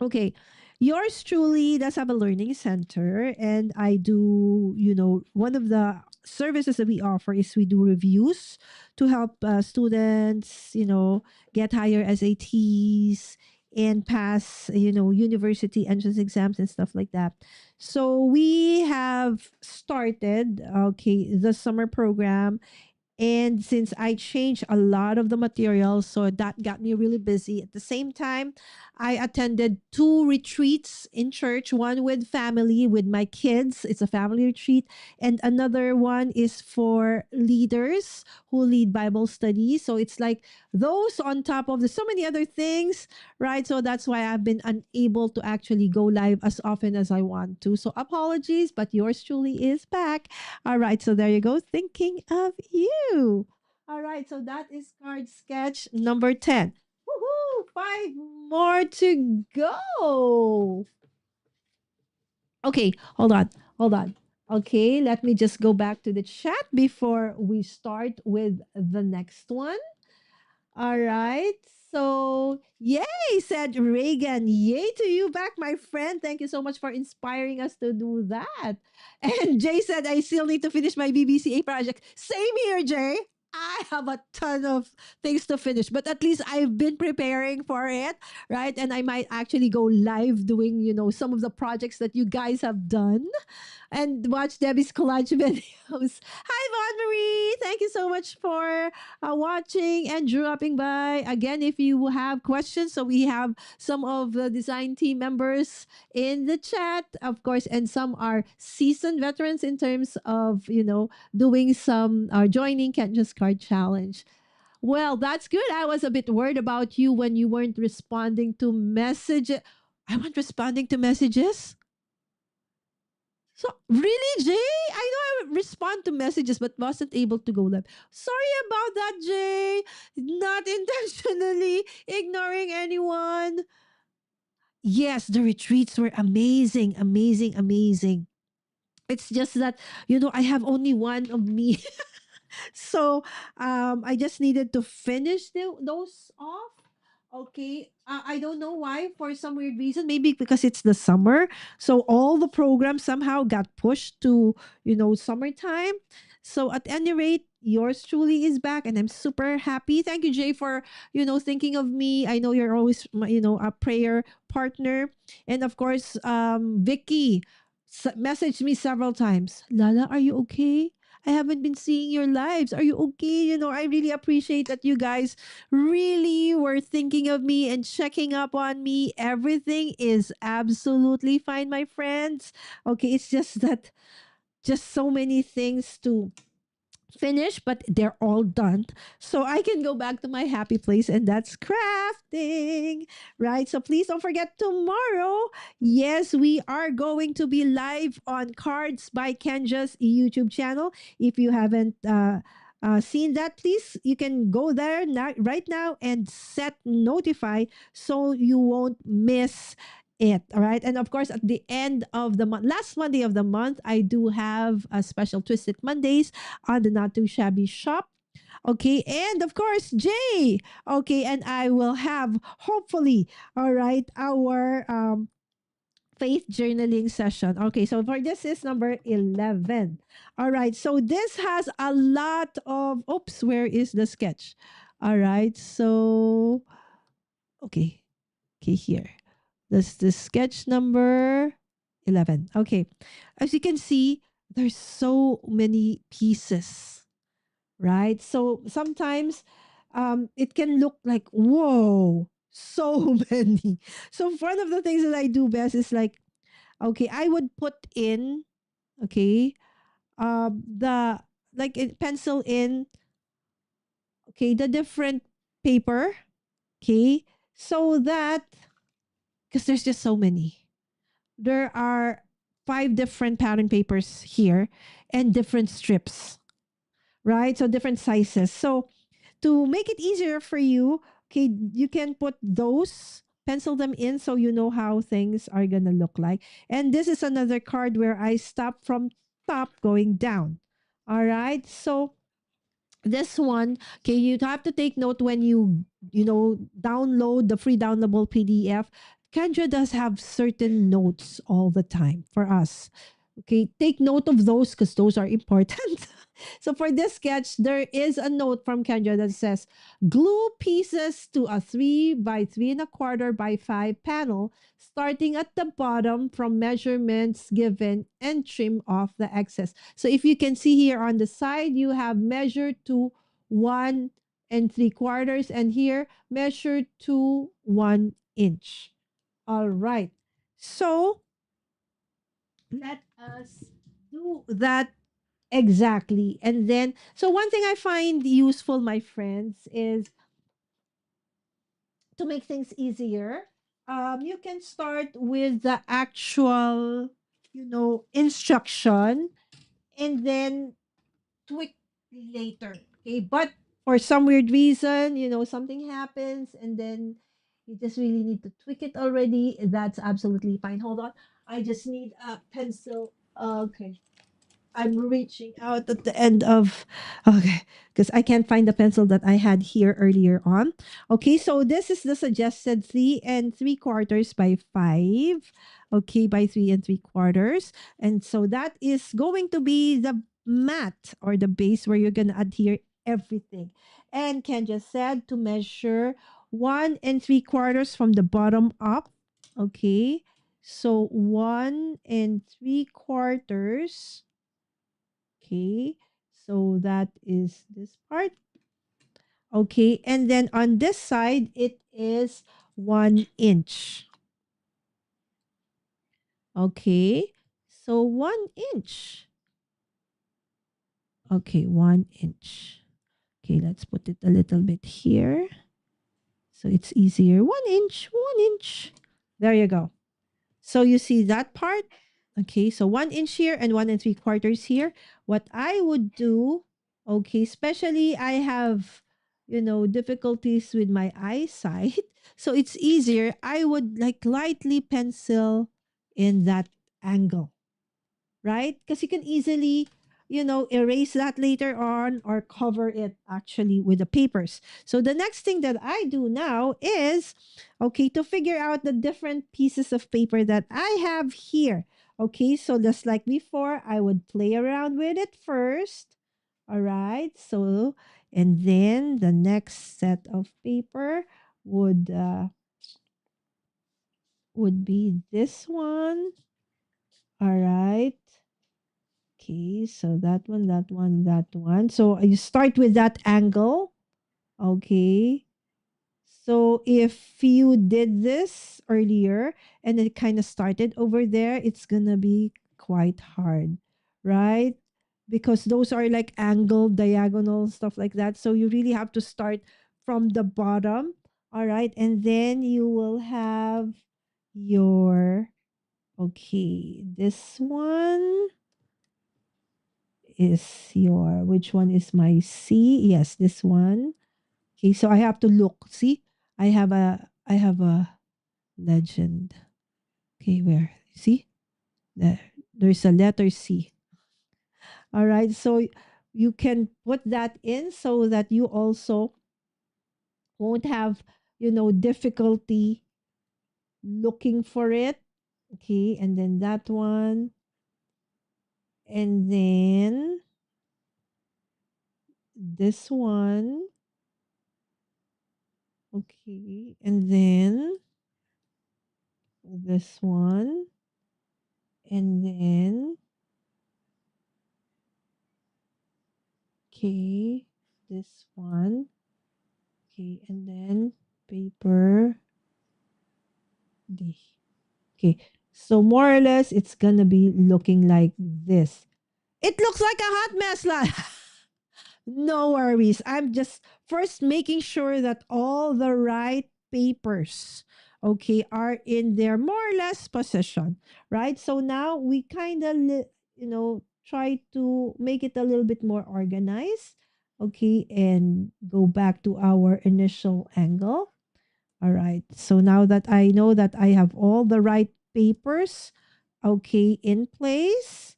Okay. Yours truly does have a learning center, and I do, one of the services that we offer is we do reviews to help students, get higher SATs and pass, university entrance exams and stuff like that. So we have started, okay, the summer program, and since I changed a lot of the materials, so that got me really busy. At the same time, I attended two retreats in church, one with family, with my kids. It's a family retreat. And another one is for leaders who lead Bible studies. So it's like those on top of the so many other things, right? So that's why I've been unable to actually go live as often as I want to. So apologies, but yours truly is back. All right, so there you go. Thinking of you. All right, so that is card sketch number 10. Woohoo! 5 more to go. Okay, hold on. Hold on. Okay, let me just go back to the chat before we start with the next one. All right. So, yay, said Reagan. Yay to you back, my friend. Thank you so much for inspiring us to do that. And Jay said, I still need to finish my BBCA project. Same here, Jay. I have a ton of things to finish, but at least I've been preparing for it, right? And I might actually go live doing, some of the projects that you guys have done and watch Debbie's collage videos. Hi, Von Marie. Thank you so much for watching and dropping by. Again, if you have questions, so we have some of the design team members in the chat, of course, and some are seasoned veterans in terms of, doing some joining Can't Just Card Challenge. Well, that's good. I was a bit worried about you when you weren't responding to messages. I wasn't responding to messages. So really, Jay? I know I respond to messages but wasn't able to go live. Sorry about that, Jay. Not intentionally ignoring anyone. Yes, the retreats were amazing, amazing, amazing. It's just that, I have only one of me. So I just needed to finish those off. Okay. I don't know why, for some weird reason. Maybe because it's the summer. So all the programs somehow got pushed to, summertime. So at any rate, yours truly is back, and I'm super happy. Thank you, Jay, for, thinking of me. I know you're always, a prayer partner. And of course, Vicky messaged me several times. Lala, are you okay? I haven't been seeing your lives. Are you okay? I really appreciate that you guys really were thinking of me and checking up on me. Everything is absolutely fine, my friends. Okay, it's just that just so many things to finish, but they're all done. So I can go back to my happy place, and that's crafting, right? So please don't forget tomorrow. Yes, we are going to be live on Cards by Kendra's YouTube channel. If you haven't seen that, please, you can go there right now and set notify so you won't miss it. All right. And of course, at the end of the month, last Monday of the month, I do have a special Twisted Mondays on the Not Too Shabby shop. Okay. And of course, Jay. Okay. And I will have, hopefully, all right, our faith journaling session. Okay. So for this is number 11. All right. So this has a lot of, oops, where is the sketch? All right. So, okay. Okay. Here. That's the sketch number 11. Okay. As you can see, there's so many pieces, right? So sometimes it can look like, whoa, so many. So one of the things that I do best is like, okay, I would put in, okay, the, like pencil in, okay, the different paper, okay, so that, because there's just so many. There are 5 different pattern papers here and different strips, right? So different sizes. So to make it easier for you, okay, you can put those pencil them in so you know how things are gonna look like. And this is another card where I stop from top going down. All right. So this one, okay, you have to take note when you download the free downloadable PDF. Kendra does have certain notes all the time for us. Okay, take note of those because those are important. So for this sketch, there is a note from Kendra that says, glue pieces to a 3 by 3 1/4 by 5 panel, starting at the bottom from measurements given, and trim off the excess. So if you can see here on the side, you have measure to 1 3/4, and here measure to 1 inch. All right. So let us do that exactly. And then, so one thing I find useful, my friends, is to make things easier. You can start with the actual, instruction, and then tweak later. Okay. But for some weird reason, something happens, and then you just really need to tweak it already. That's absolutely fine. Hold on. I just need a pencil. Okay. I'm reaching out at the end of, okay, because I can't find the pencil that I had here earlier on. Okay, so this is the suggested 3 3/4 by 5. Okay, by 3 3/4. And so that is going to be the mat or the base where you're gonna adhere everything. And Ken just said to measure 1 3/4 from the bottom up. Okay. So 1 3/4. Okay, so that is this part. Okay, and then on this side, it is 1 inch. Okay, so 1 inch. Okay, 1 inch. Okay, let's put it a little bit here so it's easier. 1 inch, 1 inch. There you go. So you see that part? Okay, so 1 inch here and 1 3/4 here. What I would do, okay, especially I have, difficulties with my eyesight. So it's easier. I would like lightly pencil in that angle, right? Because you can easily, erase that later on or cover it actually with the papers. So the next thing that I do now is, okay, to figure out the different pieces of paper that I have here. Okay, so just like before, I would play around with it first. All right, so, and then the next set of paper would be this one. All right. Okay, so that one, that one, that one. So you start with that angle. Okay. So if you did this earlier and it kind of started over there, it's going to be quite hard, right? Because those are like angled, diagonal, stuff like that. So you really have to start from the bottom. All right. And then you will have your, okay, this one is your, which one is my C? Yes, this one. Okay, so I have to look. See, I have a legend. Okay, where? See? There, there's a letter C. All right, so you can put that in so that you also won't have, difficulty looking for it. Okay, and then that one. And then this one. Okay, and then this one, and then, okay, this one, okay, and then paper D. Okay, so more or less, it's gonna be looking like this. It looks like a hot mess, lad. No worries. I'm just first making sure that all the right papers, okay, are in their more or less position, right? So now we kind of, try to make it a little bit more organized, okay, and go back to our initial angle. All right. So now that I know that I have all the right papers, okay, in place.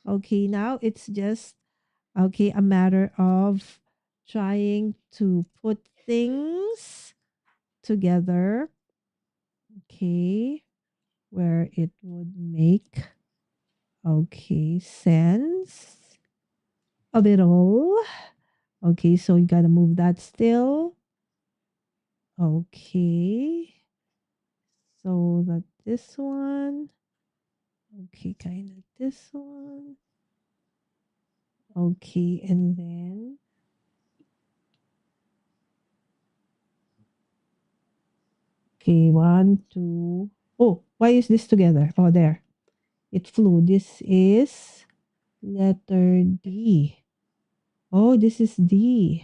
Okay, now it's just okay a matter of trying to put things together. Okay, where it would make okay sense of it all. Okay, so you gotta move that still. Okay. So that this one. Okay, kind of this one. Okay, and then okay, one, two. Oh, why is this together? Oh, there. It flew. This is letter D. Oh, this is D.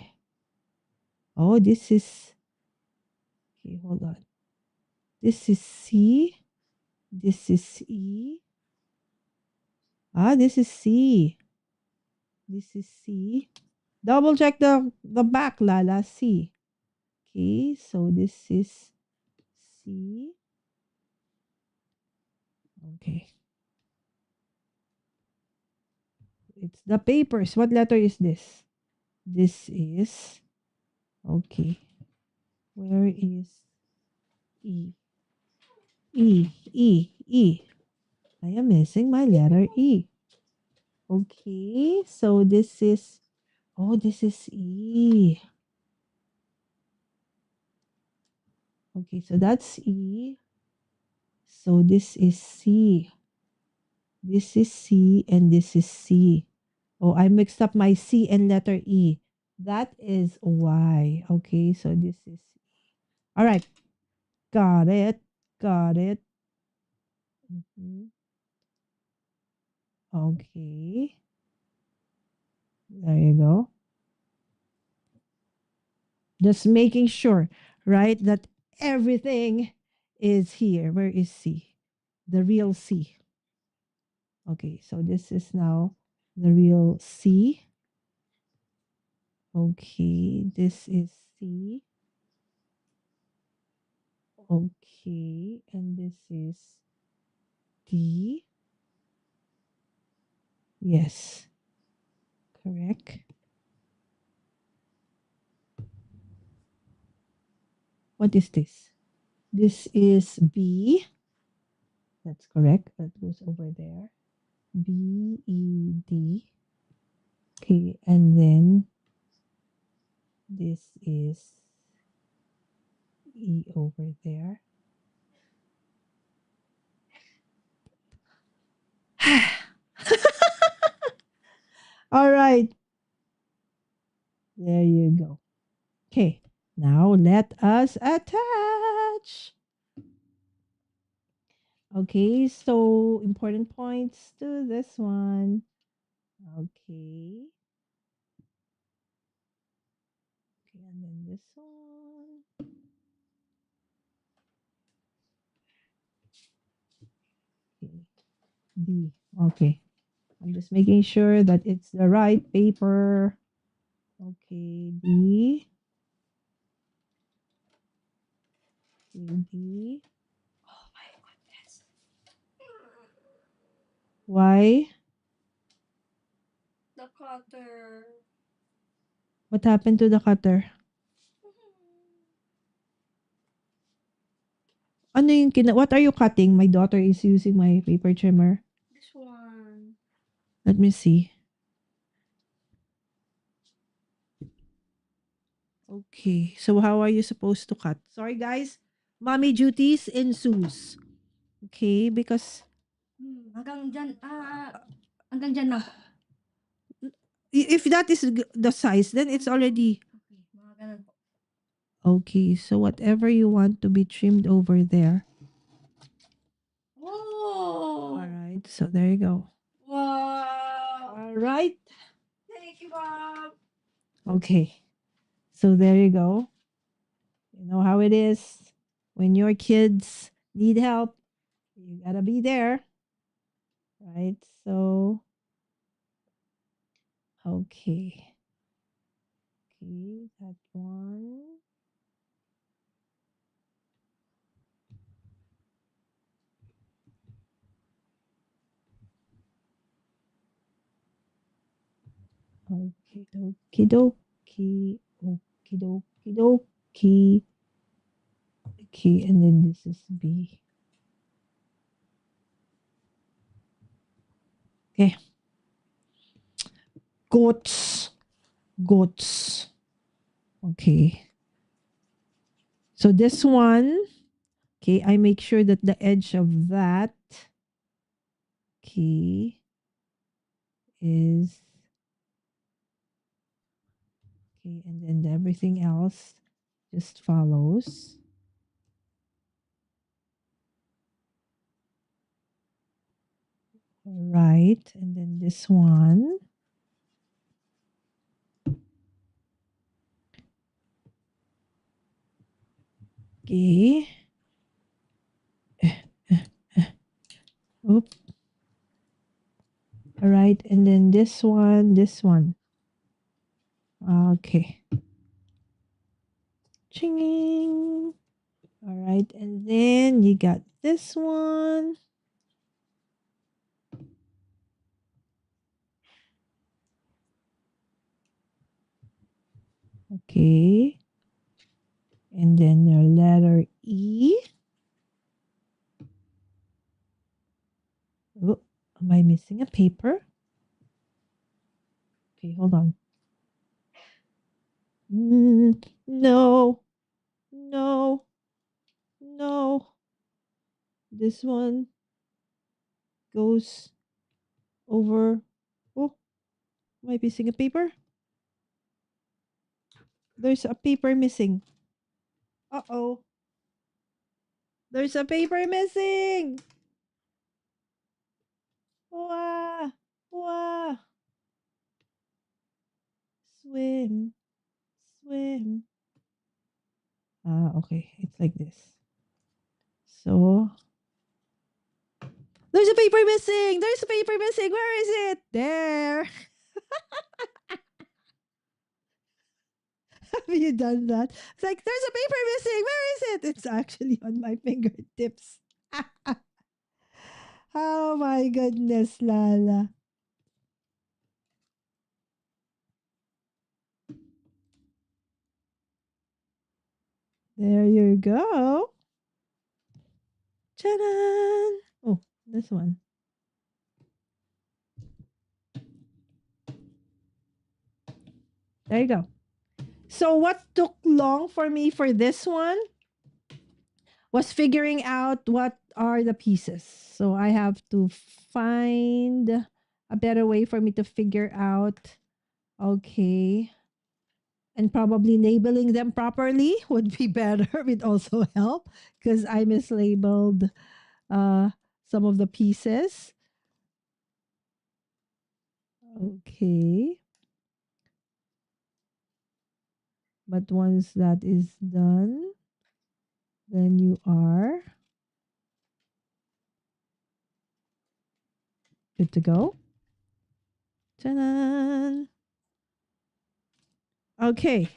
Oh, this is okay, hold on. This is C. This is E. Ah, this is C. This is C. Double check the back, Lala. C. Okay, so this is C. Okay. It's the papers. What letter is this? This is okay. Where is E? E. E. E. I am missing my letter E. Okay, so this is oh, this is E. Okay, so that's E. So this is C. This is C and this is C. Oh, I mixed up my C and letter E. That is Y. Okay, so this is all right. Got it. Got it. Mhm. Okay. There you go. Just making sure, right, that everything is here. Where is C? The real C. Okay, so this is now the real C. Okay, this is C. Okay, and this is D. Yes, correct. What is this? This is B. That's correct. That goes over there. B E D. Okay, and then this is E over there. All right, there you go. Okay, now let us attach. Okay, so important points to this one. Okay. Okay, and then this one. Okay. D. Okay. I'm just making sure that it's the right paper. Okay, D. Okay, D. Oh my goodness. Why? The cutter. What happened to the cutter? Ano yung what are you cutting? My daughter is using my paper trimmer. This one. Let me see. Okay, so how are you supposed to cut? Sorry guys, mommy duties ensues. Okay, because Hanggang dyan, hanggang dyan lang po. if that is the size, then it's already Okay, mga ganun po. okay. So whatever you want to be trimmed over there. Oh! All right, so there you go. Wow! All right. Thank you, Mom! Okay, so there you go. You know how it is when your kids need help. You gotta be there, right? So okay, okay, that one. Okay, okie dokie. Okie dokie dokie. Okay, and then this is B. Okay. Goats. Goats. Okay. So this one, okay, I make sure that the edge of that, okay, is, okay, and then everything else just follows. All right, and then this one. Okay. Oop. All right, and then this one, this one. Okay. Chinging. All right, and then you got this one. Okay. And then your letter E. Oh, am I missing a paper? Okay, hold on. No, no, no. This one goes over. Oh, am I missing a paper? There's a paper missing. Uh-oh. There's a paper missing. Wah, wah. Swim, swim. Ah, okay. It's like this. So, there's a paper missing. There's a paper missing. Where is it? There. Have you done that? It's like, there's a paper missing. Where is it? It's actually on my fingertips. Oh my goodness, Lala. There you go. Ta-da! Oh, this one. There you go. So what took long for me for this one was figuring out what are the pieces. So I have to find a better way for me to figure out, okay, and probably labeling them properly would be better. Would also help because I mislabeled some of the pieces. Okay. But once that is done, then you are good to go. Ta-da! Okay.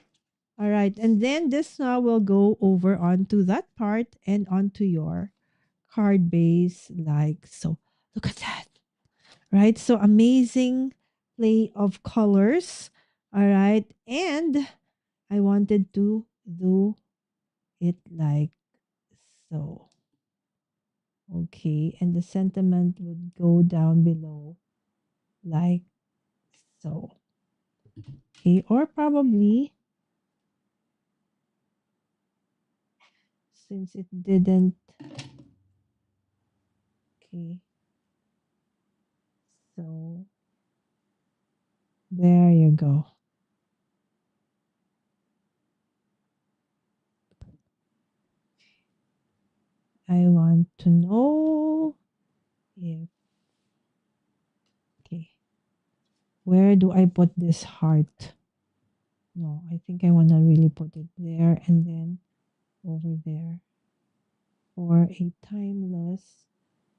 All right. And then this now will go over onto that part and onto your card base like so. Look at that. Right? So amazing play of colors. All right. And I wanted to do it like so. Okay. And the sentiment would go down below like so. Okay. Or probably since it didn't. Okay. So there you go. I want to know if, okay, where do I put this heart? No, I think I want to really put it there and then over there. For a timeless,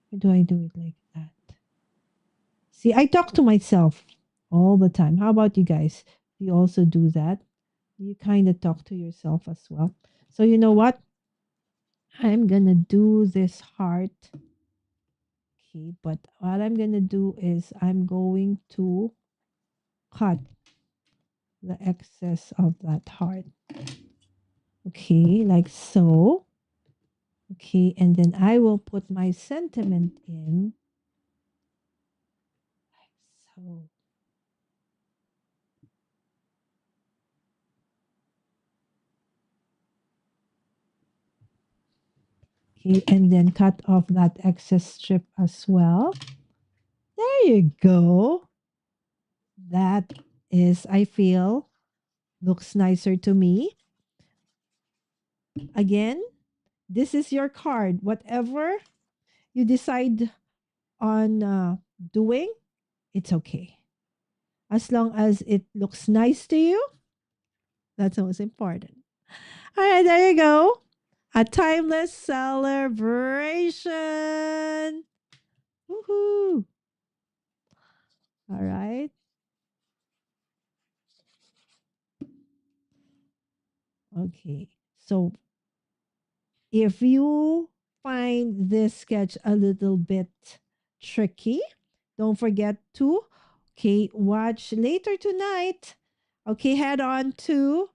where do I do it like that? See, I talk to myself all the time. How about you guys? Do you also do that? You kind of talk to yourself as well. So you know what? I'm going to do this heart. Okay, but what I'm going to do is I'm going to cut the excess of that heart. Okay, like so. Okay, and then I will put my sentiment in like so. Okay, and then cut off that excess strip as well. There you go. That is, I feel, looks nicer to me. Again, this is your card. Whatever you decide on doing, it's okay. As long as it looks nice to you, that's most important. All right, there you go. A timeless celebration. Woohoo. All right. Okay. So if you find this sketch a little bit tricky, don't forget to watch later tonight. Okay, head on to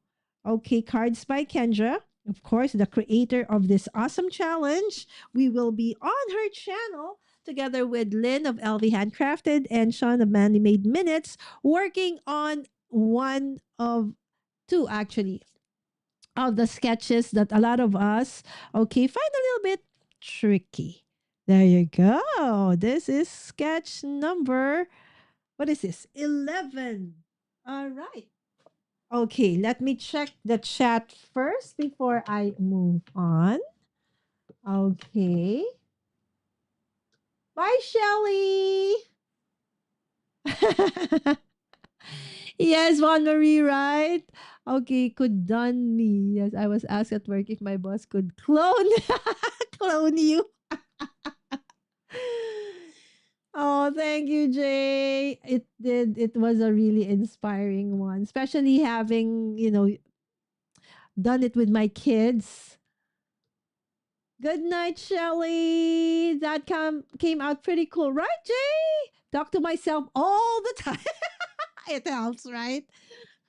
Cards by Kendra, of course, the creator of this awesome challenge. We will be on her channel together with Lynn of LV Handcrafted and Sean of Manly Made Minutes, working on one of two actually of the sketches that a lot of us, find a little bit tricky. There you go. This is sketch number, what is this? 11. All right. Okay, let me check the chat first before I move on. Okay. Bye, Shelly. Yes, Juan Marie, right? Okay, could done me. Yes, I was asked at work if my boss could clone clone you. Oh, thank you, Jay. It did. It was a really inspiring one, especially having, done it with my kids. Good night, Shelly. That came out pretty cool, right, Jay? Talk to myself all the time. It helps, right?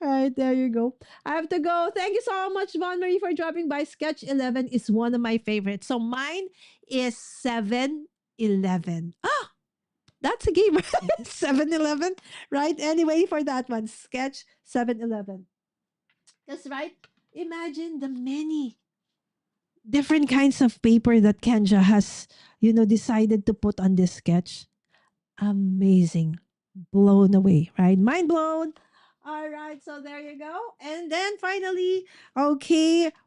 Right, there you go. I have to go. Thank you so much, Von Marie, for dropping by. Sketch 11 is one of my favorites. So mine is 7-Eleven. Ah, that's a game, right? 7-Eleven, right? Anyway, for that one, Sketch 7-Eleven. That's right. Imagine the many different kinds of paper that Kanja has, decided to put on this sketch. Amazing. Blown away, right? Mind blown. All right, so there you go. And then finally,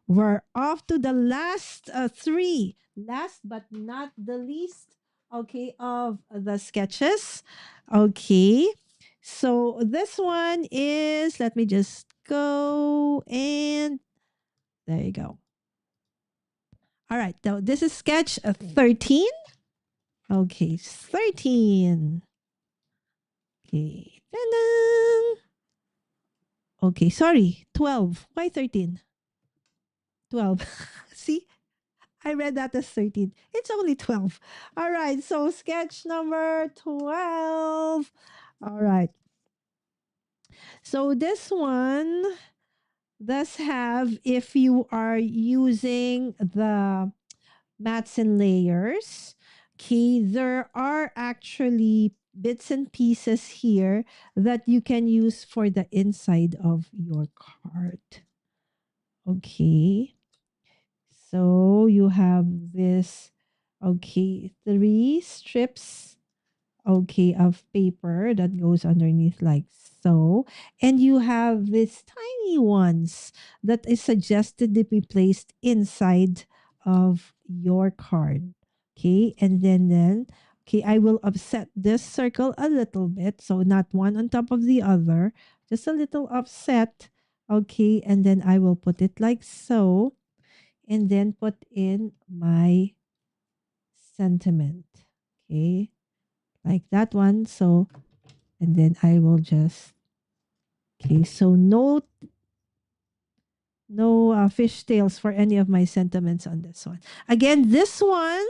we're off to the last three. Last but not the least, of the sketches. Okay. So this one is, let me just go and there you go. All right, now this is sketch 13. Okay, 13. Okay. Ta-da! Okay, sorry, 12. Why 13? 12. See, I read that as 13. It's only 12. All right, so sketch number 12. All right. So this one does have, if you are using the mats and layers, there are actually bits and pieces here that you can use for the inside of your card. Okay. So you have this, 3 strips, of paper that goes underneath like so. And you have these tiny ones that is suggested to be placed inside of your card. Okay. And then, I will offset this circle a little bit. So not one on top of the other, just a little offset. Okay. And then I will put it like so and then put in my sentiment. Okay, like that one. So, and then I will just, so no fish tails for any of my sentiments on this one. Again, this one,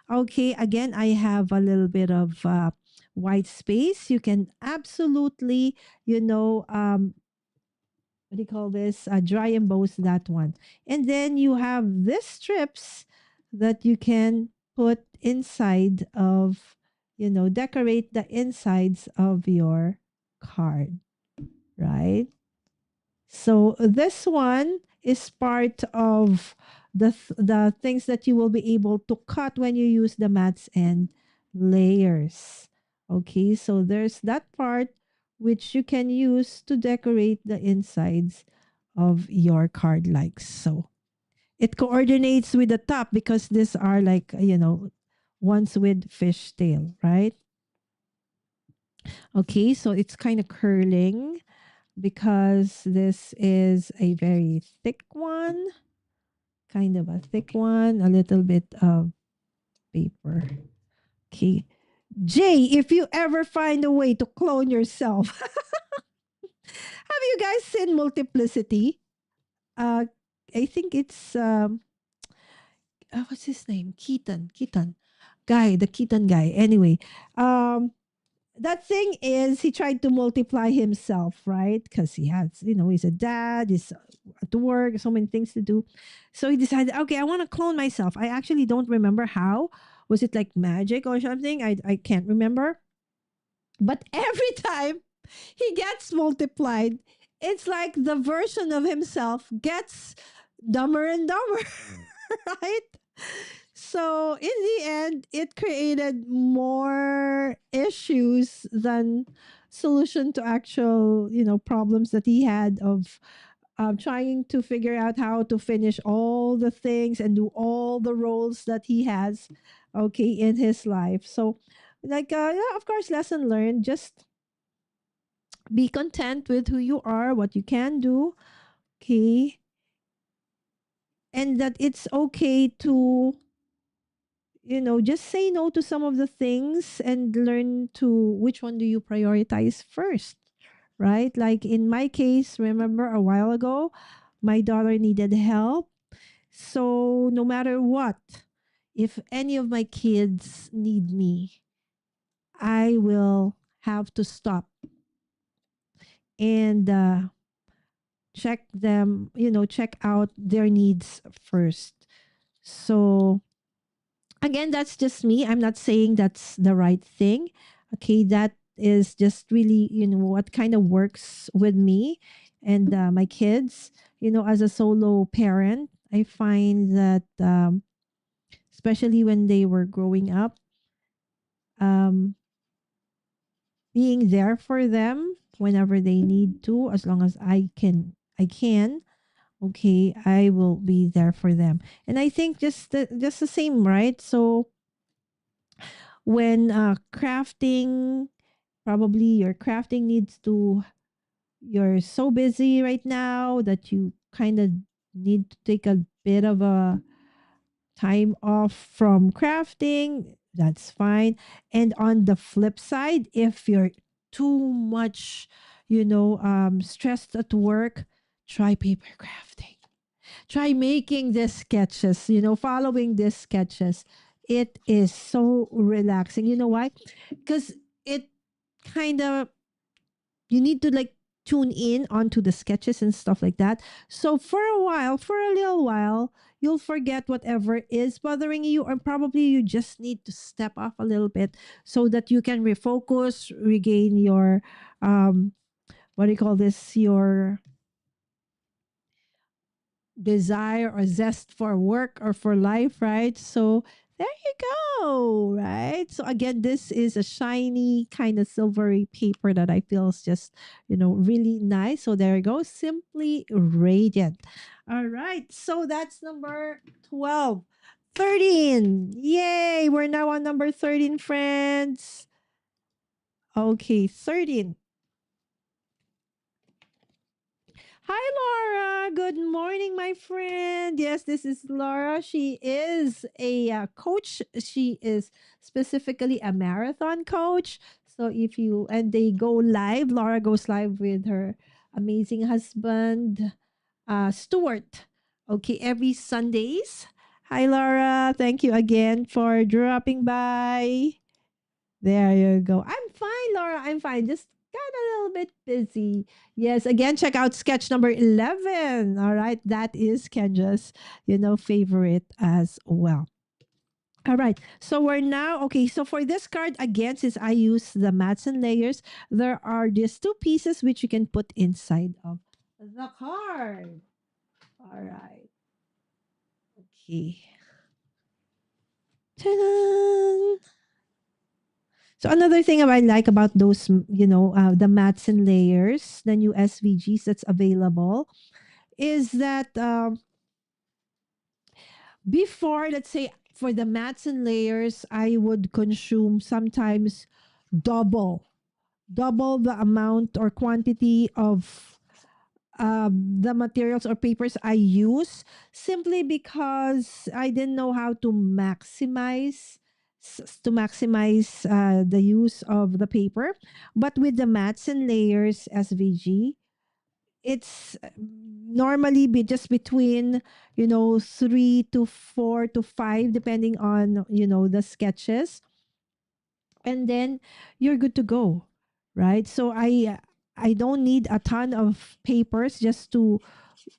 again, I have a little bit of white space. You can absolutely, what do you call this? Dry emboss that one. And then you have this strips that you can put inside of, decorate the insides of your card, right? So this one is part of the things that you will be able to cut when you use the mats and layers. Okay, so there's that part which you can use to decorate the insides of your card like so. It coordinates with the top because these are like, ones with fishtail, right? Okay, so it's kind of curling because this is a very thick one, kind of a thick one, a little bit of paper. Okay. Jay, if you ever find a way to clone yourself, have you guys seen Multiplicity? Uh, I think it's what's his name? Keaton guy, the Keaton guy. Anyway, um, that thing is he tried to multiply himself, right? Because he has, he's a dad, he's at work, so many things to do. So he decided, okay, I want to clone myself. I actually don't remember how. Was it like magic or something? I can't remember. But every time he gets multiplied, it's like the version of himself gets dumber and dumber, right? So in the end, it created more issues than solution to actual, problems that he had of trying to figure out how to finish all the things and do all the roles that he has, okay, in his life. So, like, yeah, of course, lesson learned. Just be content with who you are, what you can do, okay, and that it's okay to just say no to some of the things and learn to which one do you prioritize first, right? Like in my case, remember a while ago, my daughter needed help. So no matter what, if any of my kids need me, I will have to stop and check them, check out their needs first. So again, that's just me. I'm not saying that's the right thing. Okay, that is just really, what kind of works with me and my kids. As a solo parent, I find that, especially when they were growing up, um, being there for them whenever they need to, as long as I can. Okay, I will be there for them, and I think just the same, right? So when crafting, probably your crafting needs to, you're so busy right now that you kind of need to take a bit of a time off from crafting, that's fine. And on the flip side, if you're too much, stressed at work, try paper crafting. Try making these sketches, following these sketches. It is so relaxing. You know why? Because it kind of, you need to like tune in onto the sketches and stuff like that. So for a while, for a little while, you'll forget whatever is bothering you, or probably you just need to step off a little bit so that you can refocus, regain your, what do you call this? Your desire or zest for work or for life, right? So there you go, right? So again, this is a shiny kind of silvery paper that I feel is just, really nice. So there you go, Simply Radiant. All right, so that's number 12. 13. Yay, we're now on number 13, friends. Okay, 13. Hi, Laura. Good morning, my friend. Yes, this is Laura. She is a coach. She is specifically a marathon coach. So if you, and they go live, Laura goes live with her amazing husband, Stuart. Okay, every Sundays. Hi, Laura. Thank you again for dropping by. There you go. I'm fine, Laura. I'm fine. Just got a little bit busy. Yes, again, check out sketch number 11. All right, that is Kendra's, favorite as well. All right. So we're now okay. So for this card, again, since I use the mats and layers, there are these two pieces which you can put inside of the card. All right. Okay. Ta-da! So another thing I like about those, the mats and layers, the new SVGs that's available, is that before, let's say, for the mats and layers, I would consume sometimes double double the amount or quantity of the materials or papers I use, simply because I didn't know how to maximize the use of the paper. But with the mats and layers SVG, it's normally be just between 3 to 4 to 5, depending on the sketches, and then you're good to go, right? So I don't need a ton of papers just to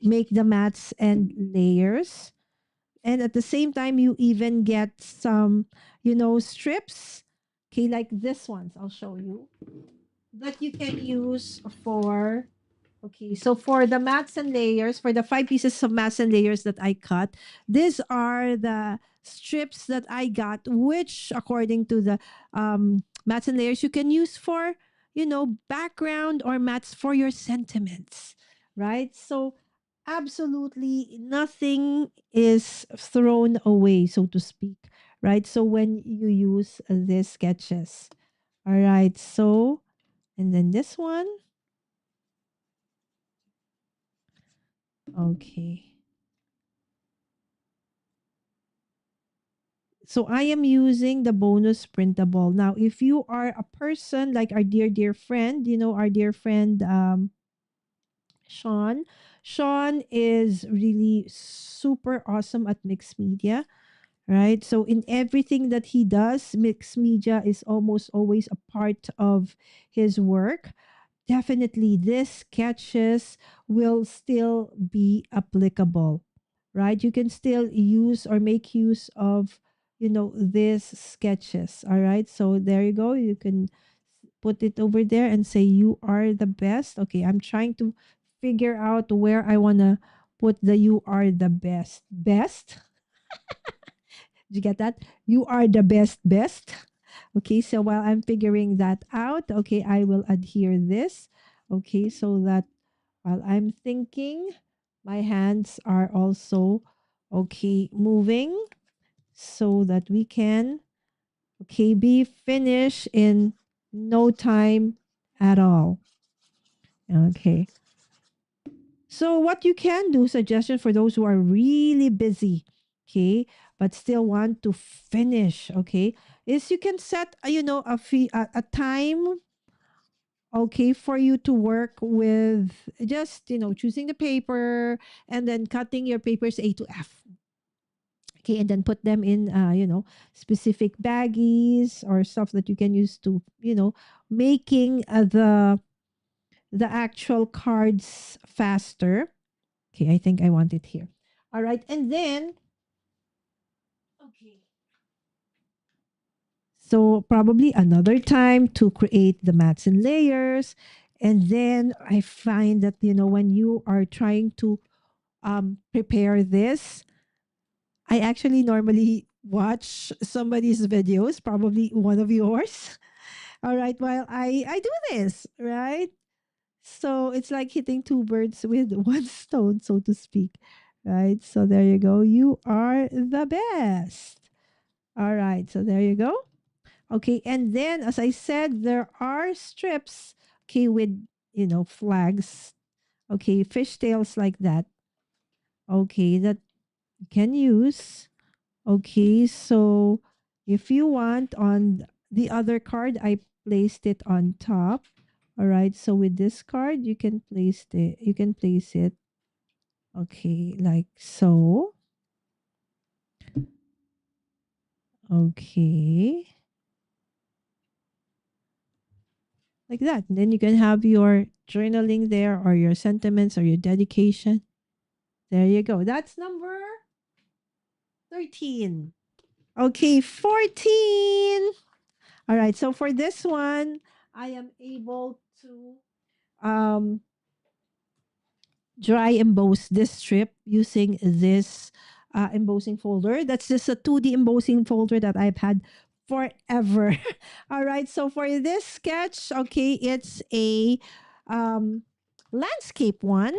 make the mats and layers. And at the same time, you even get some strips, okay, like this ones I'll show you, that you can use for. Okay, so for the mats and layers, for the 5 pieces of mats and layers that I cut, these are the strips that I got, which, according to the mats and layers, you can use for, background or mats for your sentiments, right? So absolutely nothing is thrown away, so to speak, right? So when you use these sketches, all right, so, and then this one. Okay. So I am using the bonus printable. Now, if you are a person like our dear friend, our dear friend Sean. Sean is really super awesome at mixed media, right? So in everything that he does, mixed media is almost always a part of his work. Definitely these sketches will still be applicable, right? You can still use or make use of these sketches. All right, so there you go. You can put it over there and say you are the best. Okay, I'm trying to figure out where I want to put the you are the best. Did you get that? You are the best. Okay, so while I'm figuring that out, okay, I will adhere this. Okay, so that while I'm thinking, my hands are also okay moving, so that we can be finished in no time at all. Okay. So what you can do, suggestion for those who are really busy, okay, but still want to finish, okay, is you can set a time, okay, for you to work with just choosing the paper and then cutting your papers A to F. Okay, and then put them in specific baggies or stuff that you can use to making the actual cards faster. Okay, I think I want it here. All right, and then okay. So probably another time to create the mats and layers. And then I find that when you are trying to prepare this, I actually normally watch somebody's videos, probably one of yours. All right, while I do this, right? So it's like hitting two birds with one stone, so to speak. Right? So there you go. You are the best. All right. So there you go. Okay. And then, as I said, there are strips, okay, with, flags, okay, fishtails like that. Okay. That you can use. Okay. So if you want, on the other card, I placed it on top. All right. So with this card, you can place it, okay, like so. Okay. like that. And then you can have your journaling there or your sentiments or your dedication. There you go. That's number 13. Okay, 14. All right. So for this one, I am able to um dry emboss this strip using this embossing folder. That's just a 2D embossing folder that I've had forever. All right. So for this sketch, okay, it's a um, landscape one.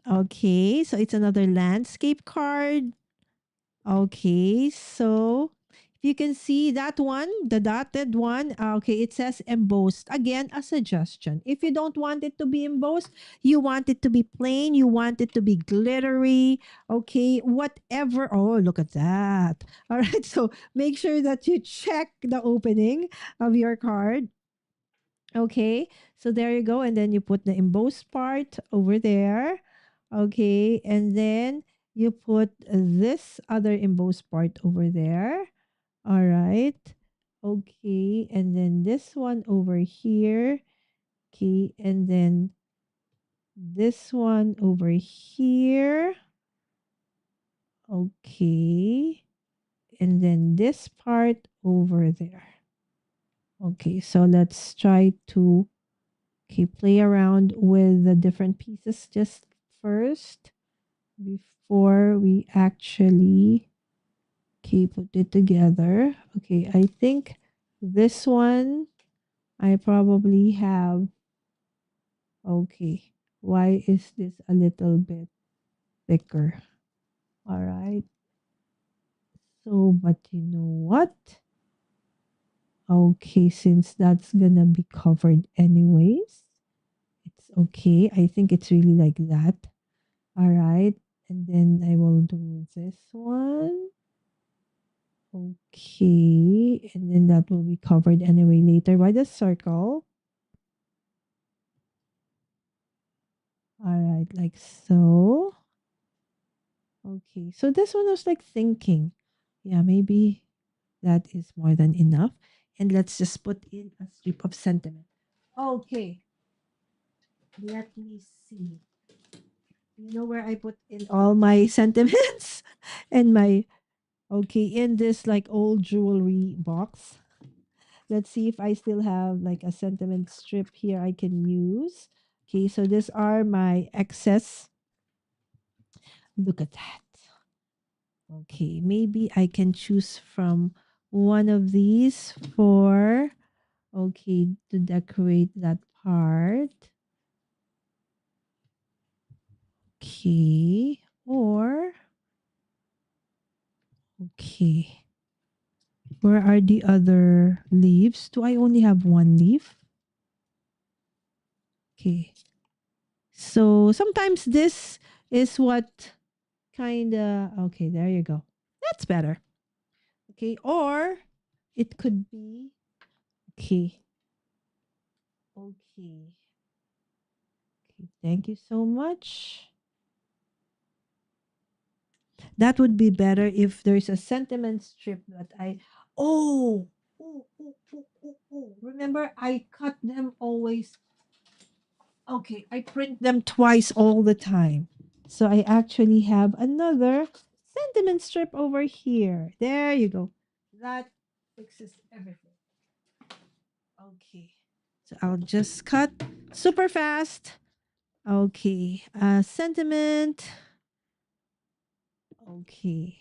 Okay. So it's another landscape card. Okay, so if you can see that one, the dotted one, okay, it says embossed. Again, a suggestion. If you don't want it to be embossed, you want it to be plain, you want it to be glittery, okay, whatever. Oh, look at that. All right, so make sure that you check the opening of your card. Okay, so there you go. And then you put the embossed part over there. Okay, and then you put this other embossed part over there. All right. Okay, and then this one over here. Okay, and then this one over here. Okay, and then this part over there. Okay, so let's try to play around with the different pieces just first before we actually put it together. Okay, I think this one I probably have. Okay, why is this a little bit thicker? All right. So, but you know what? Okay, since that's gonna be covered anyways, it's okay. I think it's really like that. All right. And then I will do this one. Okay. And then that will be covered anyway later by the circle. All right. Like so. Okay. So this one was like thinking, yeah, maybe that is more than enough. And let's just put in a strip of sentiment. Okay. Let me see. You know where I put in all my sentiments and my, okay, in this like old jewelry box. Let's see if I still have like a sentiment strip here I can use. Okay, so these are my excess. Look at that. Okay, maybe I can choose from one of these for, okay, to decorate that part. Okay, or, okay. Where are the other leaves? Do I only have one leaf? Okay. So sometimes this is what kind of, okay, there you go. That's better. Okay, or it could be, okay, okay, okay, thank you so much. That would be better if there's a sentiment strip that I, oh, remember I cut them always. Okay, I print them twice all the time. So I actually have another sentiment strip over here. There you go. That fixes everything. Okay. So I'll just cut super fast. Okay. Sentiment. Okay.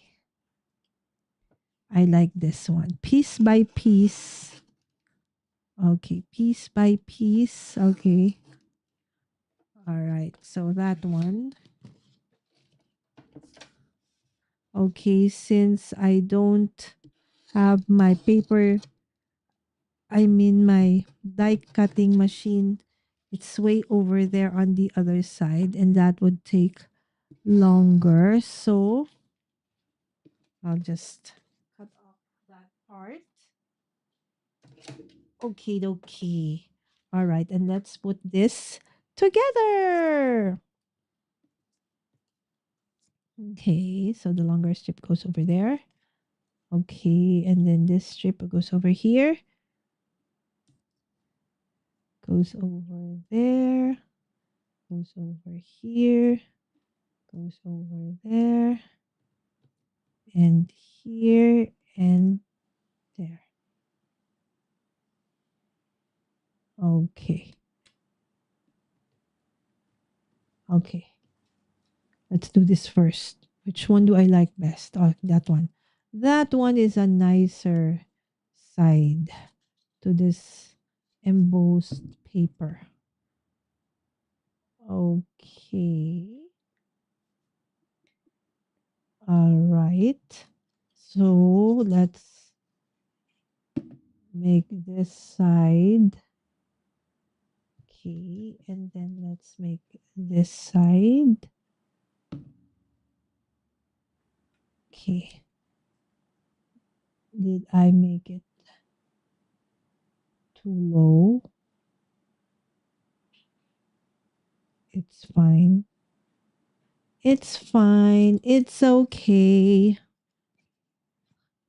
I like this one. Piece by piece. Okay. Piece by piece. Okay. All right. So that one. Okay. Since I don't have my paper, I mean my die cutting machine, it's way over there on the other side, and that would take longer. So I'll just cut off that part. Okay, okay. All right, and let's put this together. Okay, so the longer strip goes over there. Okay, and then this strip goes over here. goes over there, goes over here, goes over there, and here, and there. Okay. Okay. Let's do this first. Which one do I like best? Oh, that one. That one is a nicer side to this embossed paper. Okay. All right. So let's make this side. Okay. And then let's make this side. Okay. Did I make it too low? It's fine. It's fine. It's okay.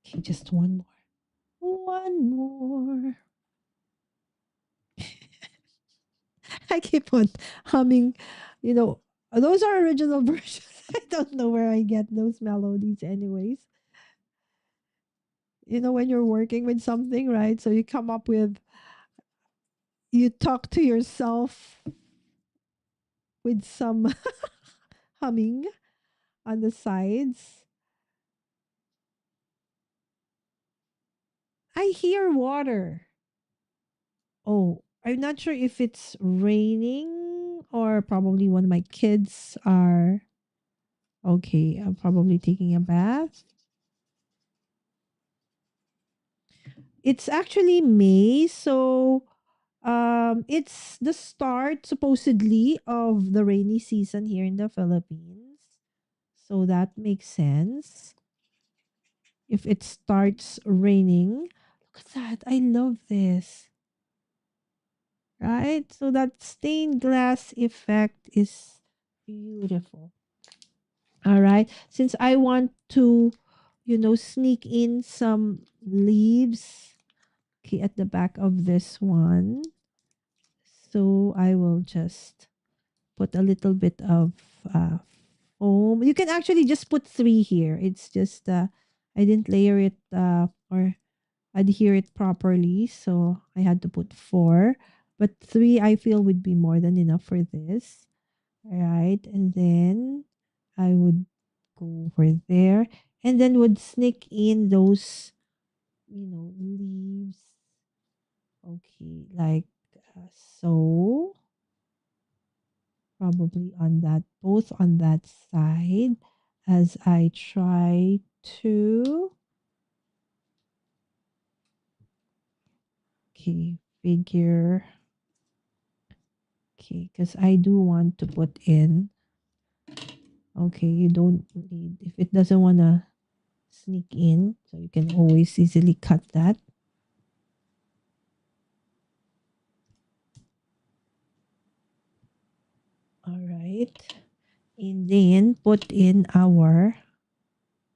Okay, just one more. One more. I keep on humming, you know, those are original versions. I don't know where I get those melodies, anyways. You know, when you're working with something, right? So you come up with, you talk to yourself with some humming on the sides. I hear water. Oh, I'm not sure if it's raining or probably one of my kids are okay. I'm probably taking a bath. It's actually May, so it's the start supposedly of the rainy season here in the Philippines. So that makes sense. If it starts raining, look at that. I love this. Right? So that stained glass effect is beautiful. All right. Since I want to, sneak in some leaves, okay, at the back of this one. So I will just put a little bit of foam. You can actually just put 3 here. It's just I didn't layer it or adhere it properly, so I had to put 4. But 3 I feel would be more than enough for this. All right, and then I would go over there and then would sneak in those, leaves. Okay, like so. Probably on that, both on that side, as I try to, okay, figure, okay, because I do want to put in, okay, you don't need, if it doesn't want to sneak in, so you can always easily cut that. All right. And then put in our,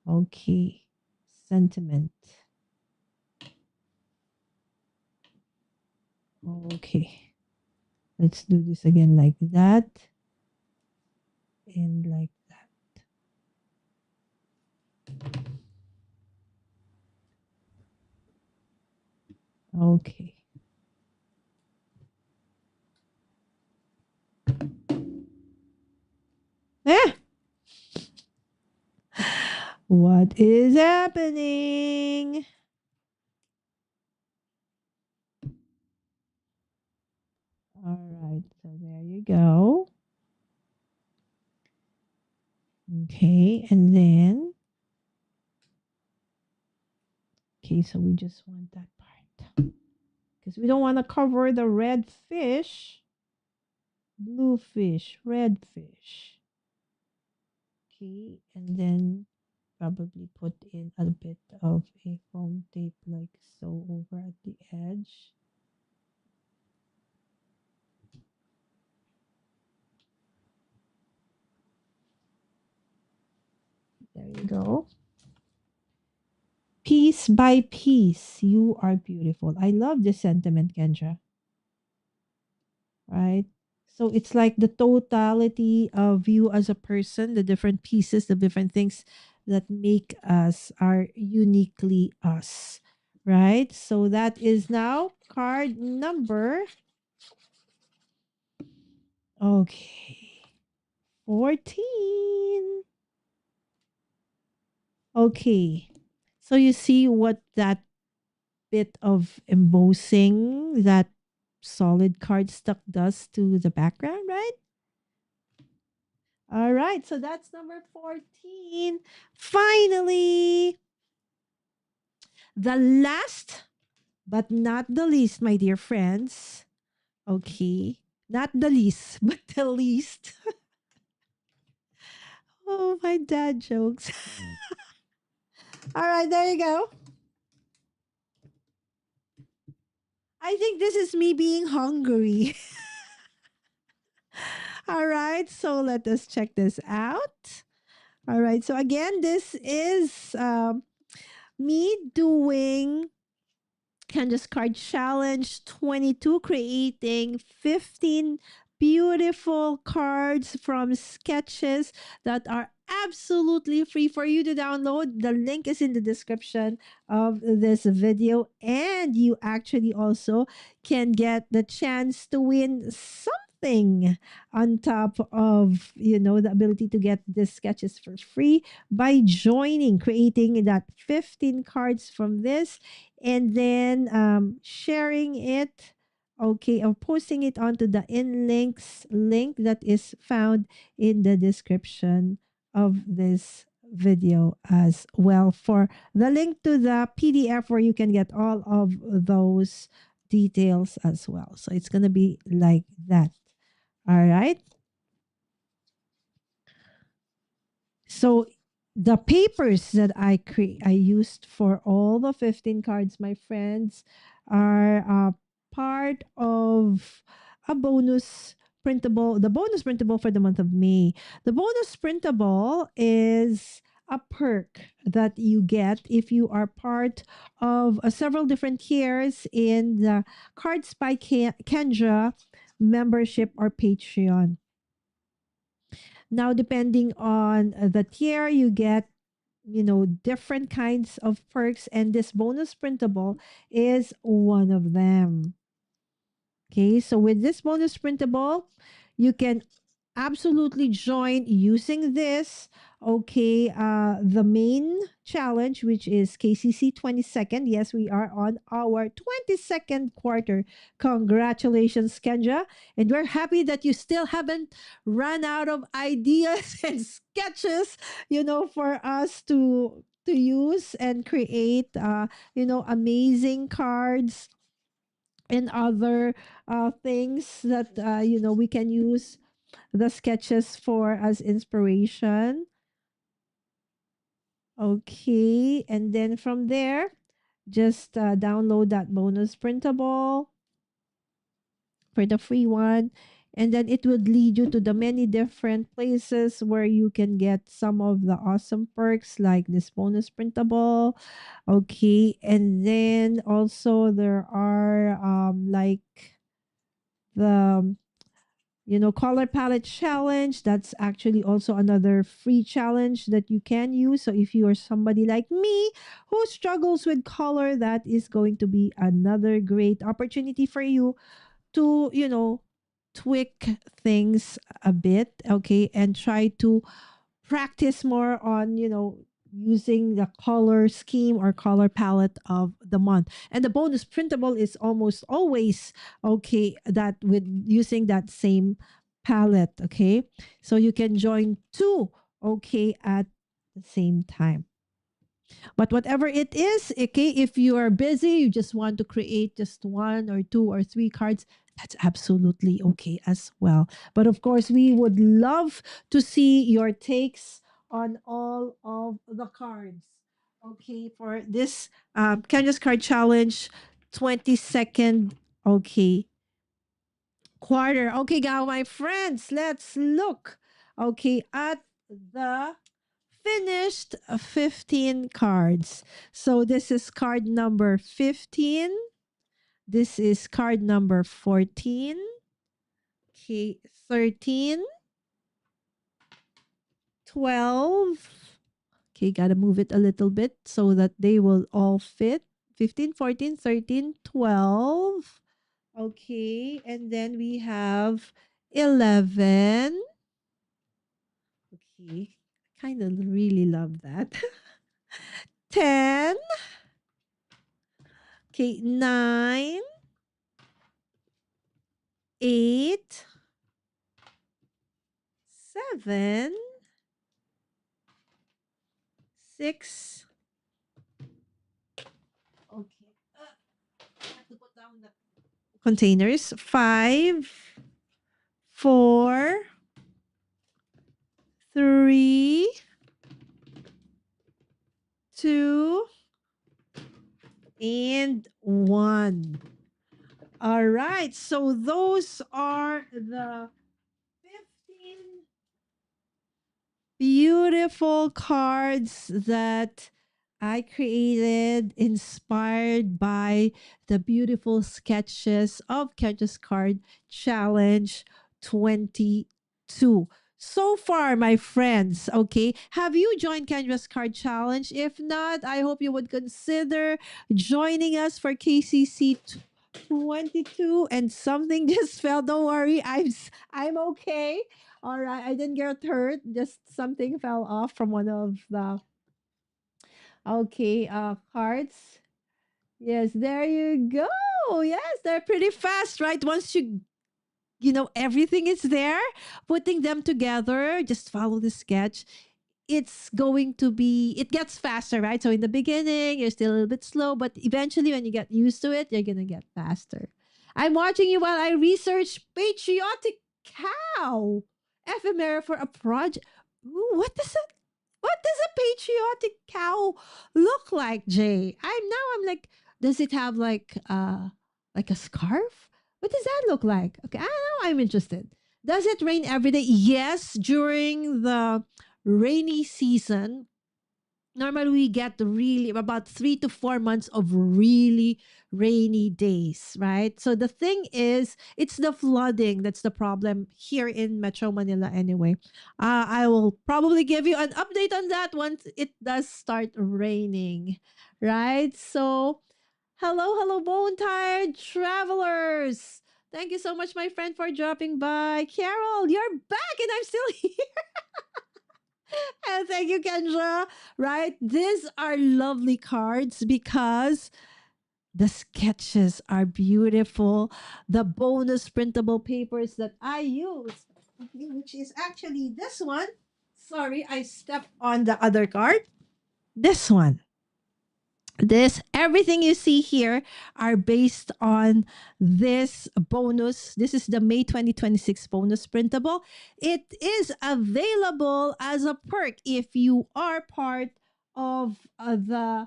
okay, sentiment. Okay. Let's do this again like that. And like that. Okay. Eh! What is happening? All right, so there you go. Okay, and then, okay, so we just want that part because we don't want to cover the red fish, blue fish, red fish. Okay, and then probably put in a bit of a foam tape like so over at the edge. There you go. Piece by piece, you are beautiful. I love this sentiment, Kendra. right? So it's like the totality of you as a person, the different pieces, the different things that make us are uniquely us, right? So that is now card number, okay, 14. Okay. So you see what that bit of embossing, that solid cardstock does to the background, right? All right, so that's number 14. Finally, the last but not the least, my dear friends. Okay, not the least, but the least. Oh, my dad jokes. All right, there you go. I think this is me being hungry. All right, so let us check this out. All right, so again, this is me doing Candace Card Challenge 22, creating 15 beautiful cards from sketches that are absolutely free for you to download. The link is in the description of this video, and you actually also can get the chance to win something on top of, the ability to get the sketches for free by joining, creating that 15 cards from this, and then sharing it, okay, or posting it onto the in links link that is found in the description of this video as well, for the link to the PDF where you can get all of those details as well. So it's going to be like that. All right. So the papers that I used for all the 15 cards, my friends, are part of a bonus printable, the bonus printable for the month of May. The bonus printable is a perk that you get if you are part of several different tiers in the Cards by Kendra membership or Patreon. Now, depending on the tier, you get, different kinds of perks, and this bonus printable is one of them. Okay, so with this bonus printable, you can absolutely join using this. Okay, the main challenge, which is KCC 22nd. Yes, we are on our 22nd quarter. Congratulations, Kendra. And we're happy that you still haven't run out of ideas and sketches, for us to use and create amazing cards and other things that we can use the sketches for as inspiration. Okay, and then from there, just download that bonus printable for the free one, and then it would lead you to the many different places where you can get some of the awesome perks like this bonus printable. Okay, and then also there are like the color palette challenge. That's actually also another free challenge that you can use. So if you are somebody like me who struggles with color, that is going to be another great opportunity for you to tweak things a bit, okay, and try to practice more on, using the color scheme or color palette of the month. And the bonus printable is almost always, okay, that with using that same palette, okay? So you can join two, okay, at the same time. But whatever it is, okay, if you are busy, you just want to create just one or two or three cards, that's absolutely okay as well. But of course, we would love to see your takes on all of the cards. Okay, for this Canvas Card Challenge 22nd, okay, quarter. Okay, now, my friends, let's look, okay, at the finished 15 cards. So this is card number 15. This is card number 14. Okay, 13, 12. Okay, gotta move it a little bit so that they will all fit. 15, 14, 13, 12. Okay, and then we have 11. Okay, kind of really love that. 10. Okay, 9, 8, 7, 6. Okay. I have to put down the containers. 5, 4, 3, 2, and 1. All right. So those are the 15 beautiful cards that I created, inspired by the beautiful sketches of Kendra's Card Challenge 22. So far, my friends, okay, have you joined Kendra's Card Challenge? If not, I hope you would consider joining us for KCC 22 and something just fell. Don't worry, I'm okay. All right, I didn't get hurt. Just something fell off from one of the cards. Yes, there you go. Yes, they're pretty fast, right? Once everything is there, putting them together, just follow the sketch. It gets faster, right? So in the beginning, you're still a little bit slow, but eventually when you get used to it, you're going to get faster. I'm watching you while I research patriotic cow ephemera for a project. Ooh, what does a patriotic cow look like, Jay? I'm like, does it have like a scarf? What does that look like? Okay, I don't know. I'm interested. Does it rain every day? Yes, during the rainy season, normally we get really about 3 to 4 months of really rainy days, right? So the thing is, it's the flooding that's the problem here in Metro Manila anyway. I will probably give you an update on that once it does start raining, right? So hello, hello, bone tired travelers. Thank you so much, my friend, for dropping by. Carol, you're back and I'm still here. And thank you, Kendra. Right? These are lovely cards because the sketches are beautiful. The bonus printable papers that I use, okay, which is actually this one. Sorry, I stepped on the other card. This one. Everything you see here are based on this bonus. This is the May 2026 bonus printable. It is available as a perk if you are part of the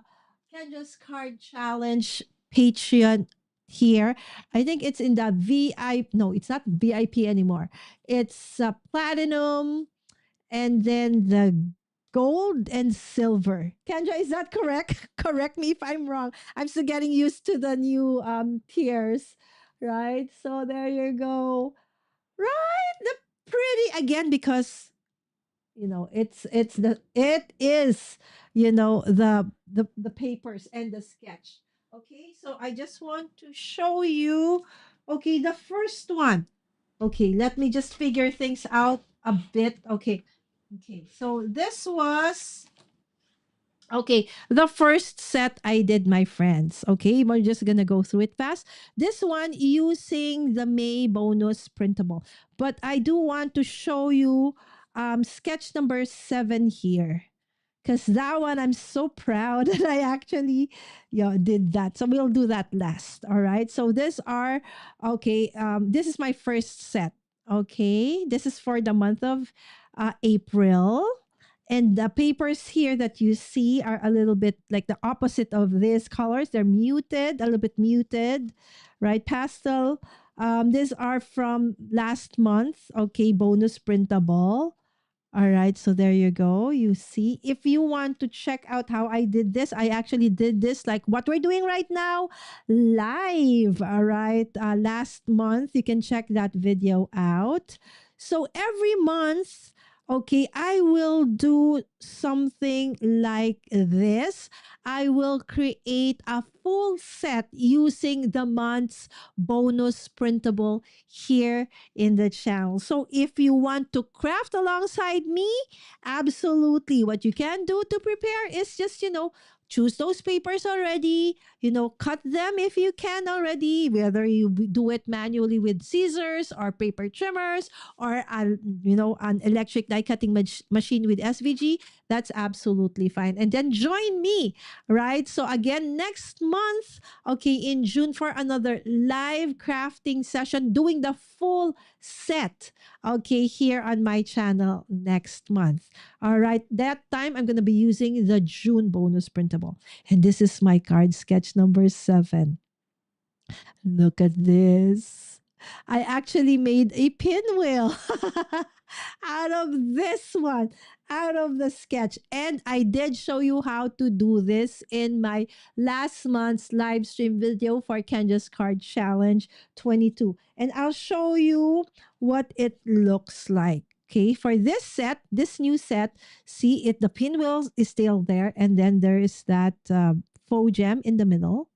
Kendra's Card Challenge Patreon here. I think it's in the VIP. No, it's not VIP anymore. It's platinum and then the gold and silver. Kendra, is that correct? Correct me if I'm wrong. I'm still getting used to the new tiers, right? So there you go. Right? The pretty again because it is the papers and the sketch. Okay, so I just want to show you the first one. Okay, let me just figure things out a bit. Okay, so this was the first set I did, my friends. Okay, we're just gonna go through it fast. This one using the May bonus printable, but I do want to show you sketch number 7 here. Because that one, I'm so proud that I actually did that. So we'll do that last. All right. So this is my first set. Okay. This is for the month of April. And the papers here that you see are a little bit like the opposite of these colors. They're muted, a little bit muted, right? Pastel. These are from last month. Okay. Bonus printable. All right, so there you go. You see, if you want to check out how I did this, I actually did this like what we're doing right now, live. All right, last month, you can check that video out. So every month, okay, I will do something like this. I will create a full set using the month's bonus printable here in the channel. So if you want to craft alongside me, absolutely. What you can do to prepare is just, choose those papers already, cut them if you can already, whether you do it manually with scissors or paper trimmers or an electric die cutting machine with SVG, that's absolutely fine. And then join me, right? So again, next month, okay, in June for another live crafting session doing the full set, okay, here on my channel next month. All right, that time I'm going to be using the June bonus printable. And this is my card sketch number 7. Look at this. I actually made a pinwheel out of this one, out of the sketch. And I did show you how to do this in my last month's live stream video for KENDRA'S Card Challenge 22. And I'll show you what it looks like. Okay, for this set, this new set, see it, the pinwheel is still there. And then there is that faux gem in the middle,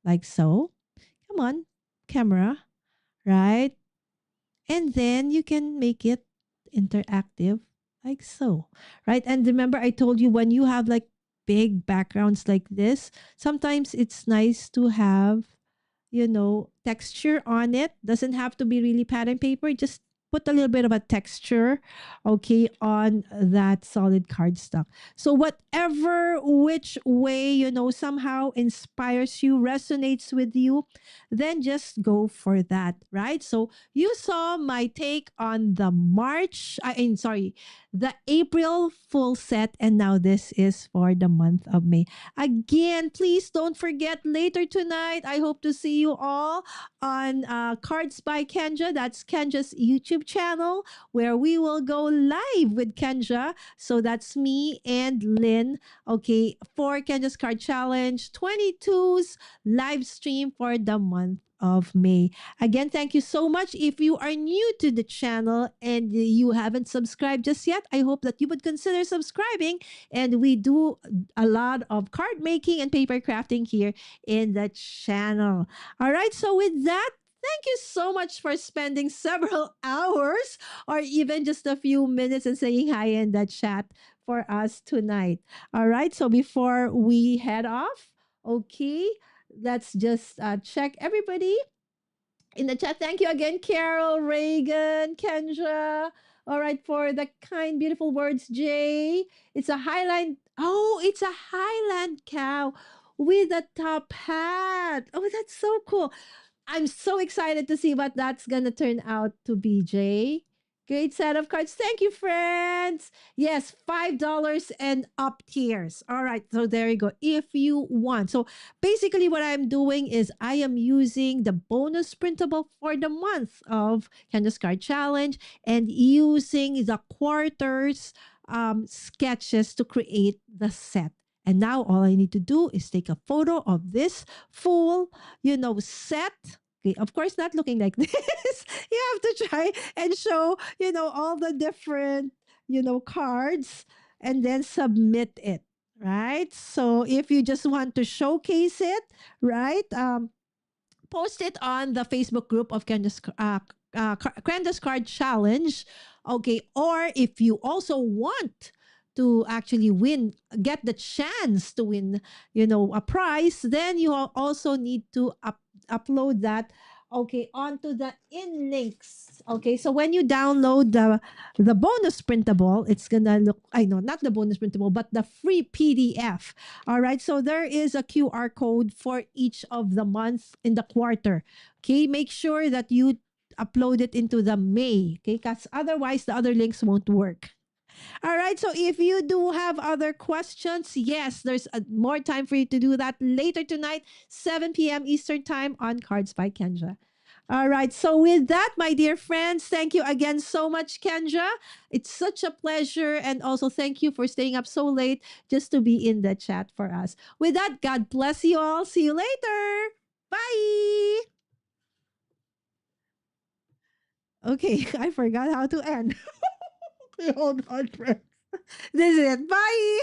like so. Come on, camera, right? And then you can make it interactive like so, right? And remember, I told you when you have like big backgrounds like this, sometimes it's nice to have, texture on it. Doesn't have to be really pattern paper. Just put a little bit of a texture, okay, on that solid cardstock. So whatever, which way, somehow inspires you, resonates with you, then just go for that, right? So you saw my take on the the April full set, and now this is for the month of May. Again, please don't forget later tonight. I hope to see you all on Cards by Kendra. That's Kendra's YouTube channel where we will go live with Kendra. So that's me and Lynn, okay, for Kendra's Card Challenge 22's live stream for the month of May. Again, thank you so much. If you are new to the channel and you haven't subscribed just yet, I hope that you would consider subscribing. And we do a lot of card making and paper crafting here in the channel. All right, so with that, thank you so much for spending several hours or even just a few minutes and saying hi in the chat for us tonight. All right, so before we head off, okay, let's just check everybody in the chat. Thank you again, Carol, Reagan, Kendra. All right, for the kind, beautiful words, Jay. It's a Highland. Oh, it's a Highland cow with a top hat. Oh, that's so cool. I'm so excited to see what that's gonna turn out to be, Jay. Great set of cards. Thank you, friends. Yes, $5 and up tiers. All right, so there you go. If you want. So basically what I'm doing is I am using the bonus printable for the month of Candace Card Challenge and using the quarters sketches to create the set. And now all I need to do is take a photo of this full, set. Okay, of course, not looking like this. You have to try and show, all the different, cards and then submit it, right? So if you just want to showcase it, right? Post it on the Facebook group of Candace Card Challenge. Okay. Or if you also want to actually get the chance to win, a prize, then you also need to upload that, okay, onto the in links. Okay, so when you download the bonus printable, it's gonna look, I know, not the bonus printable, but the free PDF. All right, so there is a QR code for each of the months in the quarter. Okay, make sure that you upload it into the May, okay, because otherwise the other links won't work. All right. So if you do have other questions, yes, there's more time for you to do that later tonight, 7 p.m. Eastern Time on Cards by Kendra. All right. So, with that, my dear friends, thank you again so much, Kendra. It's such a pleasure. And also, thank you for staying up so late just to be in the chat for us. With that, God bless you all. See you later. Bye. Okay. I forgot how to end. Hold on, friends. This is it. Bye.